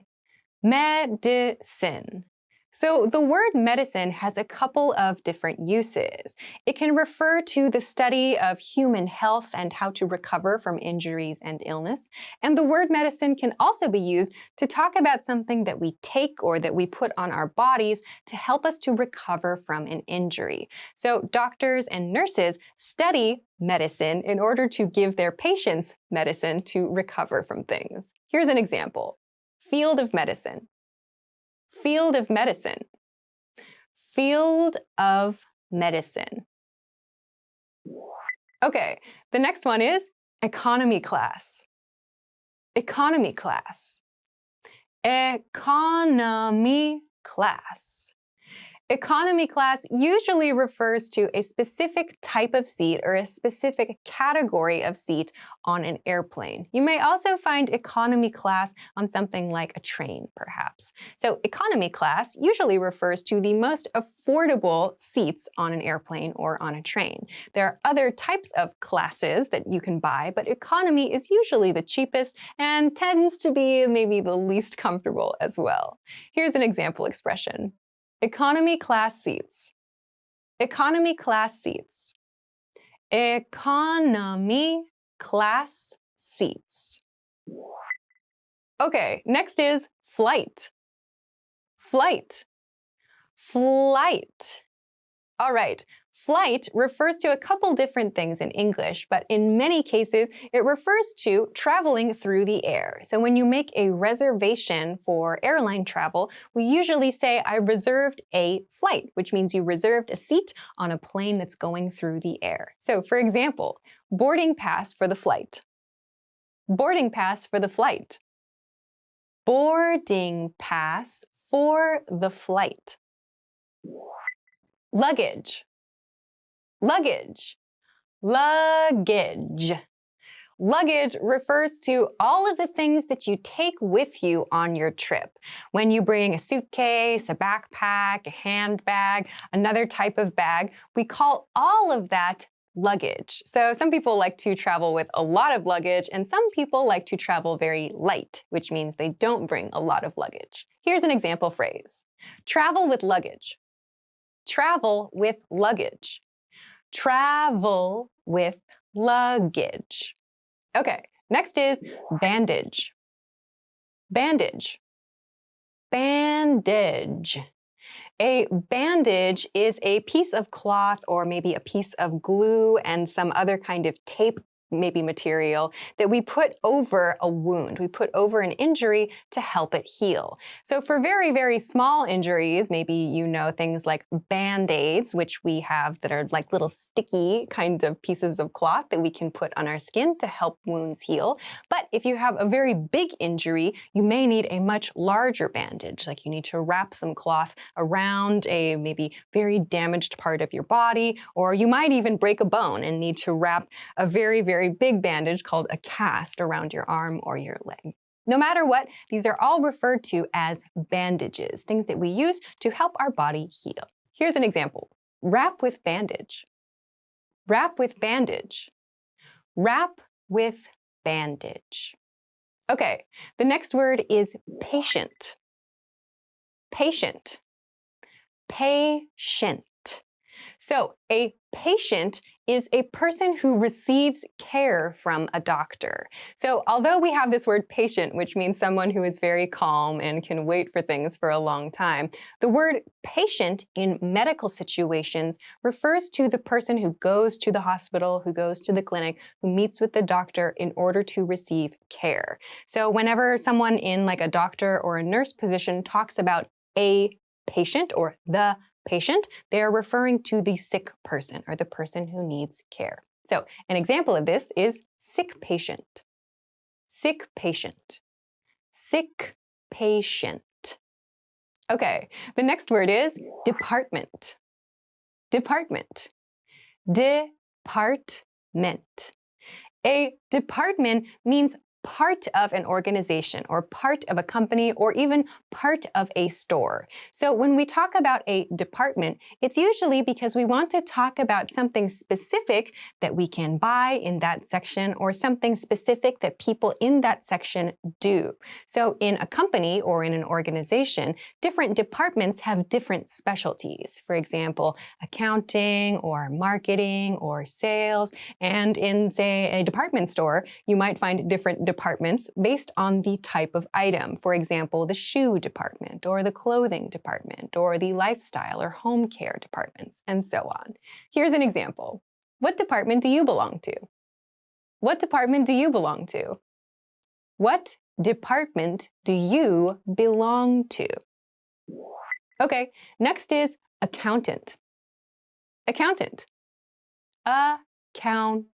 Medicine. So the word medicine has a couple of different uses. It can refer to the study of human health and how to recover from injuries and illness. And the word medicine can also be used to talk about something that we take or that we put on our bodies to help us to recover from an injury. So doctors and nurses study medicine in order to give their patients medicine to recover from things. Here's an example. Field of medicine. Field of medicine. Field of medicine. Okay, the next one is economy class. Economy class. Economy class. Economy class usually refers to a specific type of seat or a specific category of seat on an airplane. You may also find economy class on something like a train, perhaps. So economy class usually refers to the most affordable seats on an airplane or on a train. There are other types of classes that you can buy, but economy is usually the cheapest and tends to be maybe the least comfortable as well. Here's an example expression. Economy class seats. Economy class seats. Economy class seats. Okay, next is flight. Flight. Flight. All right. Flight refers to a couple different things in English, but in many cases, it refers to traveling through the air. So when you make a reservation for airline travel, we usually say, I reserved a flight, which means you reserved a seat on a plane that's going through the air. So for example, boarding pass for the flight. Boarding pass for the flight. Boarding pass for the flight. Luggage. Luggage. Luggage. Luggage refers to all of the things that you take with you on your trip. When you bring a suitcase, a backpack, a handbag, another type of bag, we call all of that luggage. So some people like to travel with a lot of luggage, and some people like to travel very light, which means they don't bring a lot of luggage. Here's an example phrase. Travel with luggage. Travel with luggage. Travel with luggage. Okay, next is bandage. Bandage. Bandage. A bandage is a piece of cloth or maybe a piece of glue and some other kind of tape, maybe material, that we put over a wound. We put over an injury to help it heal. So for very, very small injuries, maybe you know things like Band-Aids, which we have that are like little sticky kinds of pieces of cloth that we can put on our skin to help wounds heal. But if you have a very big injury, you may need a much larger bandage, like you need to wrap some cloth around a maybe very damaged part of your body, or you might even break a bone and need to wrap a very, very big bandage called a cast around your arm or your leg. No matter what, these are all referred to as bandages, things that we use to help our body heal. Here's an example. Wrap with bandage. Wrap with bandage. Wrap with bandage. Okay, the next word is patient. Patient. Patient. So a patient is a person who receives care from a doctor. So although we have this word patient, which means someone who is very calm and can wait for things for a long time, the word patient in medical situations refers to the person who goes to the hospital, who goes to the clinic, who meets with the doctor in order to receive care. So whenever someone in like a doctor or a nurse position talks about a patient or the patient, they are referring to the sick person or the person who needs care. So an example of this is sick patient. Sick patient. Sick patient. Okay, the next word is department. Department. Department. A department means part of an organization or part of a company or even part of a store. So when we talk about a department, it's usually because we want to talk about something specific that we can buy in that section or something specific that people in that section do. So in a company or in an organization, different departments have different specialties. For example, accounting or marketing or sales. And in, say, a department store, you might find different departments based on the type of item. For example, the shoe department or the clothing department or the lifestyle or home care departments, and so on. Here's an example. What department do you belong to? What department do you belong to? What department do you belong to? Okay, next is accountant. Accountant. Accountant.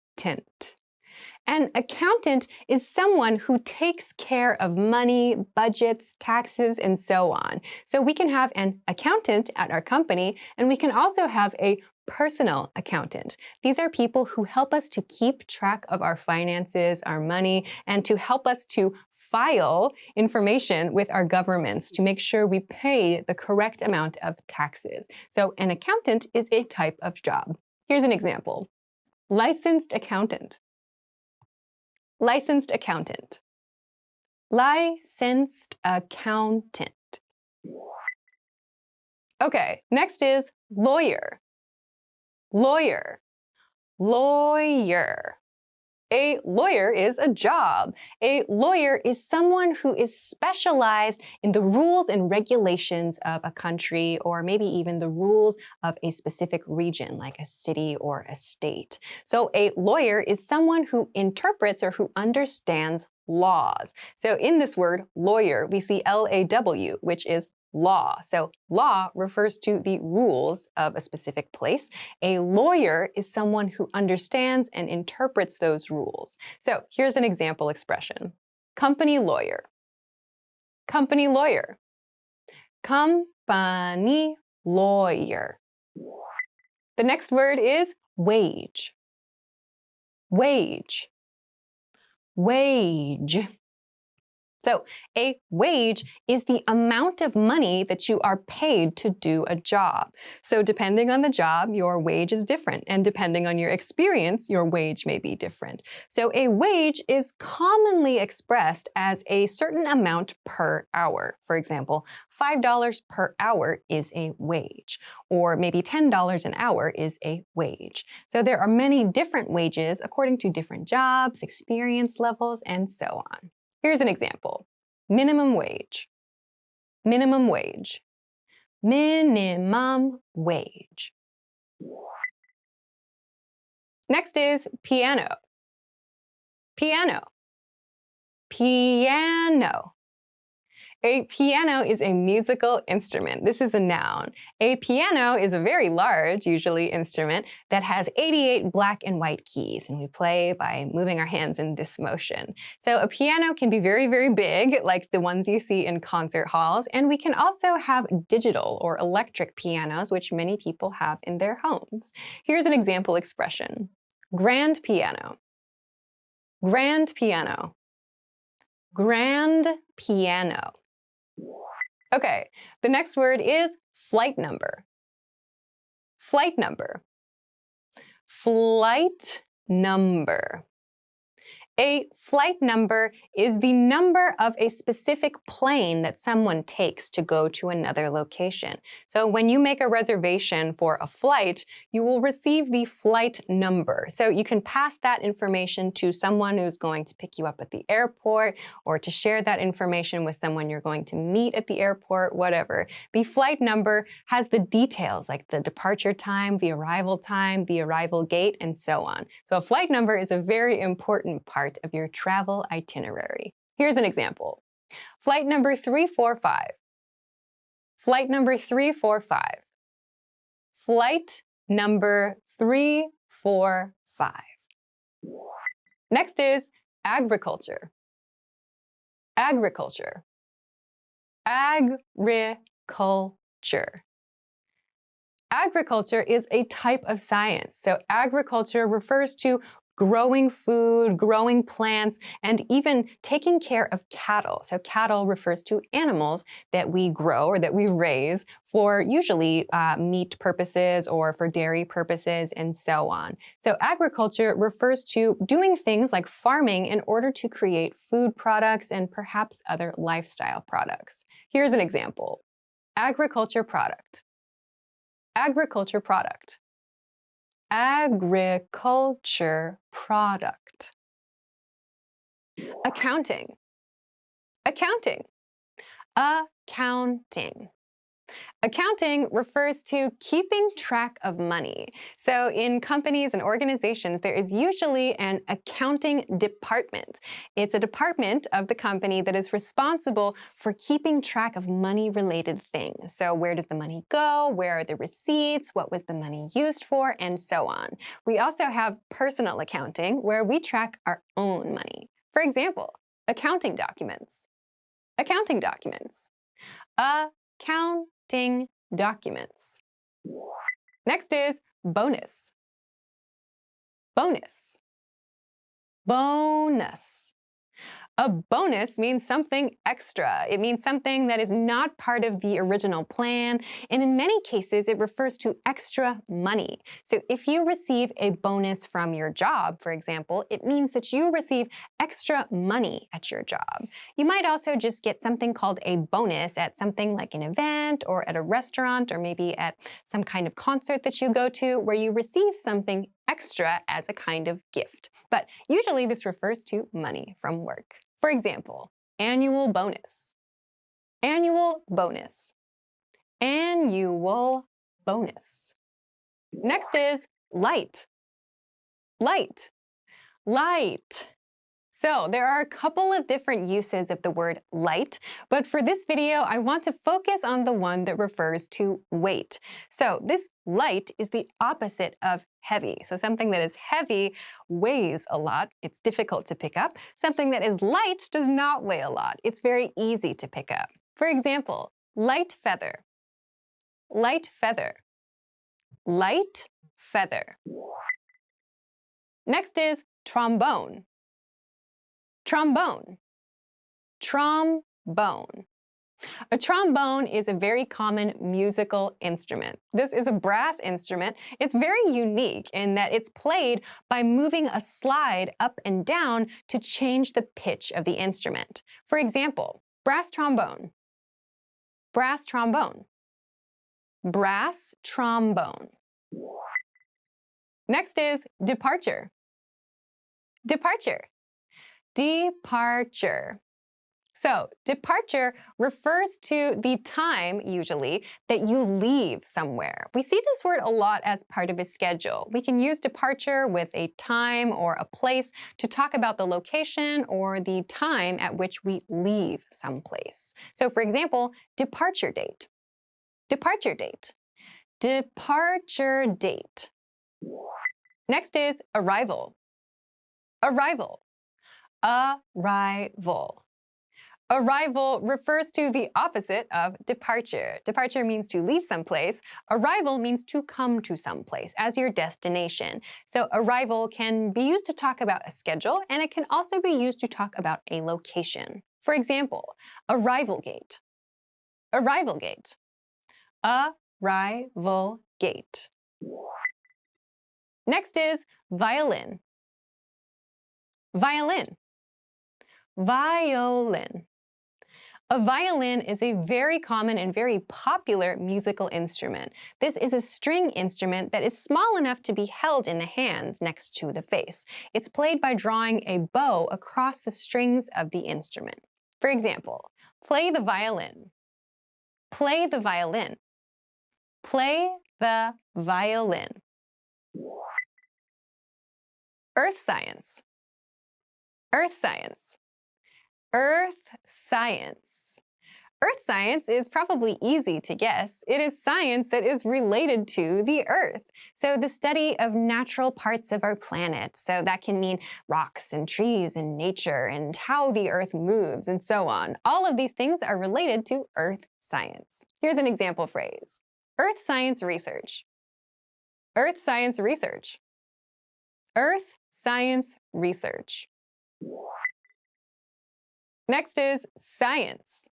An accountant is someone who takes care of money, budgets, taxes, and so on. So we can have an accountant at our company, and we can also have a personal accountant. These are people who help us to keep track of our finances, our money, and to help us to file information with our governments to make sure we pay the correct amount of taxes. So an accountant is a type of job. Here's an example. Licensed accountant. Licensed accountant. Licensed accountant. Okay, next is lawyer. Lawyer. Lawyer. A lawyer is a job. A lawyer is someone who is specialized in the rules and regulations of a country or maybe even the rules of a specific region like a city or a state. So a lawyer is someone who interprets or who understands laws. So in this word lawyer, we see L-A-W, which is law. So law refers to the rules of a specific place. A lawyer is someone who understands and interprets those rules. So here's an example expression. Company lawyer. Company lawyer. Company lawyer. The next word is wage. Wage. Wage. So a wage is the amount of money that you are paid to do a job. So depending on the job, your wage is different. And depending on your experience, your wage may be different. So a wage is commonly expressed as a certain amount per hour. For example, $5 per hour is a wage. Or maybe $10 an hour is a wage. So there are many different wages according to different jobs, experience levels, and so on. Here's an example. Minimum wage. Minimum wage. Minimum wage. Next is piano. Piano. Piano. A piano is a musical instrument. This is a noun. A piano is a very large, usually, instrument that has 88 black and white keys, and we play by moving our hands in this motion. So a piano can be very, very big, like the ones you see in concert halls, and we can also have digital or electric pianos, which many people have in their homes. Here's an example expression. Grand piano. Grand piano. Grand piano. Okay, the next word is flight number. Flight number. Flight number. A flight number is the number of a specific plane that someone takes to go to another location. So when you make a reservation for a flight, you will receive the flight number. So you can pass that information to someone who's going to pick you up at the airport or to share that information with someone you're going to meet at the airport, whatever. The flight number has the details like the departure time, the arrival gate, and so on. So a flight number is a very important part of your travel itinerary. Here's an example. Flight number 345. Flight number 345. Flight number 345. Next is agriculture. Agriculture. Agriculture. Agriculture is a type of science. So agriculture refers to growing food, growing plants, and even taking care of cattle. So cattle refers to animals that we grow or that we raise for usually meat purposes or for dairy purposes and so on. So agriculture refers to doing things like farming in order to create food products and perhaps other lifestyle products. Here's an example. Agriculture product. Agriculture product. Agriculture product. Accounting. Accounting. Accounting. Accounting refers to keeping track of money. So in companies and organizations, there is usually an accounting department. It's a department of the company that is responsible for keeping track of money-related things. So where does the money go? Where are the receipts? What was the money used for? And so on. We also have personal accounting, where we track our own money. For example, accounting documents. Accounting documents. Accounting documents. Next is bonus. Bonus. Bonus. A bonus means something extra. It means something that is not part of the original plan, and in many cases, it refers to extra money. So if you receive a bonus from your job, for example, it means that you receive extra money at your job. You might also just get something called a bonus at something like an event or at a restaurant or maybe at some kind of concert that you go to where you receive something extra as a kind of gift. But usually this refers to money from work. For example, annual bonus. Annual bonus. Annual bonus. Next is light. Light. Light. So there are a couple of different uses of the word light, but for this video, I want to focus on the one that refers to weight. So this light is the opposite of heavy. So something that is heavy weighs a lot. It's difficult to pick up. Something that is light does not weigh a lot. It's very easy to pick up. For example, light feather. Light feather. Light feather. Next is trombone. Trombone. Trombone. A trombone is a very common musical instrument. This is a brass instrument. It's very unique in that it's played by moving a slide up and down to change the pitch of the instrument. For example, brass trombone. Brass trombone. Brass trombone. Next is departure. Departure. Departure. So, departure refers to the time, usually, that you leave somewhere. We see this word a lot as part of a schedule. We can use departure with a time or a place to talk about the location or the time at which we leave someplace. So, for example, departure date. Departure date. Departure date. Next is arrival. Arrival. Arrival. Arrival refers to the opposite of departure. Departure means to leave someplace. Arrival means to come to someplace as your destination. So arrival can be used to talk about a schedule, and it can also be used to talk about a location. For example, arrival gate. Arrival gate. Arrival gate. Next is violin. Violin. Violin. A violin is a very common and very popular musical instrument. This is a string instrument that is small enough to be held in the hands next to the face. It's played by drawing a bow across the strings of the instrument. For example, play the violin. Play the violin. Play the violin. Earth science. Earth science. Earth science. Earth science is probably easy to guess. It is science that is related to the Earth. So the study of natural parts of our planet. So that can mean rocks and trees and nature and how the Earth moves and so on. All of these things are related to Earth science. Here's an example phrase. Earth science research. Earth science research. Earth science research. Next is science.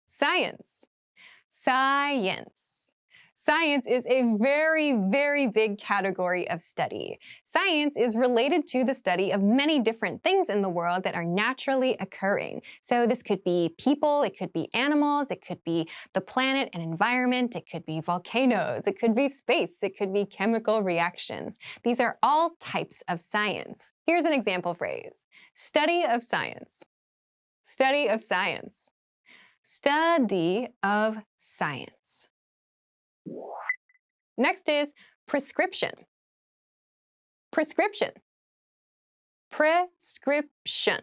Science. Science. Science is a very, very big category of study. Science is related to the study of many different things in the world that are naturally occurring. So this could be people, it could be animals, it could be the planet and environment, it could be volcanoes, it could be space, it could be chemical reactions. These are all types of science. Here's an example phrase. Study of science. Study of science. Study of science. Next is prescription. Prescription. Prescription.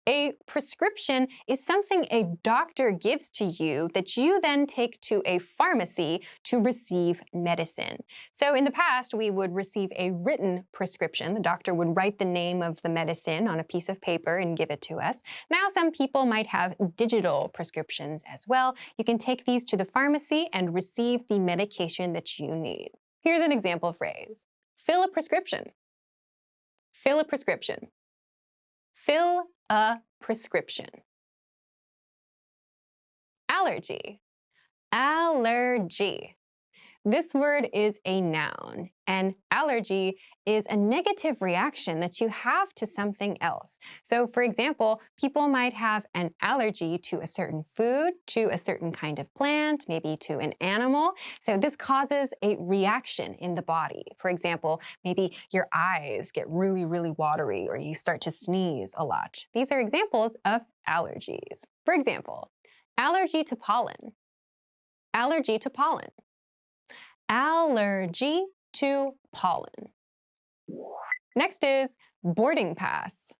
A prescription is something a doctor gives to you that you then take to a pharmacy to receive medicine. So in the past, we would receive a written prescription. The doctor would write the name of the medicine on a piece of paper and give it to us. Now some people might have digital prescriptions as well. You can take these to the pharmacy and receive the medication that you need. Here's an example phrase. Fill a prescription. Fill a prescription. Fill a prescription. Allergy. Allergy. This word is a noun, and allergy is a negative reaction that you have to something else. So, for example, people might have an allergy to a certain food, to a certain kind of plant, maybe to an animal. So this causes a reaction in the body. For example, maybe your eyes get really, really watery, or you start to sneeze a lot. These are examples of allergies. For example, allergy to pollen. Allergy to pollen. Allergy to pollen. Next is boarding pass.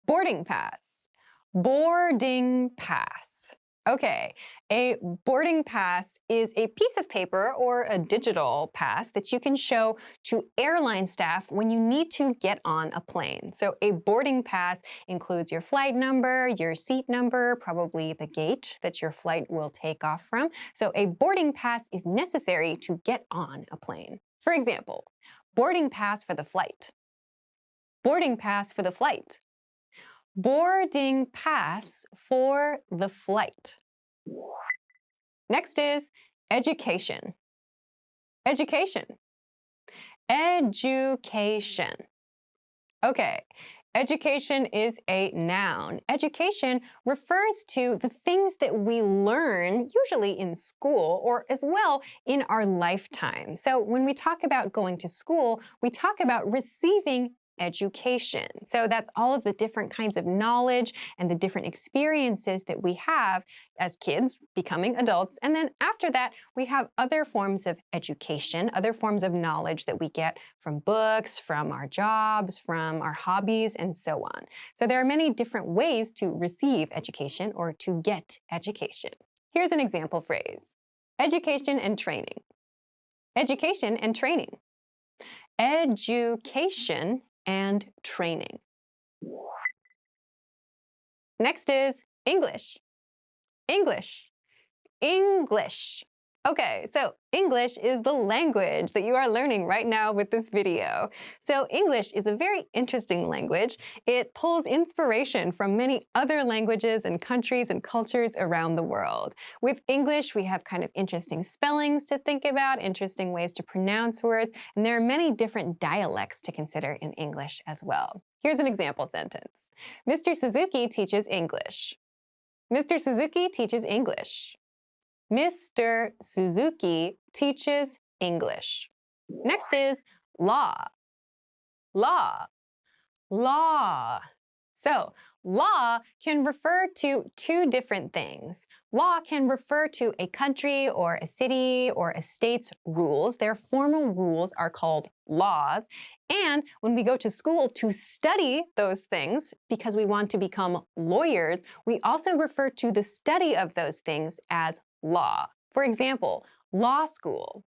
Boarding pass. Boarding pass. Okay, a boarding pass is a piece of paper or a digital pass that you can show to airline staff when you need to get on a plane. So a boarding pass includes your flight number, your seat number, probably the gate that your flight will take off from. So a boarding pass is necessary to get on a plane. For example, boarding pass for the flight. Boarding pass for the flight. Boarding pass for the flight. Next is education. Education. Education. Okay, education is a noun. Education refers to the things that we learn, usually in school or as well in our lifetime. So when we talk about going to school, we talk about receiving education. So that's all of the different kinds of knowledge and the different experiences that we have as kids becoming adults. And then after that, we have other forms of education, other forms of knowledge that we get from books, from our jobs, from our hobbies, and so on. So there are many different ways to receive education or to get education. Here's an example phrase. Education and training. Education and training. Education and training. Next is English. English. English. Okay, so English is the language that you are learning right now with this video. So English is a very interesting language. It pulls inspiration from many other languages and countries and cultures around the world. With English, we have kind of interesting spellings to think about, interesting ways to pronounce words, and there are many different dialects to consider in English as well. Here's an example sentence. Mr. Suzuki teaches English. Mr. Suzuki teaches English. Mr. Suzuki teaches English. Next is law. Law. Law. So, law can refer to two different things. Law can refer to a country or a city or a state's rules. Their formal rules are called laws. And when we go to school to study those things, because we want to become lawyers, we also refer to the study of those things as law. For example, law school.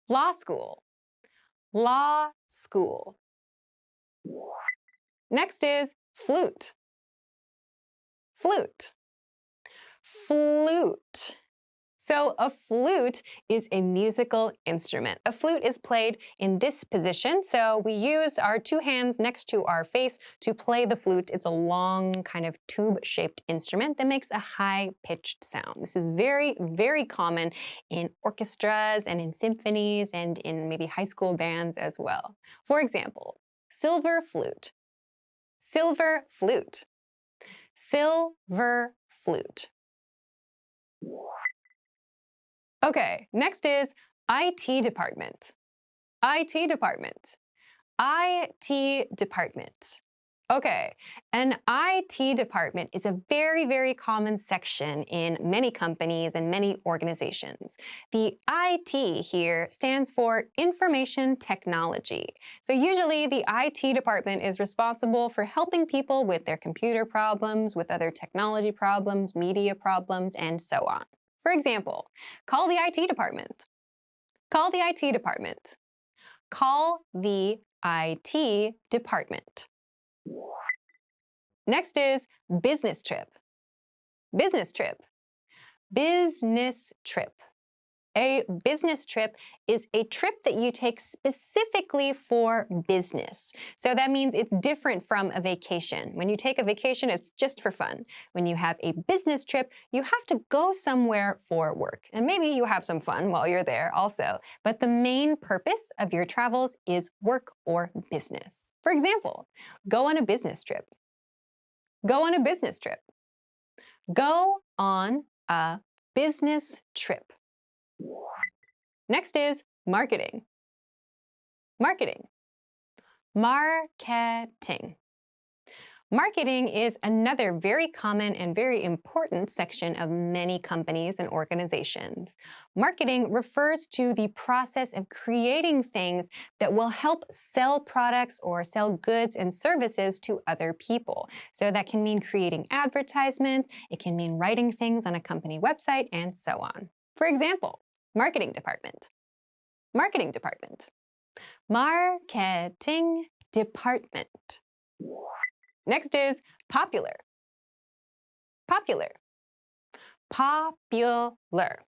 Law school. Law school. Next is flute. Flute. Flute. So a flute is a musical instrument. A flute is played in this position. So we use our two hands next to our face to play the flute. It's a long kind of tube-shaped instrument that makes a high-pitched sound. This is very, very common in orchestras and in symphonies and in maybe high school bands as well. For example, silver flute, silver flute, silver flute. Okay, next is IT department. IT department. IT department. Okay, an IT department is a very, very common section in many companies and many organizations. The IT here stands for information technology. So usually the IT department is responsible for helping people with their computer problems, with other technology problems, media problems, and so on. For example, call the IT department. Call the IT department. Call the IT department. Next is business trip. Business trip. Business trip. A business trip is a trip that you take specifically for business. So that means it's different from a vacation. When you take a vacation, it's just for fun. When you have a business trip, you have to go somewhere for work. And maybe you have some fun while you're there also. But the main purpose of your travels is work or business. For example, go on a business trip. Go on a business trip. Go on a business trip. Next is marketing. Marketing. Marketing. Marketing is another very common and very important section of many companies and organizations. Marketing refers to the process of creating things that will help sell products or sell goods and services to other people. So that can mean creating advertisements, it can mean writing things on a company website, and so on. For example, marketing department. Marketing department. Marketing department. Next is popular. Popular. Popular.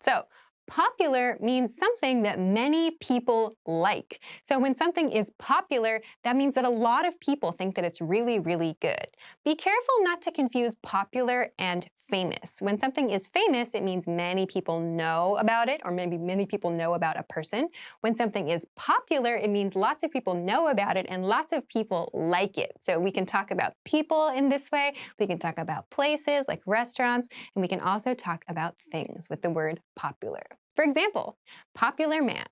So, popular means something that many people like. So when something is popular, that means that a lot of people think that it's really, really good. Be careful not to confuse popular and famous. When something is famous, it means many people know about it, or maybe many people know about a person. When something is popular, it means lots of people know about it and lots of people like it. So we can talk about people in this way. We can talk about places like restaurants, and we can also talk about things with the word popular. For example, popular man.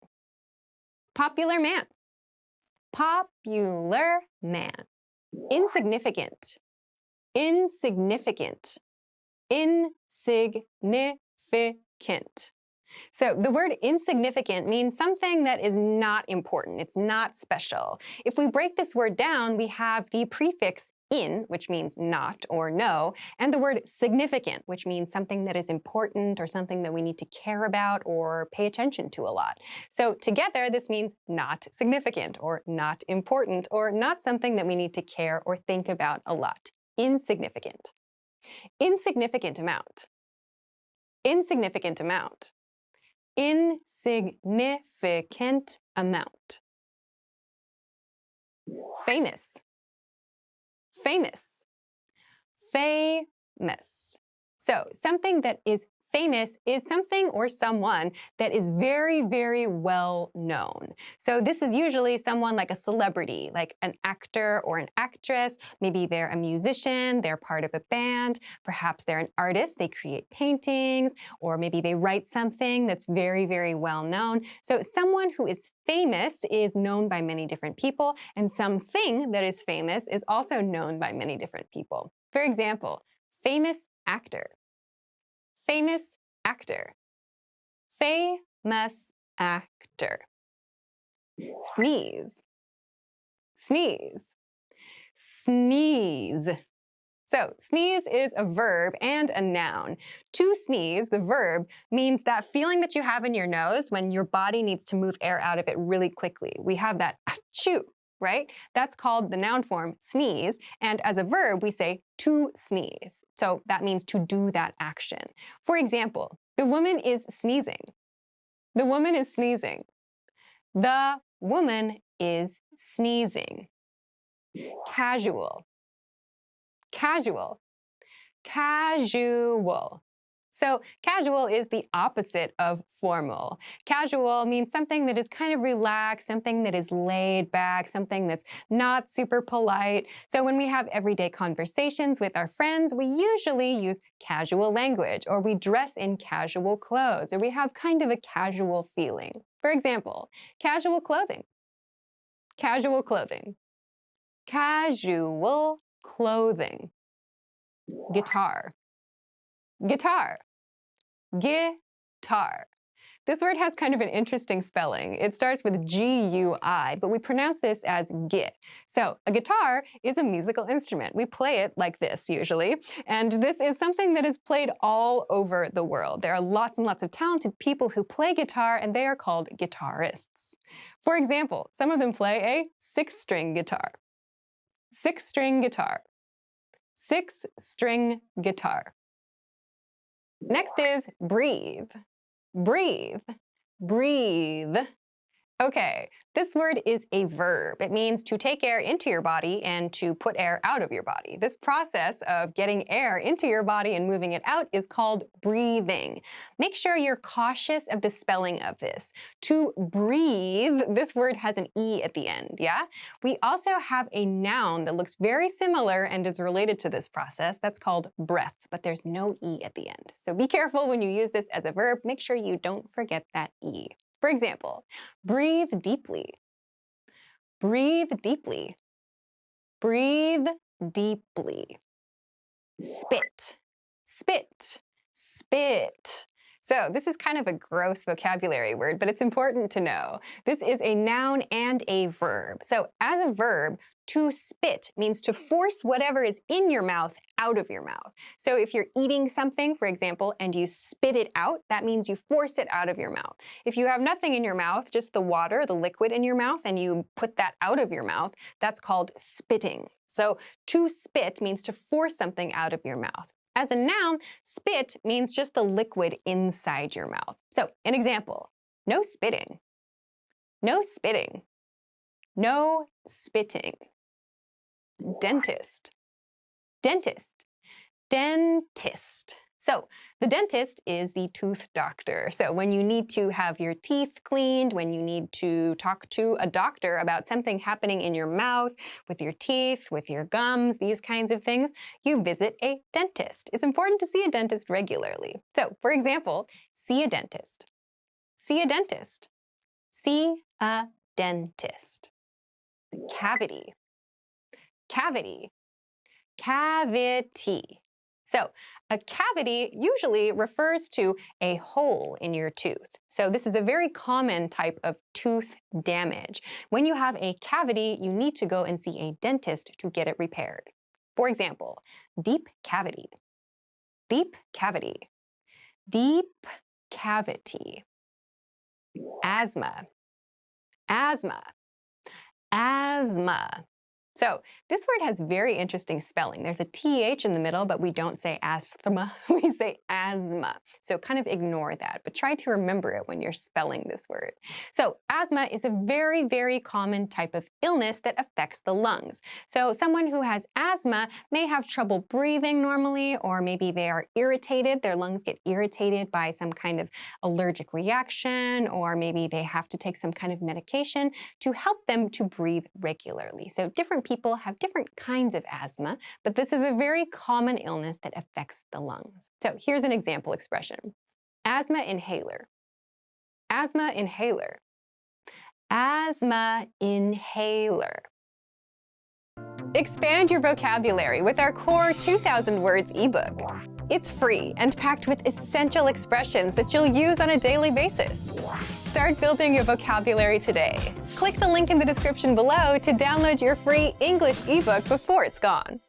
Popular man. Popular man. Insignificant. Insignificant. Insignificant. So the word insignificant means something that is not important. It's not special. If we break this word down, we have the prefix in, which means not or no, and the word significant, which means something that is important or something that we need to care about or pay attention to a lot. So together, this means not significant or not important or not something that we need to care or think about a lot. Insignificant. Insignificant amount. Insignificant amount. Insignificant amount. Famous. Famous. Famous. So something that is famous is something or someone that is very, very well known. So this is usually someone like a celebrity, like an actor or an actress. Maybe they're a musician, they're part of a band. Perhaps they're an artist, they create paintings, or maybe they write something that's very, very well known. So someone who is famous is known by many different people, and something that is famous is also known by many different people. For example, famous actor. Famous actor. Famous actor. Sneeze. Sneeze. Sneeze. So sneeze is a verb and a noun. To sneeze, the verb, means that feeling that you have in your nose when your body needs to move air out of it really quickly. We have that achoo, right? That's called the noun form sneeze. And as a verb, we say to sneeze. So that means to do that action. For example, The woman is sneezing. The woman is sneezing. The woman is sneezing. Casual. Casual. Casual. So casual is the opposite of formal. Casual means something that is kind of relaxed, something that is laid back, something that's not super polite. So when we have everyday conversations with our friends, we usually use casual language, or we dress in casual clothes, or we have kind of a casual feeling. For example, casual clothing. Casual clothing. Casual clothing. Guitar. Guitar. Guitar. This word has kind of an interesting spelling. It starts with G-U-I, but we pronounce this as git. So a guitar is a musical instrument. We play it like this usually, and this is something that is played all over the world. There are lots and lots of talented people who play guitar, and they are called guitarists. For example, some of them play a six-string guitar. Six-string guitar. Six-string guitar. Next is breathe. Breathe. Breathe. Okay, this word is a verb. It means to take air into your body and to put air out of your body. This process of getting air into your body and moving it out is called breathing. Make sure you're cautious of the spelling of this. To breathe, this word has an E at the end, yeah? We also have a noun that looks very similar and is related to this process. That's called breath, but there's no E at the end. So be careful when you use this as a verb. Make sure you don't forget that E. For example, breathe deeply. Breathe deeply. Breathe deeply. Spit. Spit. Spit. So this is kind of a gross vocabulary word, but it's important to know. This is a noun and a verb. So as a verb, to spit means to force whatever is in your mouth out of your mouth. So if you're eating something, for example, and you spit it out, that means you force it out of your mouth. If you have nothing in your mouth, just the water, the liquid in your mouth, and you put that out of your mouth, that's called spitting. So to spit means to force something out of your mouth. As a noun, spit means just the liquid inside your mouth. So an example, no spitting. No spitting. No spitting. Dentist. Dentist. Dentist. So the dentist is the tooth doctor. So when you need to have your teeth cleaned, when you need to talk to a doctor about something happening in your mouth, with your teeth, with your gums, these kinds of things, you visit a dentist. It's important to see a dentist regularly. So for example, see a dentist. See a dentist. See a dentist. Cavity. Cavity. Cavity. So a cavity usually refers to a hole in your tooth. So this is a very common type of tooth damage. When you have a cavity, you need to go and see a dentist to get it repaired. For example, deep cavity. Deep cavity. Deep cavity. Asthma. Asthma. Asthma. So this word has very interesting spelling. There's a TH in the middle, but we don't say asthma, we say asthma. So kind of ignore that, but try to remember it when you're spelling this word. So asthma is a very, very common type of illness that affects the lungs. So someone who has asthma may have trouble breathing normally, or maybe they are irritated, their lungs get irritated by some kind of allergic reaction, or maybe they have to take some kind of medication to help them to breathe regularly. So different people have different kinds of asthma, but this is a very common illness that affects the lungs. So here's an example expression. Asthma inhaler. Asthma inhaler. Asthma inhaler. Expand your vocabulary with our core 2,000 words ebook. It's free and packed with essential expressions that you'll use on a daily basis. Start building your vocabulary today. Click the link in the description below to download your free English ebook before it's gone.